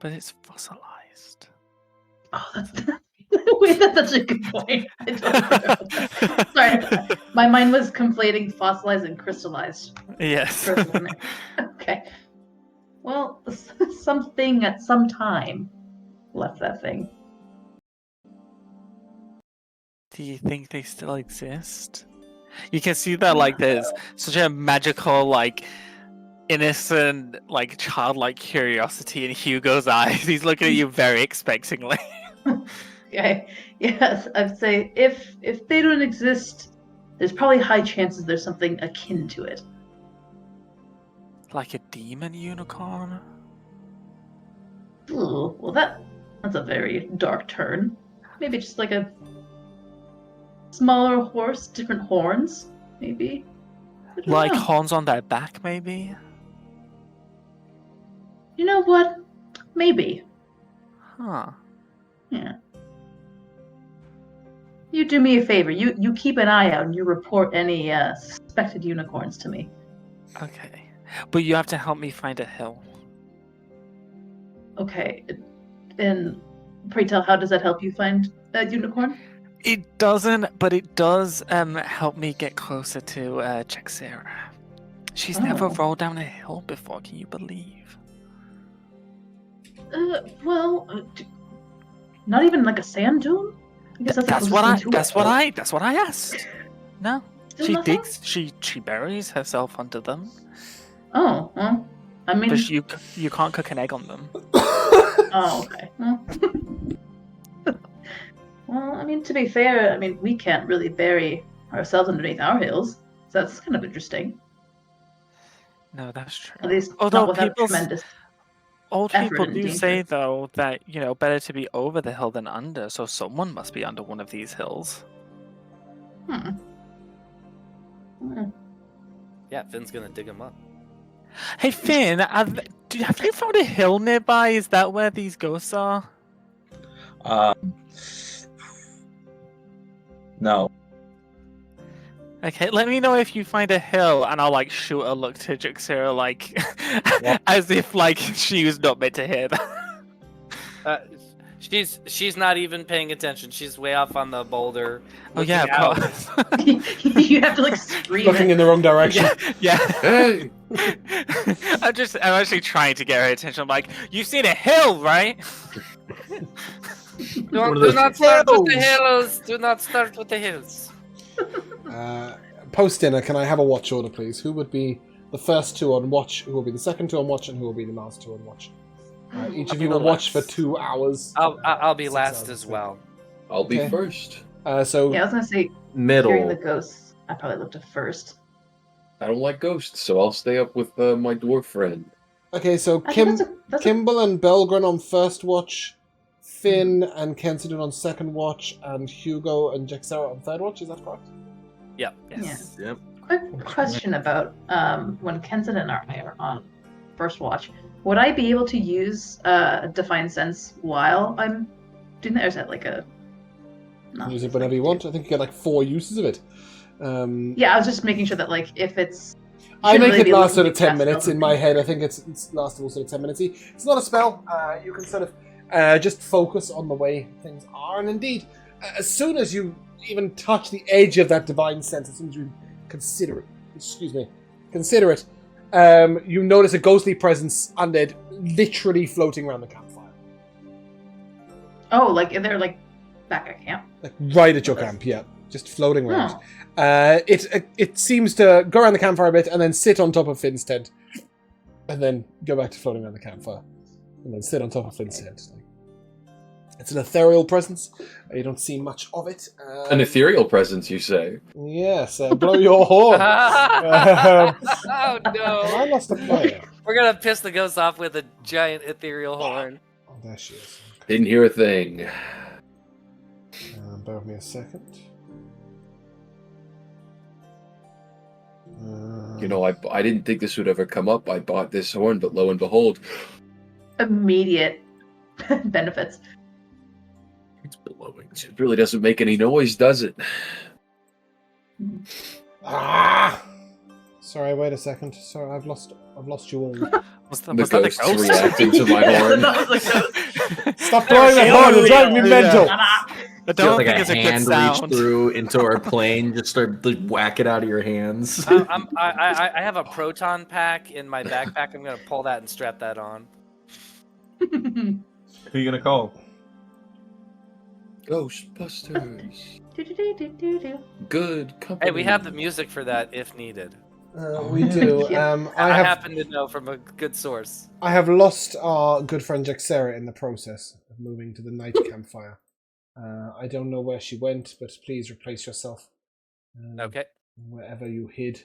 But it's fossilized. Oh, Wait, that's such a good point. I totally forgot about that. Sorry, my mind was conflating fossilized and crystallized. Yes. For a minute. Okay. Well, something at some time left that thing. Do you think they still exist? You can see that like there's such a magical, like innocent, like childlike curiosity in Hugo's eyes. He's looking at you very expectingly. Okay. Yes, I'd say if they don't exist, there's probably high chances there's something akin to it. Like a demon unicorn? Ooh, well that's a very dark turn. Maybe just like a smaller horse, different horns, maybe. I don't Like know. horns on their back, maybe? You know what? Maybe. Huh. Yeah. You do me a favor. You keep an eye out and you report any suspected unicorns to me. Okay. But you have to help me find a hill. Okay. And pray tell, how does that help you find a unicorn? It doesn't, but it does help me get closer to Jaxera. She's never Oh. rolled down a hill before, can you believe? Well, not even like a sand dune? I guess That's the what I closest thing to that's what I asked. No. Still She nothing? digs she buries herself under them. Oh, well, I mean, But you can't cook an egg on them. oh, okay. Well, well, I mean, to be fair, I mean, we can't really bury ourselves underneath our hills, so that's kind of interesting. No, that's true. At least Although not without people tremendous. old effort people and do danger. say though that, better to be over the hill than under, so someone must be under one of these hills. Hmm. Yeah, Finn's gonna dig him up. Hey Finn, have you found a hill nearby? Is that where these ghosts are? No. Okay, let me know if you find a hill, and I'll like shoot a look to Jaxera, like as if like she was not meant to hear that. She's not even paying attention. She's way off on the boulder. Oh yeah, looking of out. course. You have to like scream. Looking in the wrong direction. Yeah. Hey! I'm actually trying to get her attention. I'm like, you've seen a hill, right? Do not start with the hills. Do not start with the hills. Post dinner, can I have a watch order, please? Who would be the first two on watch? Who will be the second two on watch? And who will be the last two on watch? Each of you will watch for 2 hours. I'll be 6 last hours, as I well. I'll be Okay. first. So Yeah, I was gonna say Middle. hearing the ghosts. I probably looked at first. I don't like ghosts, so I'll stay up with my dwarf friend. okay, so I think that's a Kimball and Belgren on first watch, Finn and Kensington on second watch, and Hugo and Jaxera on third watch. Is that correct? Yep. Yes. Yep. quick question about when Kensington and I are on first watch. Would I be able to use Define Sense while I'm doing that, or is that like a? No, Use it whenever you want. I think you get like 4 uses of it. Yeah, I was just making sure that like if it's. I shouldn't make really it be last sort looking of 10 at minutes spells in my head. I think it's lasting sort of 10 minutes. It's not a spell. You can sort of just focus on the way things are. And indeed, as soon as you even touch the edge of that divine sense, as soon as you consider it, you notice a ghostly presence undead literally floating around the campfire. Oh, like they're like back at camp. Like right at your camp, yeah. Just floating around. Oh. It seems to go around the campfire a bit and then sit on top of Finn's tent. And then go back to floating around the campfire. And then sit on top of Finn's tent. It's an ethereal presence. You don't see much of it. An ethereal presence, you say? Yes, blow your horn. Oh I no! lost a player. We're gonna piss the ghost off with a giant ethereal horn. Oh, there she is. Didn't hear a thing. Bear with me a second. You know, I didn't think this would ever come up. I bought this horn, but lo and behold, Immediate benefits. it's blowing. It really doesn't make any noise, does it? Sorry, wait a second. Sorry, I've lost you all. Was The that the ghosts ghost? reacting to my horn. That was like Stop blowing the horn! You're driving me mental. I Got don't like think a it's a good hand reach sound. through into our plane, just start like, whack it out of your hands. I have a proton pack in my backpack. I'm gonna pull that and strap that on. Who are you gonna call? Ghostbusters. Do-do-do-do-do-do. Good company. Hey, we have the music for that if needed. We do. Yeah. I happen to know from a good source. I have lost our good friend Jaxera in the process of moving to the night campfire. I don't know where she went, but please replace yourself. Okay. Wherever you hid.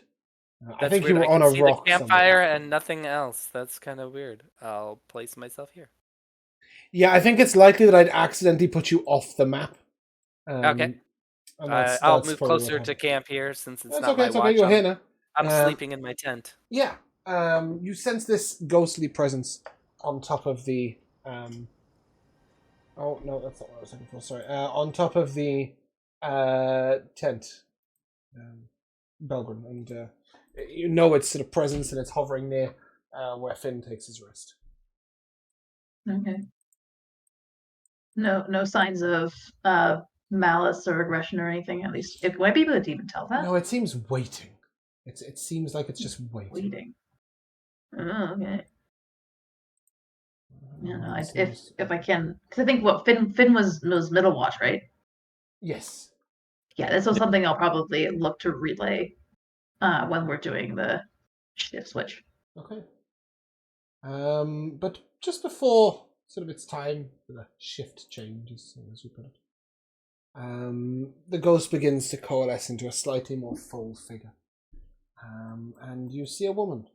I That's think weird. you were I on can a see rock the campfire and nothing else. That's kind of weird. I'll place myself here. Yeah, I think it's likely that I'd accidentally put you off the map. Okay. And I'll that's move probably what closer to happened. camp here since it's That's not okay, my it's okay, watch. you're here now. I'm sleeping in my tent. Yeah. You sense this ghostly presence on top of the oh no, that's not what I was looking for, sorry. On top of the tent. Belgrin, and you know its sort of presence, and it's hovering near where Finn takes his rest. Okay. No signs of malice or aggression or anything. At least, it might be able to even tell that. No, it seems waiting. It seems like it's just waiting. Waiting. Oh, okay. Yeah, no. It If seems- I can, because I think what Finn was middle watch, right? Yes. Yeah, this was something I'll probably look to relay when we're doing the shift switch. Okay. But just before sort of it's time for the shift change, as we put it, the ghost begins to coalesce into a slightly more full figure. And you see a woman,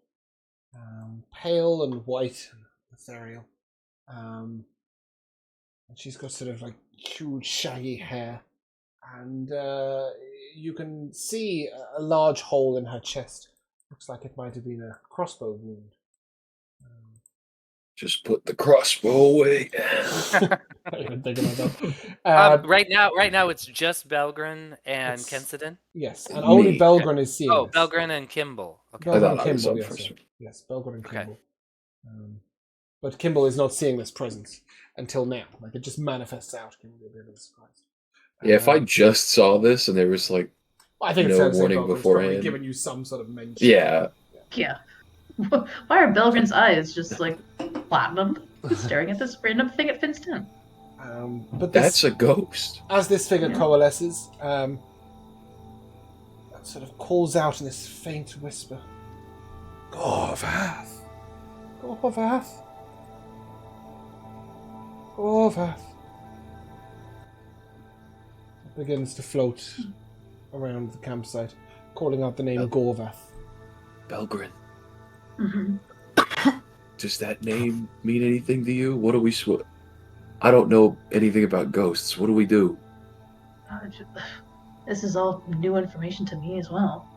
pale and white and ethereal. And she's got sort of like huge shaggy hair. And you can see a large hole in her chest. Looks like it might have been a crossbow wound. Just put the crossbow away. Not even thinking about that. Right now it's just Belgrin and It's- Kensidon. Yes, and only Me. Belgrin is seeing Oh, this. Belgrin and Kimball. Okay. I Belgrin thought and I was Kimball, up yes, first. yes, Belgrin and Okay. Kimball. But Kimball is not seeing this presence until now. Like, it just manifests out. Kimball will be a little surprised. Yeah, if I just saw this and there was like, I think no it's fair to say warning Belgrin's probably beforehand. given you some sort of mention. yeah, Yeah. Why are Belgrin's eyes just like platinum, staring at this random thing at Finn's tent? But this, that's a ghost. as this figure Yeah. coalesces, that sort of calls out in this faint whisper. Gorvath! Gorvath! Gorvath! It begins to float around the campsite, calling out the name Gorvath. Belgrin. Mm-hmm. Does that name mean anything to you? What do we I don't know anything about ghosts. What do we do? This is all new information to me as well.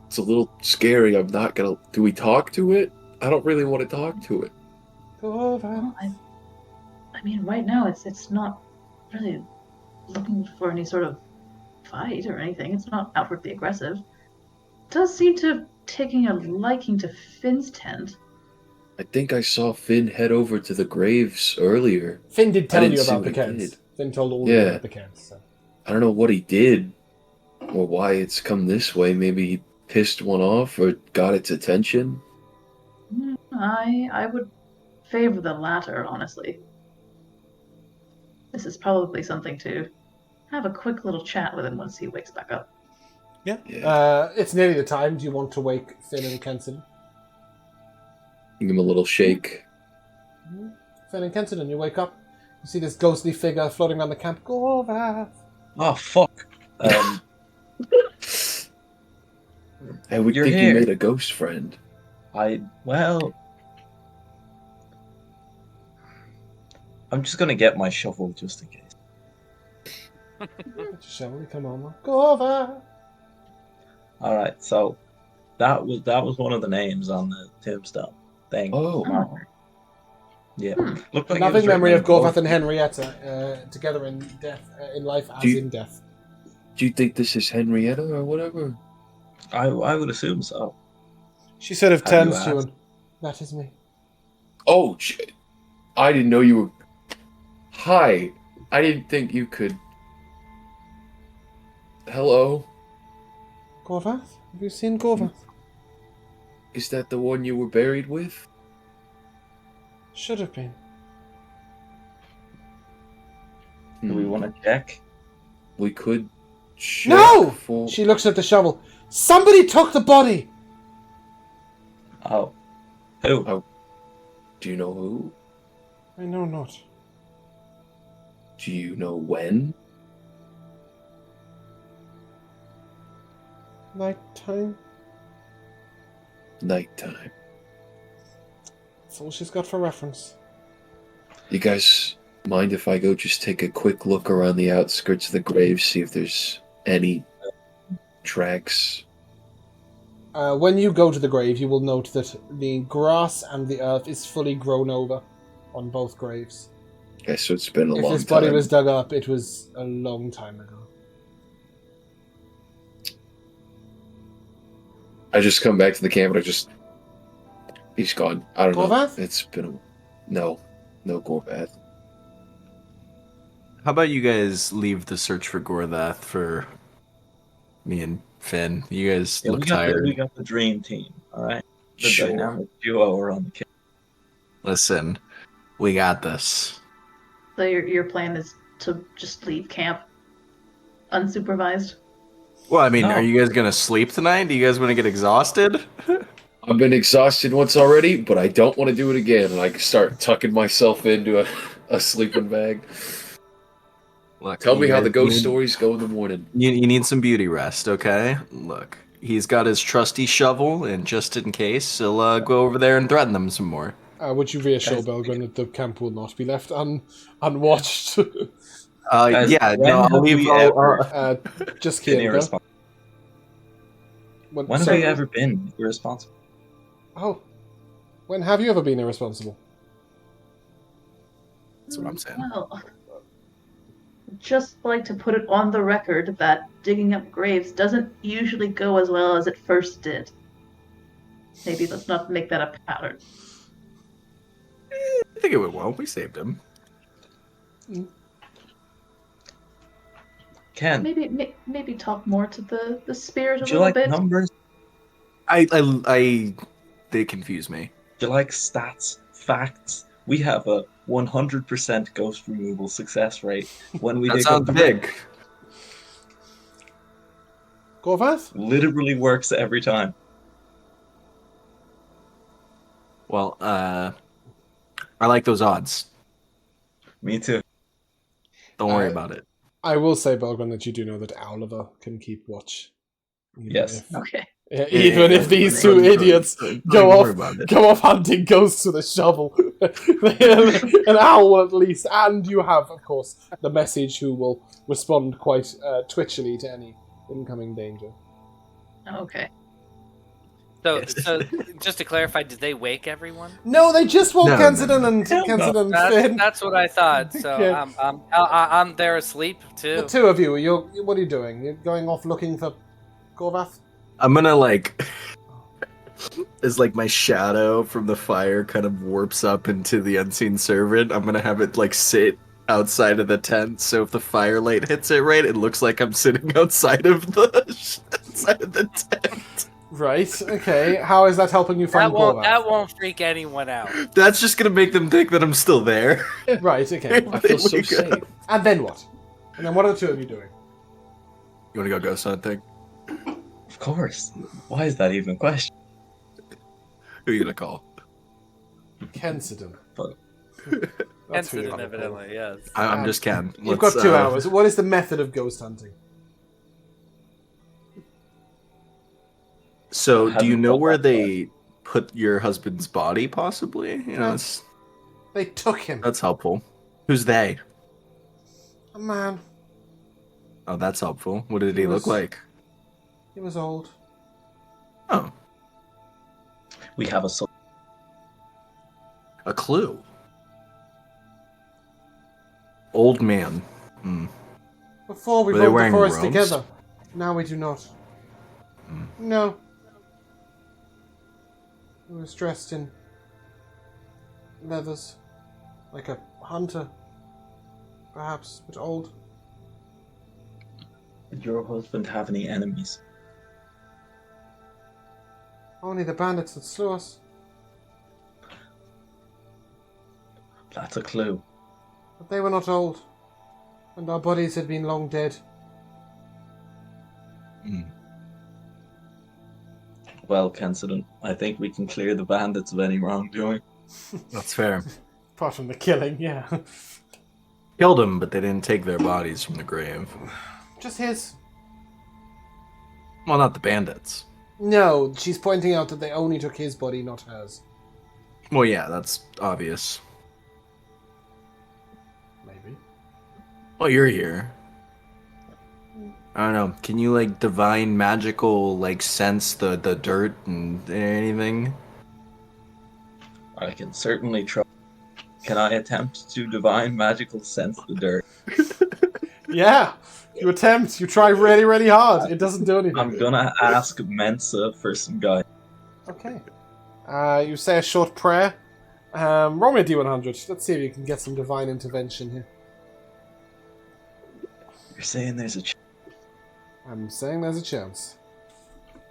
It's a little scary. I'm not gonna. Do we talk to it? I don't really want to talk to it. Gorvath! Well, I mean, right now it's not really looking for any sort of fight or anything. It's not outwardly aggressive. It does seem to taking a liking to Finn's tent. I think I saw Finn head over to the graves earlier. Finn did tell didn't you see about the what he cans. did. Finn told all of you Yeah. about the cans. So. I don't know what he did or why it's come this way. Maybe he pissed one off or got its attention. I would favor the latter, honestly. This is probably something to have a quick little chat with him once he wakes back up. Yeah. Yeah. It's nearly the time. Do you want to wake Finn and Kenton? Give him a little shake. Finn and Kenton, you wake up. You see this ghostly figure floating around the camp. Gorvath! Oh fuck! I would You're think here. you made a ghost friend. I'm just gonna get my shovel just in case. Shall we come on? Gorvath! All right, so that was one of the names on the tombstone thing. Oh. Marker. Yeah, looked A like it was loving written memory in of Gorvath gold. and Henrietta together in death, in life as Do you- in death. Do you think this is Henrietta or whatever? I would assume so. She sort of Have turns you to you asked? and that is me. Oh, shit. I didn't know you were. Hi. I didn't think you could. Hello? Gorvath? Have you seen Gorvath? Is that the one you were buried with? Should have been. Do we want to check? We could check No! for... She looks at the shovel. Somebody took the body! Oh. Who? Oh. Do you know who? I know not. Do you know when? Nighttime? Nighttime. That's all she's got for reference. You guys mind if I go just take a quick look around the outskirts of the grave, see if there's any tracks? When you go to the grave, you will note that the grass and the earth is fully grown over on both graves. Okay, so it's been a If long this body time. was dug up, it was a long time ago. I just come back to the camp and he's gone. I don't know. Gorvath? It's been no Gorvath. How about you guys leave the search for Gorvath for me and Finn? You guys Yeah, look we tired. got the dream team, alright? The Sure. dynamic duo are on the kill. Listen, we got this. So your plan is to just leave camp unsupervised? Well, I mean, No. are you guys gonna sleep tonight? Do you guys want to get exhausted? I've been exhausted once already, but I don't want to do it again. And I start tucking myself into a sleeping bag. Look, Tell me you how guys the ghost need- stories go in the morning. You need some beauty rest, okay? Look, he's got his trusty shovel, and just in case, he'll go over there and threaten them some more. Would you reassure Guys, Belgrin that the camp will not be left unwatched? Guys, Yeah, when no, have I'll leave. we I'll- ever Just been kidding. irresponsible? When have we ever been irresponsible? Oh. When have you ever been irresponsible? That's what I'm saying. Well, just like to put it on the record that digging up graves doesn't usually go as well as it first did. Maybe let's not make that a pattern. I think it went well. We saved him. Ken, Maybe talk more to the spirit a do you little like bit. numbers? They confuse me. Do you like stats? Facts? We have a 100% ghost removal success rate when we That dig sounds up big. Gorvath? Literally works every time. Well, I like those odds. Me too. Don't worry Uh, about it. I will say, Belgrin, that you do know that Oliver can keep watch. Even Yes. if- Okay. Yeah, even if these two idiots Don't go worry off about it. go off hunting ghosts with a shovel. An owl will at least. And you have, of course, the message who will respond quite twitchily to any incoming danger. Okay. So, Yes. so just to clarify, did they wake everyone? No, they just woke No, Kensington no. and Hell no. Kensington and That's, Finn. that's what I thought. So Yeah. I'm there asleep too. The two of you, what are you doing? You're going off looking for Gorvath? I'm gonna like, as like my shadow from the fire kind of warps up into the unseen servant. I'm gonna have it like sit outside of the tent, so if the firelight hits it right, it looks like I'm sitting outside of the tent. Right. Okay. How is that helping you find Gorvath? That won't freak anyone out. That's just gonna make them think that I'm still there. Right. Okay. I feel so Wake up. safe. And then what? And then what are the two of you doing? You wanna go ghost hunting? Of course. Why is that even a question? Who are you gonna call? Kensington. Fuck. That's who you're Incident, gonna call. evidently, yes. I'm just Ken. You've got 2 hours. What is the method of ghost hunting? So, I do you haven't know thought where that they put your husband's body? Possibly, you know, No. it's, They took him. that's helpful. Who's they? A man. Oh, that's helpful. What did He he look was- like? He was old. Oh, We have a soul. a clue. Old man. Hmm. Before we Were they roamed the wearing forest robes? together. Now we do not. Hmm. No. He was dressed in leathers. Like a hunter. perhaps, but old. Did your husband have any enemies? Only the bandits that slew us. That's a clue. But they were not old, and our bodies had been long dead. Well, Kensidon, I think we can clear the bandits of any wrongdoing. That's fair. Apart from the killing, yeah. Killed them, but they didn't take their bodies from the grave. Just his. Well, not the bandits. No, she's pointing out that they only took his body, not hers. Well, yeah, that's obvious. Maybe. Well, you're here. I don't know. Can you, like, divine magical, like, sense the dirt and anything? I can certainly try. Can I attempt to divine magical sense the dirt? Yeah! You attempt, you try really, really hard. It doesn't do anything. I'm gonna ask Mensa for some guidance. Okay. You say a short prayer. Roll me a D100. Let's see if you can get some divine intervention here. You're saying there's a I'm saying there's a chance.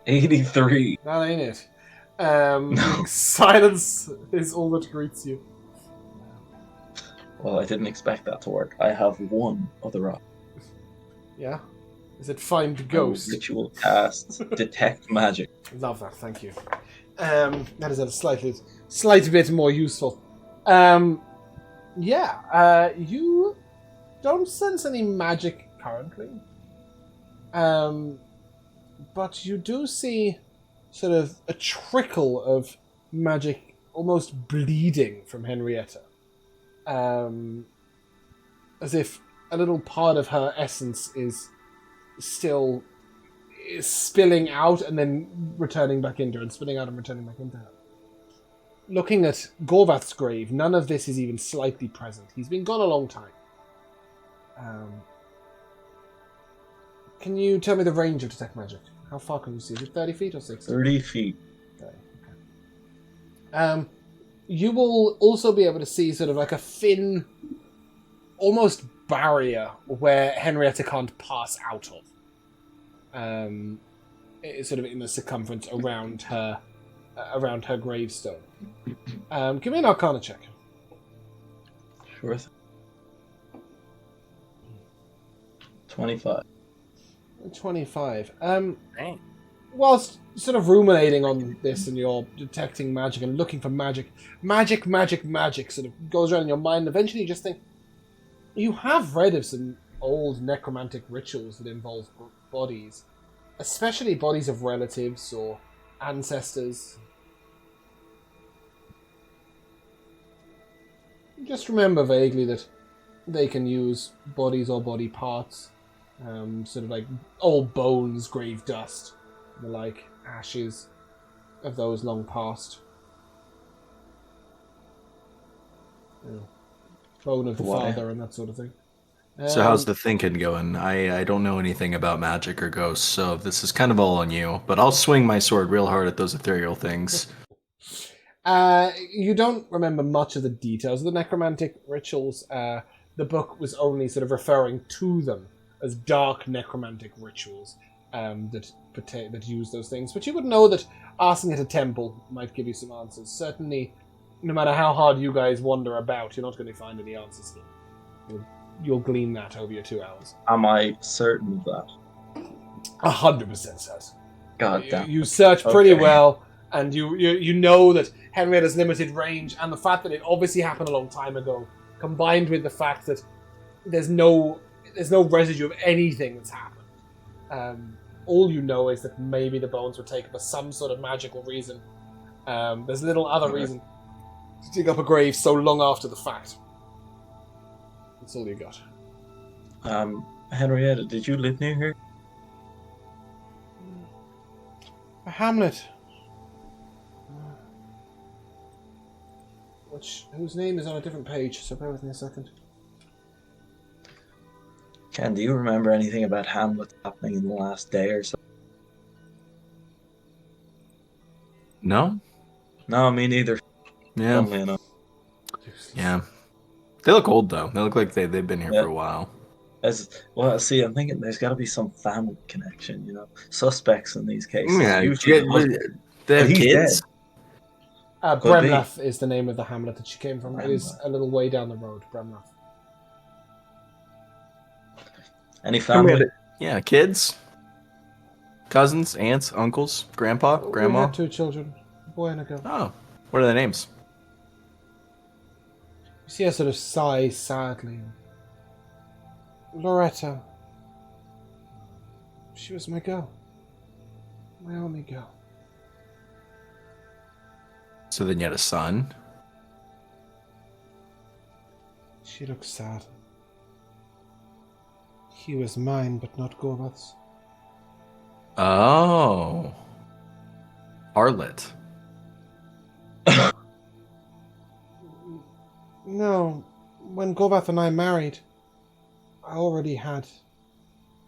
83. That ain't it. No. Silence is all that greets you. Well, I didn't expect that to work. I have one other option. Yeah? Is it find ghost? Ritual cast detect magic. Love that, thank you. That is a slight bit more useful. You don't sense any magic currently. But you do see sort of a trickle of magic almost bleeding from Henrietta. As if a little part of her essence is spilling out and then returning back into her, and spilling out and returning back into her. Looking at Gorvath's grave, none of this is even slightly present. He's been gone a long time. Can you tell me the range of detect magic? How far can you see? Is it 30 feet or 60? 30 feet. 30, okay. You will also be able to see sort of like a thin, almost barrier where Henrietta can't pass out of. It's sort of in the circumference around her gravestone. Give me an Arcana check. Sure. 25. 25. Dang. Whilst sort of ruminating on this and you're detecting magic and looking for magic sort of goes around in your mind, and eventually you just think, you have read of some old necromantic rituals that involve bodies, especially bodies of relatives or ancestors. Just remember vaguely that they can use bodies or body parts, sort of like old bones, grave dust, the like ashes of those long past. Bone of the father and that sort of thing. So how's the thinking going? I don't know anything about magic or ghosts, so this is kind of all on you. But I'll swing my sword real hard at those ethereal things. You don't remember much of the details of the necromantic rituals. The book was only sort of referring to them as dark necromantic rituals that use those things. But you would know that asking at a temple might give you some answers. Certainly, no matter how hard you guys wander about, you're not going to find any answers here. You'll glean that over your 2 hours. Am I certain of that? 100% certain. God damn. You search pretty Okay. well, and you know that Henrietta's limited range, and the fact that it obviously happened a long time ago, combined with the fact that there's no residue of anything that's happened. All you know is that maybe the bones were taken for some sort of magical reason. There's little other reason to dig up a grave so long after the fact. That's all you got. Henrietta, did you live near here? A hamlet. Whose name is on a different page, so bear with me a second. Ken, do you remember anything about Hamlet happening in the last day or so? No? No, me neither. Yeah. Funnily enough. Yeah. They look old though. They look like they've been here Yeah. for a while. See, I'm thinking there's got to be some family connection, suspects in these cases. Yeah, Usually, the husband, they but have he's kids. Could be. Bremlath is the name of the hamlet that she came from. It is Bremlath. a little way down the road, Bremlath. Any family? Yeah, kids, cousins, aunts, uncles, grandpa, We grandma. had 2 children, a boy and a girl. Oh, what are their names? You see her sort of sigh sadly. Loretta. She was my girl. My only girl. So then you had a son. She looks sad. He was mine, but not Gorbath's. Oh, harlot. No, when Gorbath and I married, I already had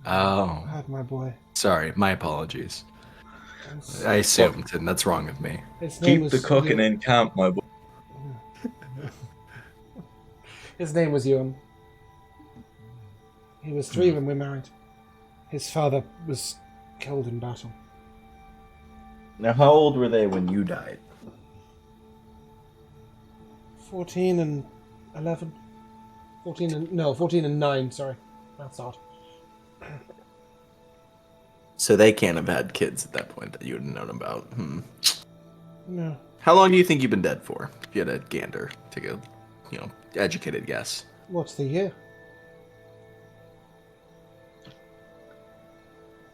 Oh, my boy. sorry. My apologies. And I assumed, and that's wrong of me. his name Keep the was cooking Ewan. in camp, my boy. His name was Ewan. He was 3 when we married. His father was killed in battle. Now, how old were they when you died? 14 and 11. 14 and 9, sorry. That's odd. So they can't have had kids at that point that you would have known about. No. How long do you think you've been dead for? If you had a gander, take a, educated guess. What's the year?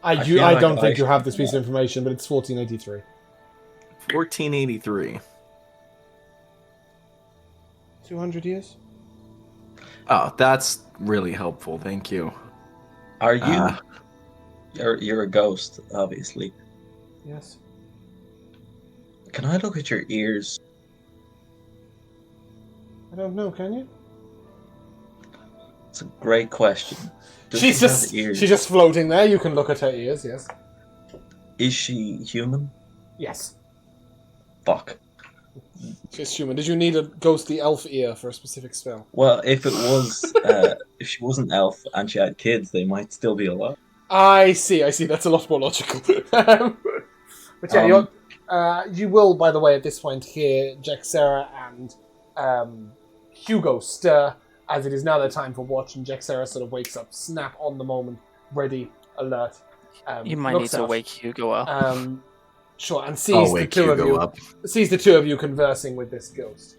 I feel like don't I think you have should this piece know. of information, but it's 1483. 1483. 200 years? Oh, that's really helpful. Thank you. Are you? You're a ghost, obviously. Yes. Can I look at your ears? I don't know, can you? It's a great question. Does She's she have just ears? she's just floating there. You can look at her ears, yes. Is she human? Yes. Fuck. She's human. Did you need a ghostly elf ear for a specific spell? Well, if it was, if she wasn't elf and she had kids, they might still be alive. I see. That's a lot more logical. But yeah, you will, by the way, at this point hear Jaxera and Hugo stir, as it is now their time for watch, and Jaxera sort of wakes up, snap on the moment, ready, alert. You might need looks to out. wake Hugo up. Sure, and I'll sees the wake two of Hugo you. up. Sees the two of you conversing with this ghost.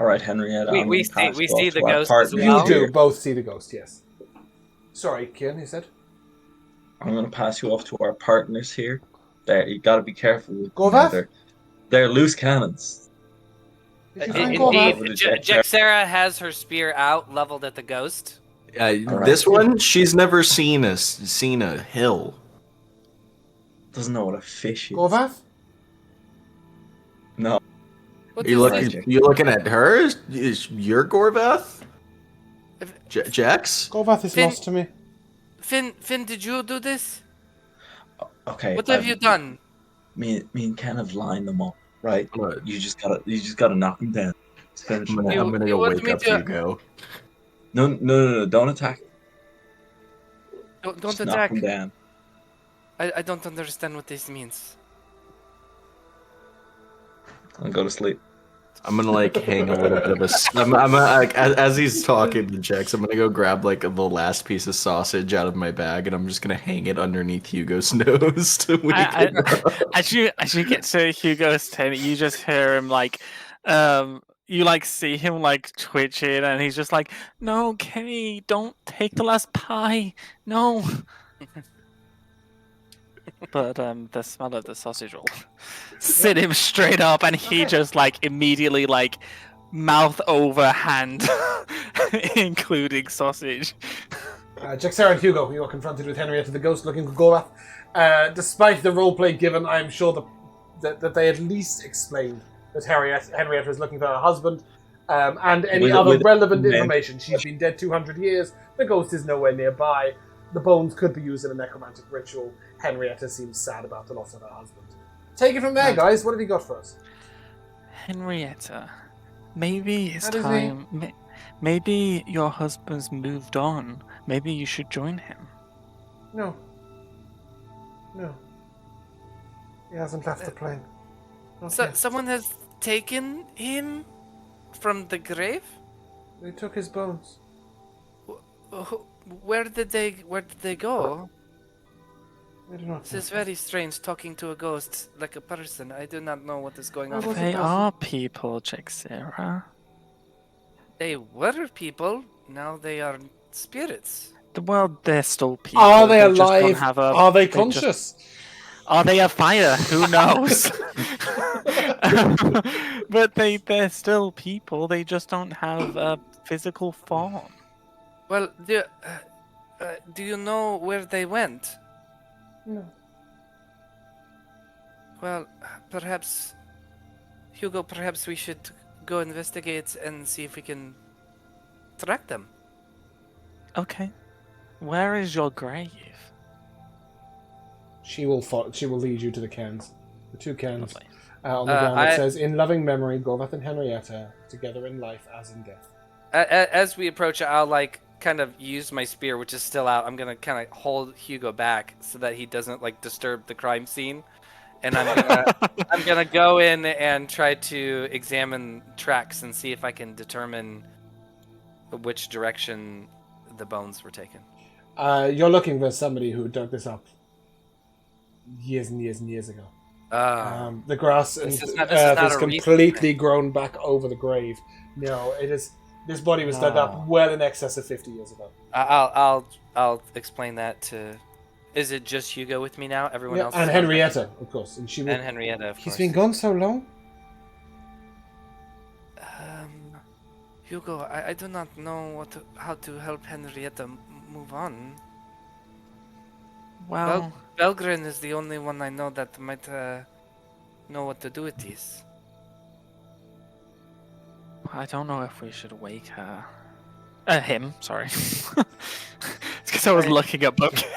All right, Henrietta. I'm We gonna pass see you off the to our ghost as partners You well? do here. both see the ghost. Yes. Sorry, Kian. You said. I'm going to pass you off to our partners here. There, you got to be careful with them. Gorvath? They're loose cannons. Did you find Indeed, Gorbath? Jaxera has her spear out, leveled at the ghost. Alright. This one, she's never seen a hill. Doesn't know what a fish is. Gorbath? No. What You is look, this? you looking at her? Is your Gorbath? If- Jax? Gorbath is Finn- lost to me. Finn, did you do this? Okay. What have you done? Me and Ken have lined them up, right? What? You just gotta knock them down. Let's finish I'm them gonna, off. I'm gonna you go want wake me up to- Hugo. No, don't attack. Don't Just attack. knock them down. I don't understand what this means. And go to sleep. I'm gonna hang a little bit of as he's talking to Jax, I'm gonna go grab the last piece of sausage out of my bag, and I'm just gonna hang it underneath Hugo's nose to wake him up. As you get to Hugo's tent, you just hear him you see him twitching, and he's just like, "No, Kenny, don't take the last pie, no." But the smell of the sausage will sit him straight up, and he just immediately mouth over hand, including sausage. Jaxera and Hugo, you are confronted with Henrietta the ghost looking for Gorbath. Despite the roleplay given, I am sure that they at least explained that Henrietta is looking for her husband, and any other relevant information. She's been dead 200 years. The ghost is nowhere nearby. The bones could be used in a necromantic ritual. Henrietta seems sad about the loss of her husband. Take it from there, guys. What have you got for us? Henrietta, maybe it's That is time. Maybe your husband's moved on. Maybe you should join him. No. No. He hasn't left the plane. Not So yet. someone has taken him from the grave. They took his bones. Where did they go? I do not This know. is very strange talking to a ghost like a person. I do not know what is going I on. wasn't They person. are people, Jexera. They were people, now they are spirits. Well, they're still people. Are they just don't alive? have a- Are they just- conscious? Are they a fire? Who knows? But they're still people. They just don't have a physical form. Well, do you know where they went? No. Well, perhaps, Hugo, perhaps we should go investigate and see if we can track them. Okay. Where is your grave? She will lead you to the cans. The two cans. Lovely. On the ground it I- says, "In loving memory, Gorvath and Henrietta, together in life as in death." As we approach it, I'll like kind of use my spear, which is still out. I'm gonna kind of hold Hugo back so that he doesn't like disturb the crime scene, and I'm gonna go in and try to examine tracks and see if I can determine which direction the bones were taken. You're looking for somebody who dug this up years and years and years ago. The grass and This is earth not has a recent completely grown back over the grave. No, it is. This body was dug up well in excess of 50 years ago. I'll explain that to. Is it just Hugo with me now? Everyone Yeah, else. and is Henrietta, of course, and she. And Henrietta, of He's course. been gone so long. Hugo, I do not know how to help Henrietta move on. Well, Belgren is the only one I know that might know what to do with these. I don't know if we should wake her. Him, sorry. It's because I was looking at Bumpkin.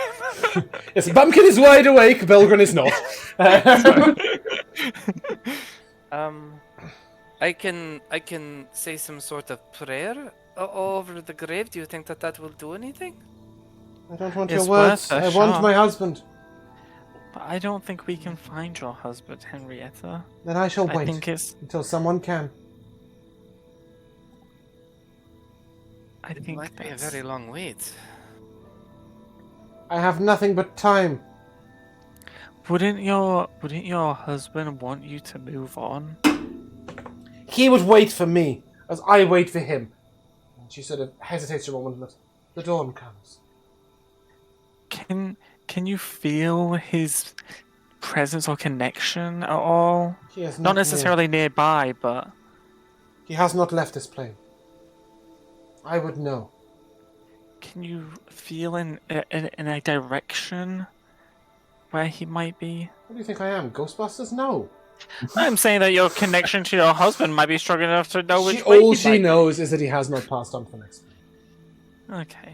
Yes, Bumpkin is wide awake. Belgren is not. I can say some sort of prayer over the grave. Do you think that will do anything? I don't want It's your words. worth a I want shot. my husband. But I don't think we can find your husband, Henrietta. Then I shall I wait think it's. until someone can. I It think might be a that's- very long wait. I have nothing but time. Wouldn't your husband want you to move on? He would wait for me, as I wait for him. And she sort of hesitates a moment, but the dawn comes. Can you feel his presence or connection at all? He is Not near. necessarily nearby, but He has not left this plane. I would know. can you feel in a direction where he might be? What do you think I am? Ghostbusters? No. I'm saying that your connection to your husband might be strong enough to know which She, way all he she might- knows is that he has not passed on for next. Okay.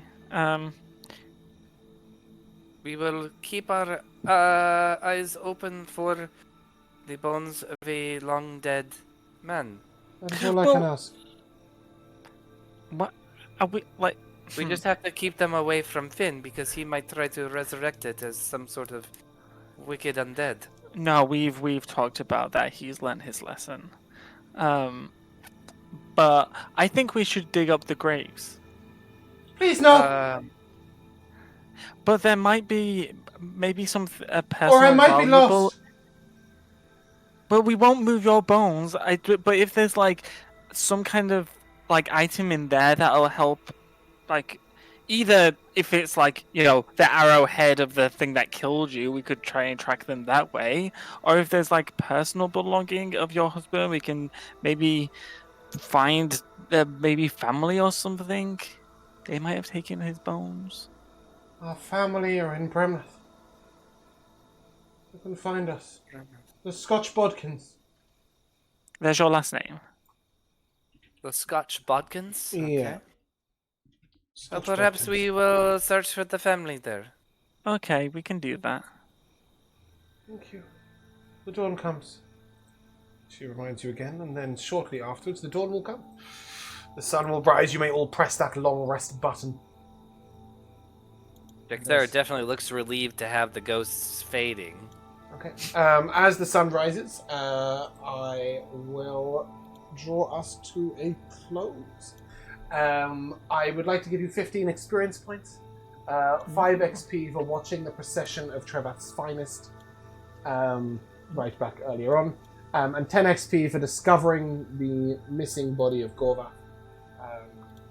We will keep our eyes open for the bones of a long dead man. That is all I can ask. What are we like? We just have to keep them away from Finn because he might try to resurrect it as some sort of wicked undead. No, we've talked about that. He's learned his lesson. But I think we should dig up the graves. Please, no! But there might be maybe some personal. Or I might be valuable- lost. But we won't move your bones. But if there's like some kind of like item in there that'll help, like either if it's like the arrowhead of the thing that killed you, we could try and track them that way. Or if there's like personal belonging of your husband, we can maybe find maybe family or something. They might have taken his bones. Our family are in Bremnath. You can find us. The Scotch Bodkins. There's your last name. The Scotch Bodkins? Yeah. Well, Scotch perhaps Bodkins. we will search for the family there. Okay, we can do that. Thank you. The dawn comes. She reminds you again, and then shortly afterwards, the dawn will come. The sun will rise. You may all press that long rest button. Dexter definitely looks relieved to have the ghosts fading. Okay. As the sun rises, I will draw us to a close. I would like to give you 15 experience points, 5 XP for watching the procession of Trevath's finest, right back earlier on, and 10 XP for discovering the missing body of Gorva.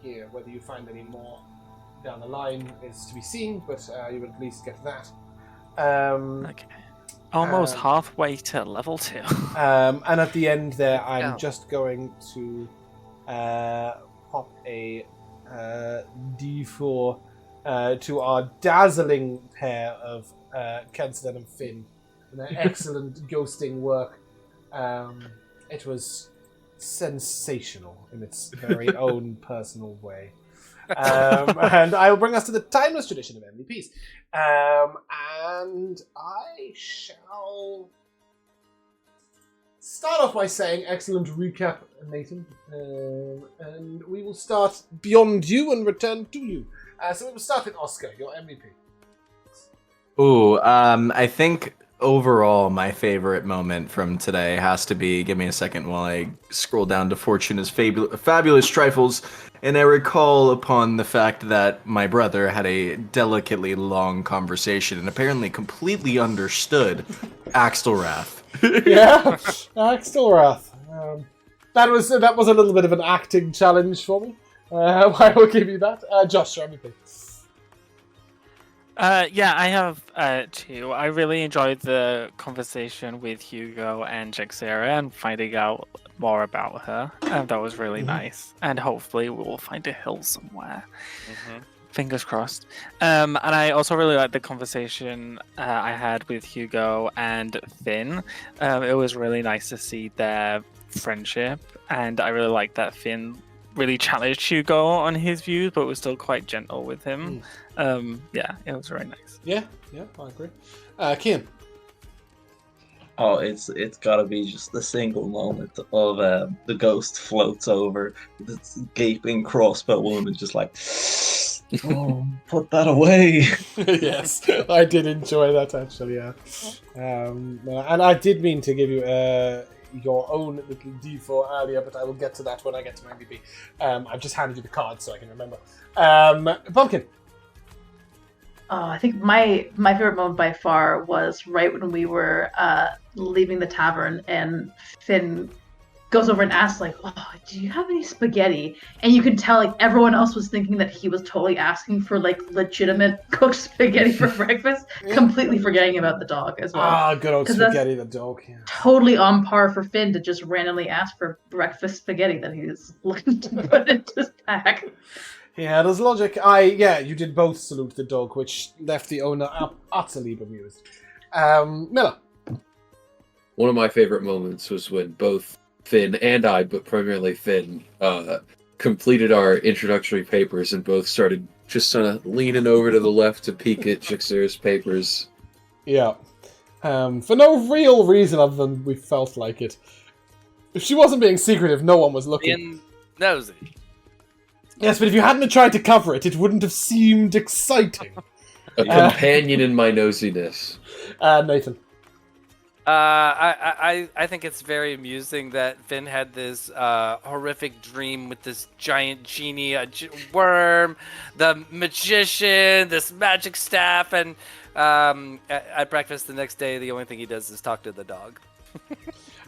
Here, whether you find any more down the line is to be seen, but you would at least get that. Okay. Almost halfway to level 2. And at the end there, I'm Yeah. just going to pop a D4 to our dazzling pair of Kensten and Finn. And their excellent ghosting work. It was sensational in its very own personal way. And I will bring us to the timeless tradition of MVPs. And I shall start off by saying excellent recap, Nathan. And we will start beyond you and return to you. So we will start with Oscar, your MVP. Ooh, I think overall my favorite moment from today has to be, give me a second while I scroll down to Fortuna's fabulous Trifles, and I recall upon the fact that my brother had a delicately long conversation and apparently completely understood Axelrath. Yeah, Axelrath. That was a little bit of an acting challenge for me. I will give you that. Josh, your MVP. Yeah, I have 2. I really enjoyed the conversation with Hugo and Jexera and finding out more about her. That was really nice. And hopefully we will find a hill somewhere. Fingers crossed. And I also really liked the conversation I had with Hugo and Finn. It was really nice to see their friendship. And I really liked that Finn really challenged Hugo on his views, but was still quite gentle with him. Yeah, it was very nice. Yeah, I agree. Kian. Oh, it's gotta be just the single moment of the ghost floats over this gaping crossbow wound and just like, oh, put that away. Yes, I did enjoy that actually. Yeah, and I did mean to give you your own little D4 earlier, but I will get to that when I get to my MVP. I've just handed you the card so I can remember. Pumpkin. Oh, I think my favorite moment by far was right when we were leaving the tavern and Finn goes over and asks like, "Oh, do you have any spaghetti?" And you could tell like everyone else was thinking that he was totally asking for like legitimate cooked spaghetti for breakfast, completely forgetting about the dog as well. Ah, good old spaghetti the dog. Yeah. Totally on par for Finn to just randomly ask for breakfast spaghetti that he was looking to put into his pack. Yeah, there's logic. You did both salute the dog, which left the owner utterly bemused. Miller. One of my favorite moments was when both Finn and I, but primarily Finn, completed our introductory papers and both started just sort of leaning over to the left to peek at Jixer's papers. Yeah. For no real reason other than we felt like it. If she wasn't being secretive, no one was looking. Being nosy. Yes, but if you hadn't tried to cover it, it wouldn't have seemed exciting. A companion in my nosiness. Nathan. I think it's very amusing that Finn had this horrific dream with this giant genie, worm, the magician, this magic staff, and at breakfast the next day, the only thing he does is talk to the dog.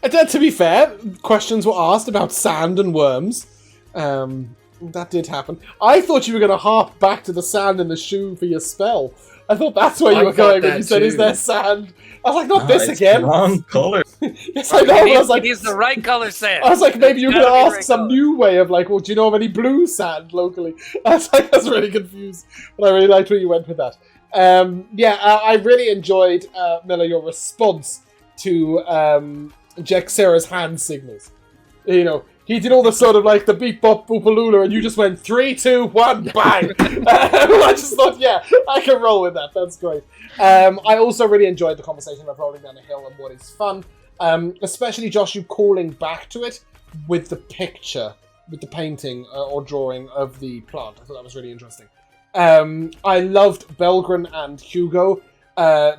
To be fair, questions were asked about sand and worms. That did happen. I thought you were going to harp back to the sand in the shoe for your spell. I thought that's where you were going when you said, "Is there sand?" I was like, "Not this again." Wrong color. Yes, I know. I was like, he's the right color sand. I was like, maybe you It's could gotta be the ask right some color. new way of like, well, do you know of any blue sand locally? I was really confused, but I really liked where you went with that. I really enjoyed Miller your response to Jexera's hand signals. You know, he did all the sort of like the beep bop boopaloola, and you just went 3, 2, 1, bang. I just thought, yeah, I can roll with that. That's great. I also really enjoyed the conversation of rolling down a hill and what is fun, especially Josh, you calling back to it with the picture painting or drawing of the plant. I thought that was really interesting. I loved Belgren and Hugo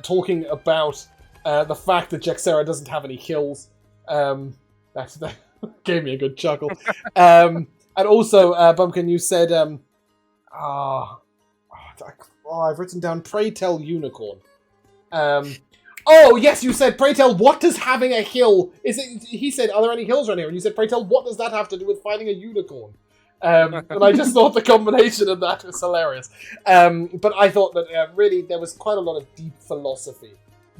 talking about the fact that Jaxera doesn't have any kills. That gave me a good chuckle. And also, Bumpkin, you said, I've written down "Pray tell unicorn." Oh yes, you said "Pray tell what does having a hill is it?" He said, "Are there any hills around here?" And you said, "Pray tell what does that have to do with finding a unicorn?" And I just thought the combination of that was hilarious. But I thought that really there was quite a lot of deep philosophy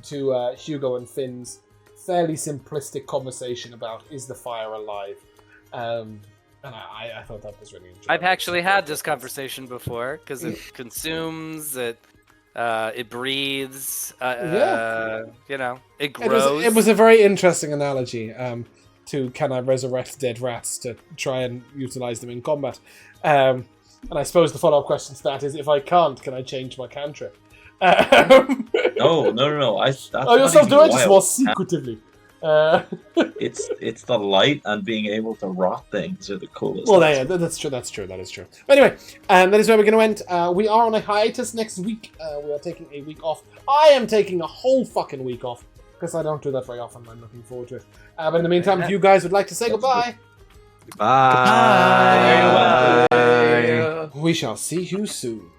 to Hugo and Finn's fairly simplistic conversation about is the fire alive. And I thought that was really interesting. I've actually had this conversation before because it consumes, it breathes, it grows. It was a very interesting analogy to can I resurrect dead rats to try and utilize them in combat. And I suppose the follow-up question to that is, if I can't, can I change my cantrip? No. You're still doing it just more secretively. It's the light and being able to rot things are the coolest. Well, that's true. That is true. But anyway, that is where we're going to end. We are on a hiatus next week. We are taking a week off. I am taking a whole fucking week off because I don't do that very often. I'm looking forward to it. But in the meantime, if you guys would like to say goodbye, Bye. we shall see you soon.